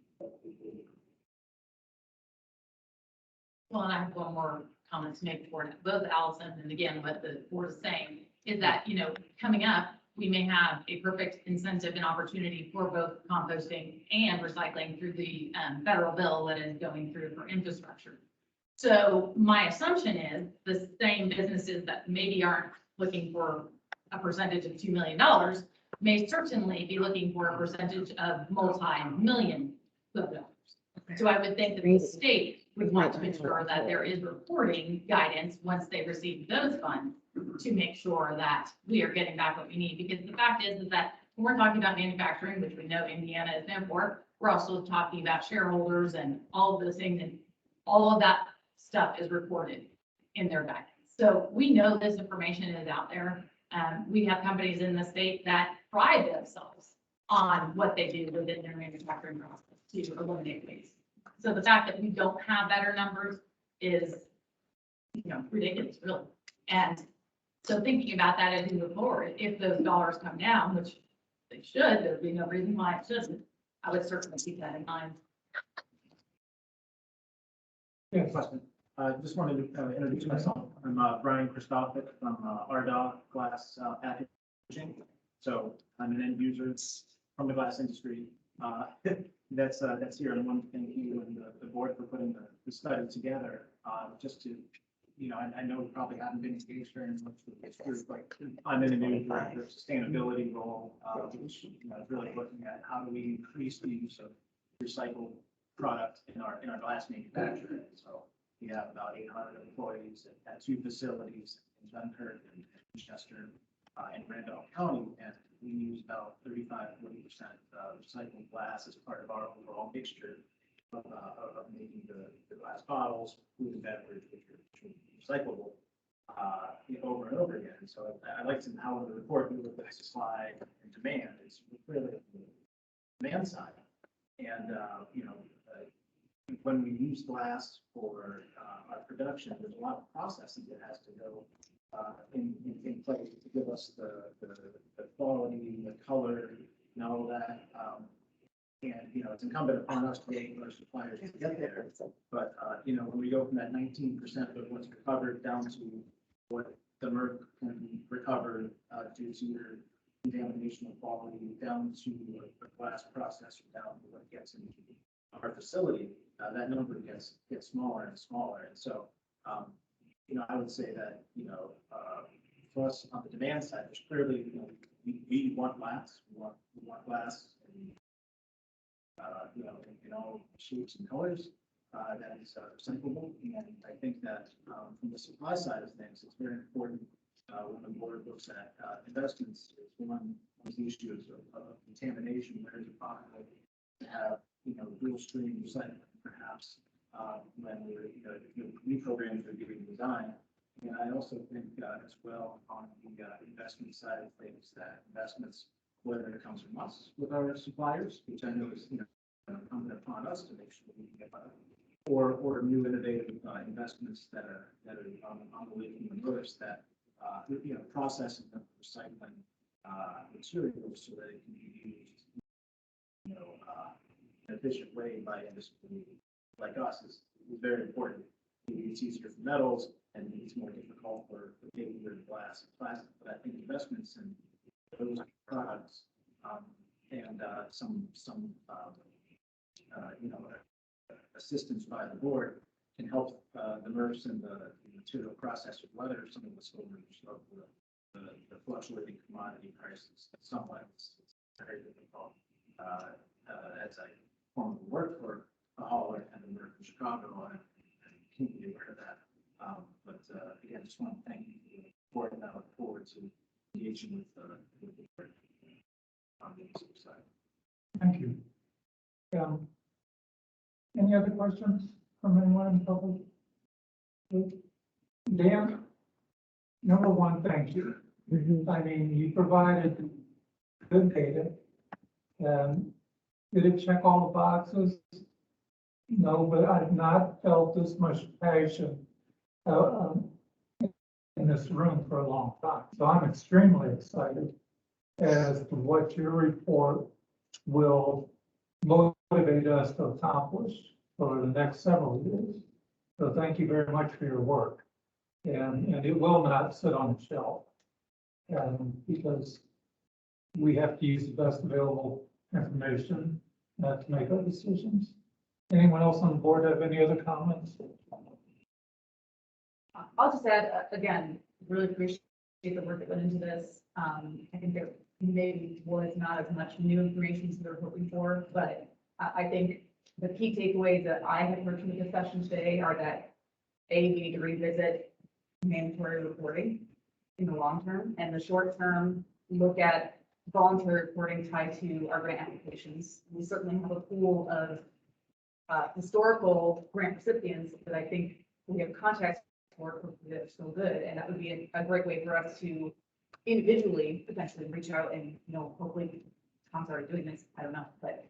Well, and I have one more comment to make for both Allison and again, what the board is saying is that, coming up, we may have a perfect incentive and opportunity for both composting and recycling through the federal bill that is going through for infrastructure. So my assumption is the same businesses that maybe aren't looking for a percentage of $2 million may certainly be looking for a percentage of multi-million dollars. So I would think that the state would want to ensure that there is reporting guidance once they receive those funds to make sure that we are getting back what we need. Because the fact is that when we're talking about manufacturing, which we know Indiana is known for, we're also talking about shareholders and all of those things, and all of that stuff is reported in their guidance. So we know this information is out there. We have companies in the state that pride themselves on what they do within their manufacturing process to eliminate waste. So the fact that we don't have better numbers is, ridiculous, really. And so thinking about that as we move forward, if those dollars come down, which they should, there'd be no reason why it shouldn't, I would certainly keep that in mind. Yeah, question. Just wanted to introduce myself. I'm Brian Christophic from RDOC Glass Packaging. So I'm an end user from the glass industry. That's here. And I want to thank you and the board for putting the study together. Just to, I know we probably haven't been engaged very much with this group, but I'm in a new director of sustainability role, which is really looking at how do we increase the use of recycled product in our glass manufacturing. So we have about 800 employees at 2 facilities in Dunkirk and Chester in Randolph County, and we use about 35–40% recycled glass as part of our overall mixture of making the glass bottles, food and beverage, which are recyclable over and over again. So I'd like to, how the report we look at supply and demand is really the demand side, and when we use glass for our production, there's a lot of processes that has to go in place to give us the quality, the color, and all of that. And it's incumbent upon us to get our suppliers to get there. But when we go from that 19% of what's recovered down to what the MERC can recover due to your down to a glass processor, down to what gets into our facility, that number gets smaller and smaller. And so, I would say that, for us on the demand side, there's clearly, we want glass, we want glass and, in all shapes and colors, that is recyclable. And I think that, from the supply side of things, it's very important, when the board looks at, investments, is one of the issues of contamination, where it's possible to have, dual stream recycling, perhaps, when we're, new programs are being designed. And I also think, as well, on the, investment side of things, that investments, whether it comes from us with our suppliers, which I know is, incumbent upon us to make sure we can get better, or new innovative, investments that are on the way from the notice that, processing them, recycling, materials so that it can be used, in an efficient way by industry like us is very important. It's easier for metals and it's more difficult for paper, glass, and plastic. But I think investments in those products, and some assistance by the board can help the MRFs and the material processors weather some of the storms of the fluctuating commodity prices. Somewhat, it's very difficult. As I formerly worked for a hauler and a MRF in Chicago, and keenly aware of that. But again, just want to thank you for the support, and I look forward to engaging with the board on the side. Thank you. Any other questions from anyone in the public? Dan, number one, thank you. I mean, you provided good data. Did it check all the boxes? No, but I've not felt this much passion in this room for a long time. So I'm extremely excited as to what your report will motivate us to accomplish over the next several years. So thank you very much for your work. And it will not sit on the shelf. Because we have to use the best available information to make our decisions. Anyone else on the board have any other comments? I'll just add, again, really appreciate the work that went into this. I think there maybe was not as much new information as we were hoping for, but I think the key takeaways that I have heard from the discussion today are that, A, we need to revisit mandatory reporting in the long term, and the short term, look at voluntary reporting tied to our grant applications. We certainly have a pool of historical grant recipients that I think we have contacts for that are still good, and that would be a great way for us to individually potentially reach out and, hopefully Tom's already doing this, I don't know, but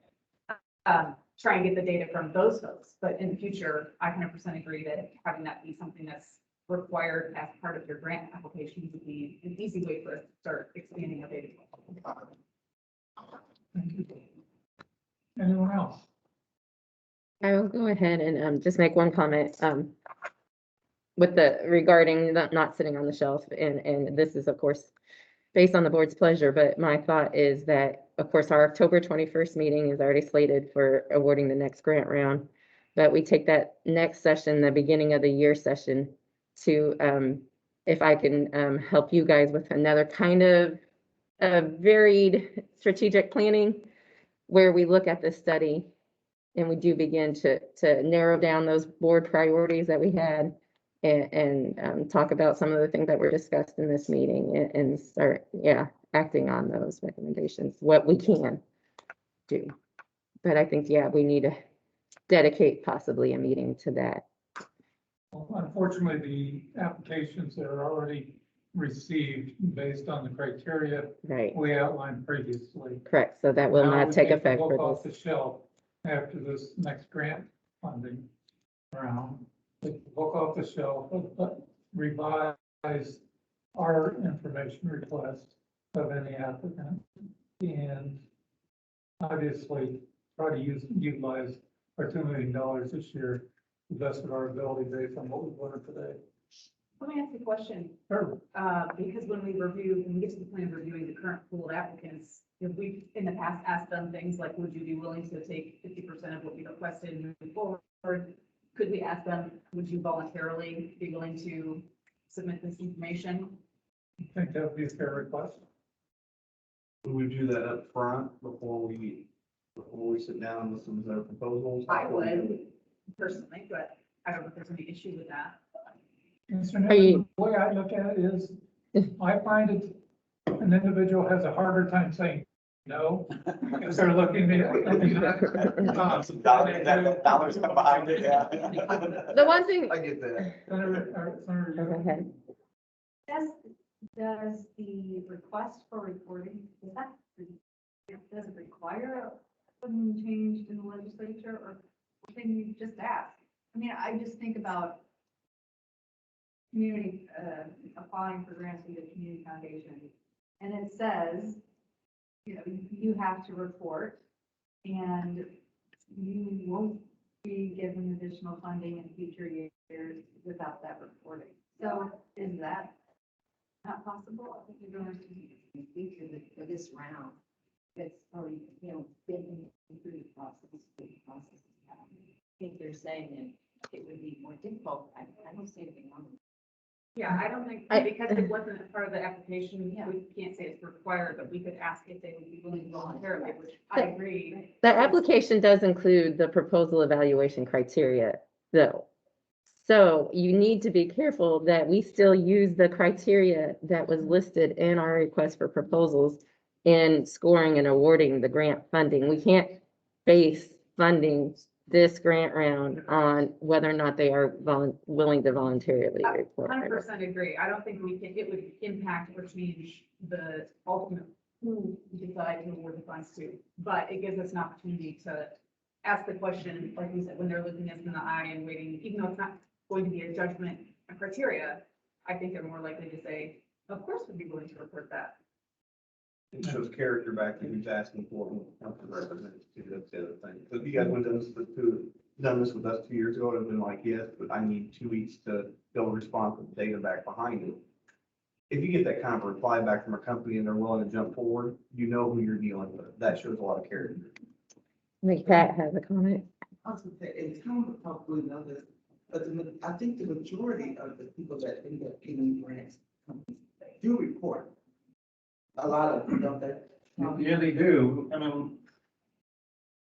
try and get the data from those folks. But in the future, I 100% agree that having that be something that's required as part of your grant application would be an easy way for us to start expanding our data. Thank you. Anyone else? I will go ahead and just make one comment with regarding not sitting on the shelf. And this is, of course, based on the board's pleasure, but my thought is that, of course, our October 21st meeting is already slated for awarding the next grant round. But we take that next session, the beginning of the year session, to, if I can help you guys with another kind of varied strategic planning, where we look at the study and we do begin to narrow down those board priorities that we had, and talk about some of the things that were discussed in this meeting, and start, acting on those recommendations, what we can do. But I think, we need to dedicate possibly a meeting to that. Unfortunately, the applications that are already received based on the criteria Right, we outlined previously. correct. So that will Now not we take the effect book off for the shelf after this next grant funding round. Take the book off the shelf, but revise our information request of any applicant, and obviously try to utilize our $2 million this year to the best of our ability based on what we've learned today. Let me ask you a question. Sure. Because when we get to the point of reviewing the current pool of applicants, if we've in the past asked them things like, would you be willing to take 50% of what we requested and move forward? Could we ask them, would you voluntarily be willing to submit this information? I think that would be a fair request. Would we do that up front before we sit down and listen to their proposals? I would personally, but I don't know if there's any issue with that. Mr. Are Nichols, you- the way I look at it is, I find it, an individual has a harder time saying no, because they're looking at. Some dollars behind it, yeah. The one thing, I get that. go ahead. Does the request for reporting, does it require some change in the legislature, or can you just ask? I mean, I just think about community, applying for grants through the community foundation, and it says, you know, you have to report, and you won't be given additional funding in future years without that reporting. So is that not possible? I think you're going to future for this round, that's already, you know, been through the process, I think they're saying that it would be more difficult. I don't see anything wrong with it. Yeah, I don't think, I- because it wasn't a part of the application, we can't say it's required, but we could ask if they would be willing to voluntarily, which I agree. The application does include the proposal evaluation criteria, though. So you need to be careful that we still use the criteria that was listed in our request for proposals in scoring and awarding the grant funding. We can't base funding this grant round on whether or not they are willing to voluntarily report. 100% agree. I don't think it would impact or change the ultimate who we decide to award the funds to. But it gives us an opportunity to ask the question, like you said, when they're looking us in the eye and waiting, even though it's not going to be a judgment criteria, I think they're more likely to say, of course, we'd be willing to report that. It shows character back to who's asking for it. That's the other thing. So if you guys would have done this with us 2 years ago, it would have been like, yes, but I need 2 weeks to be able to respond with the data back behind it. If you get that kind of reply back from a company and they're willing to jump forward, you know who you're dealing with. That shows a lot of character. I think Pat has a comment. I was gonna say, and Tom would probably know this, but I think the majority of the people that end up getting grants do report. A lot of them, don't they? Yeah, they do. I mean,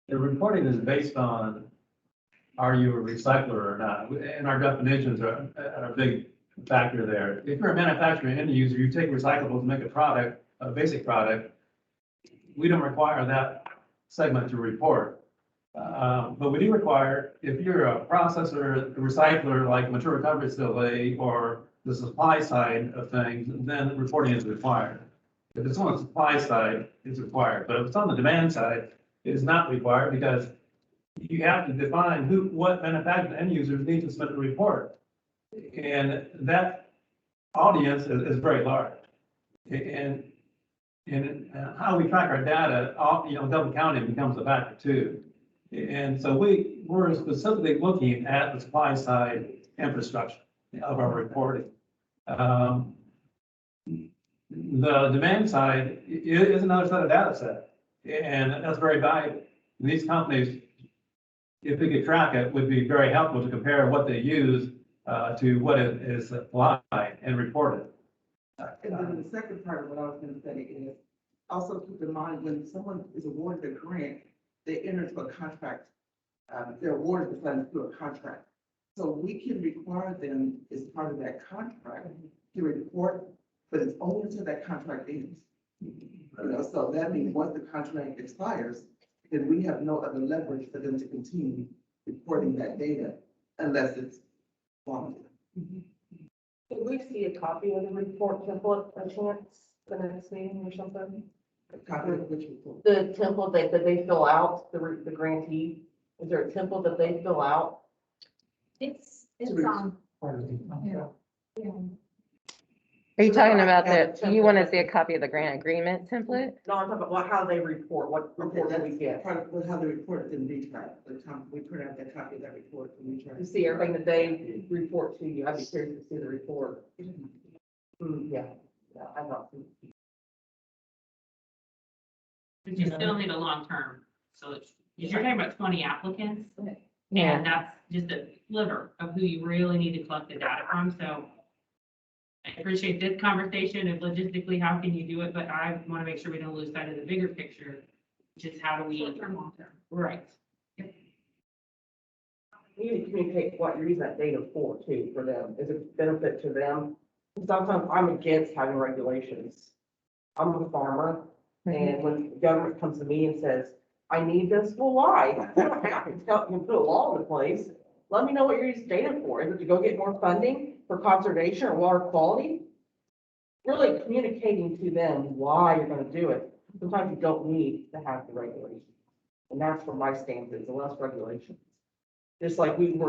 the reporting is based on, are you a recycler or not? And our definitions are a big factor there. If you're a manufacturer end user, you take recyclables to make a product, a basic product, we don't require that segment to report. But we do require, if you're a processor, a recycler, like mature recovery facility or the supply side of things, then reporting is required. If it's on the supply side, it's required, but if it's on the demand side, it is not required because you have to define what manufacturer end users need to submit the report. And that audience is very large. And how we track our data, double counting becomes a factor too. And so we're specifically looking at the supply side infrastructure of our reporting. The demand side is another set of data set, and that's very valuable. These companies, if we could track it, would be very helpful to compare what they use to what is applied and reported. And then the second part of what I was gonna say is, also keep in mind, when someone is awarded a grant, they enter into a contract, they're awarded the funds through a contract. So we can require them as part of that contract to report, but it's only until that contract ends. So that means once the contract expires, then we have no other leverage for them to continue reporting that data unless it's voluntary. Could we see a copy of the report template by chance, the next meeting or something? A copy of which report? The template that they fill out, the grantee, is there a template that they fill out? It's on. Are you So then talking I about add a you want to template. see a copy of the grant agreement template? No, I'm talking about how they report, what Okay, report do we that's get? part of how the report didn't be typed, we print out that copy of that report and we try. To see everything that they report to you, I'd be curious to see the report. Yeah, I'm not. But you still need a long-term solution. Because you're talking about 20 applicants, Yeah. and that's just a sliver of who you really need to collect the data from, so I appreciate this conversation of logistically, how can you do it, but I want to make sure we don't lose sight of the bigger picture, which is how do we. Short-term, long-term. Right. You need to communicate what you're using that data for too, for them. Is it benefit to them? Sometimes I'm against having regulations. I'm a farmer, and when the government comes to me and says, I need this, well, why? I can tell, you can put a law into place. Let me know what you're using data for. Is it to go get more funding for conservation or water quality? Really communicating to them why you're gonna do it. Sometimes you don't need to have the regulation. And that's where my stance is, the less regulation. Just like we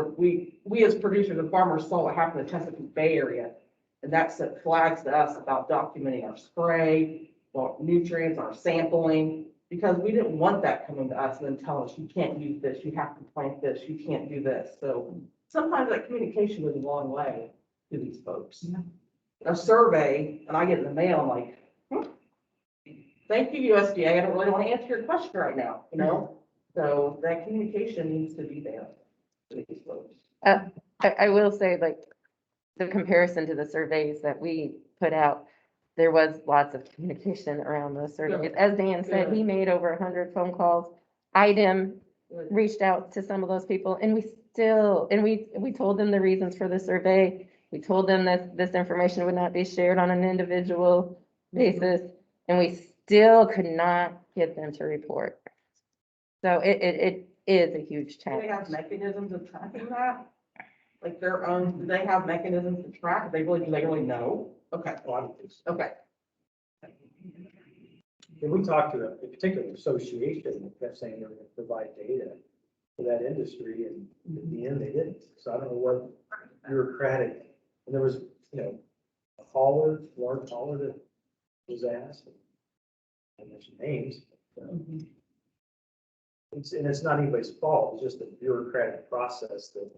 as producers and farmers saw what happened in the Chesapeake Bay area. And that set flags to us about documenting our spray, our nutrients, our sampling, because we didn't want that coming to us and then telling us, you can't use this, you have to plant this, you can't do this. So sometimes that communication goes a long way to these folks. A survey, and I get in the mail, I'm like, thank you, USDA, I don't really want to answer your question right now, you know? So that communication needs to be there for these folks. I will say, like, the comparison to the surveys that we put out, there was lots of communication around those surveys. As Dan said, he made over 100 phone calls. IDEM reached out to some of those people, and we told them the reasons for the survey. We told them that this information would not be shared on an individual basis, and we still could not get them to report. So it is a huge Do they challenge. have mechanisms of tracking that? Like their own, do they have mechanisms to track? Do they really know? Okay, okay. And we talked to a particular association that kept saying they were gonna provide data for that industry, and at the end, they didn't. So I don't know what bureaucratic, and there was, a hauler, large hauler that was asked. I mentioned names. It's not anybody's fault, it's just a bureaucratic process that,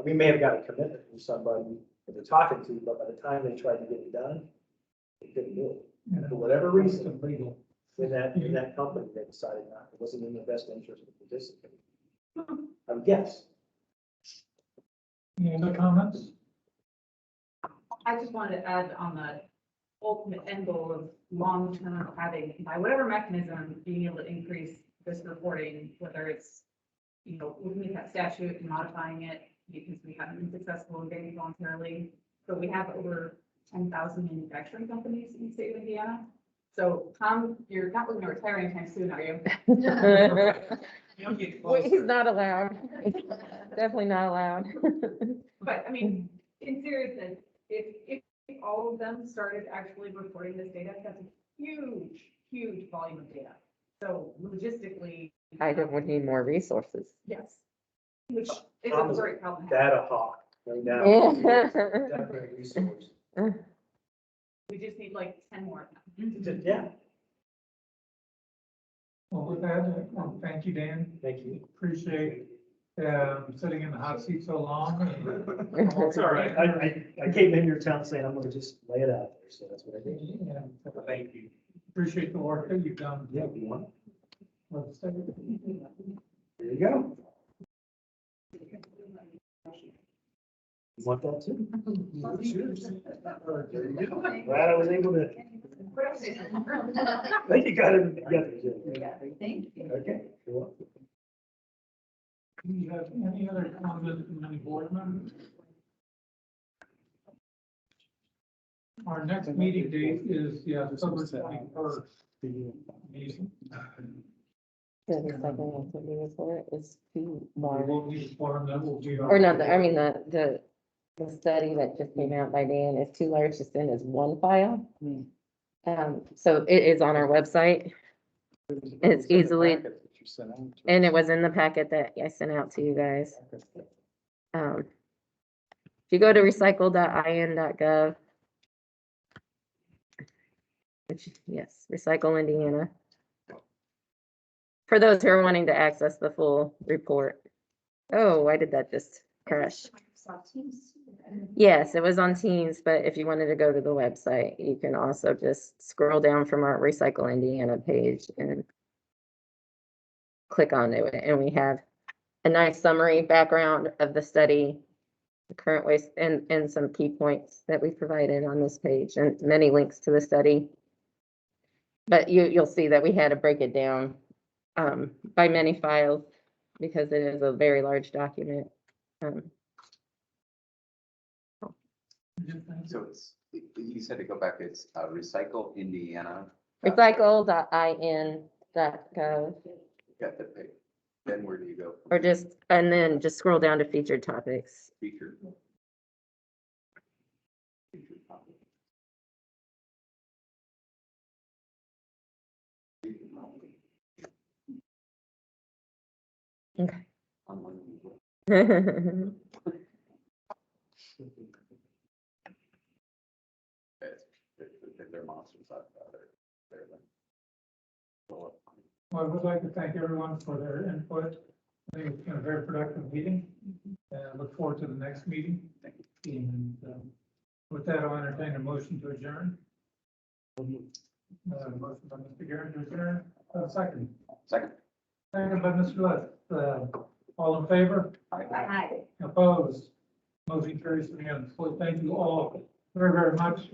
we may have got a commitment from somebody that they're talking to, but by the time they tried to get it done, they couldn't do it. For whatever reason, Legal. in that company, they decided not, it wasn't in their best interest to participate. I would guess. Any other comments? I just wanted to add on the ultimate end goal of long-term having, by whatever mechanism, being able to increase this reporting, whether it's, looking at that statute and modifying it, because we haven't been successful in getting it voluntarily. So we have over 10,000 manufacturing companies in the state of Indiana. So Tom, you're not looking to retire anytime soon, are you? Wait, he's not allowed. Definitely not allowed. But I mean, in seriousness, if all of them started actually reporting this data, that's a huge, huge volume of data. So logistically. IDEM would need more resources. Yes. Which is a Tom's great problem. Data hawk right now. Yeah. Definitely a resource. We just need like 10 more of them. Just, yeah, Well, with that, thank you, Dan. thank you. Appreciate sitting in the hot seat so long. It's all right. I came in your town saying I'm gonna just lay it out there, so that's what I did. And thank you. Appreciate the work that you've done. Yeah, if you want. with the state. There you go. You want that too? There you go. Glad I was able to. I think you got it together. Jim. Thank you. Okay. You're welcome. Do you have any other comments from any board members? Our next meeting date is the October 21st. Meeting. The recycling activity report is too large. We'll need a forum that will be. Or not, the study that just came out by Dan is too large to send as one file. So it is on our website. It's easily, and it was in the packet that I sent out to you guys. If you go to recycle.in.gov, page. Yes, Recycle Indiana. For those who are wanting to access the full report. Oh, why did that just crash? Yes, it was on Teams, but if you wanted to go to the website, you can also just scroll down from our Recycle Indiana page and click onto it. And we have a nice summary background of the study, the current waste, and some key points that we provided on this page, and many links to the study. But you'll see that we had to break it down by many files because it is a very large document. So it's, you said to go back, it's Recycle Indiana. Recycle.in.gov, Got the page. Then where do you go? or and then just scroll down to featured topics. Featured. Featured topic. Okay. On one of these. They're monsters. Well, I would like to thank everyone for their input. I think it's been a very productive meeting, and I look forward to the next meeting. And with that, I'll entertain a motion to adjourn. Motion by Mr. Garrett to adjourn, second. Second. Second by Mr. Lett. All in favor? Aye. Opposed? Motion carries unanimously. Thank you all very, very much.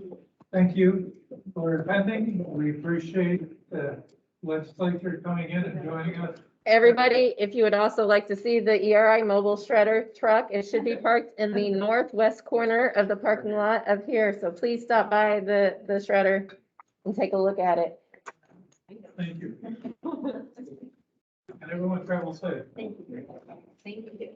Thank you for attending. We appreciate the legislature coming in and joining us. Everybody, if you would also like to see the ERI mobile shredder truck, it should be parked in the northwest corner of the parking lot up here. So please stop by the shredder and take a look at it. Thank you. And everyone travel safe. Thank you. Thank you.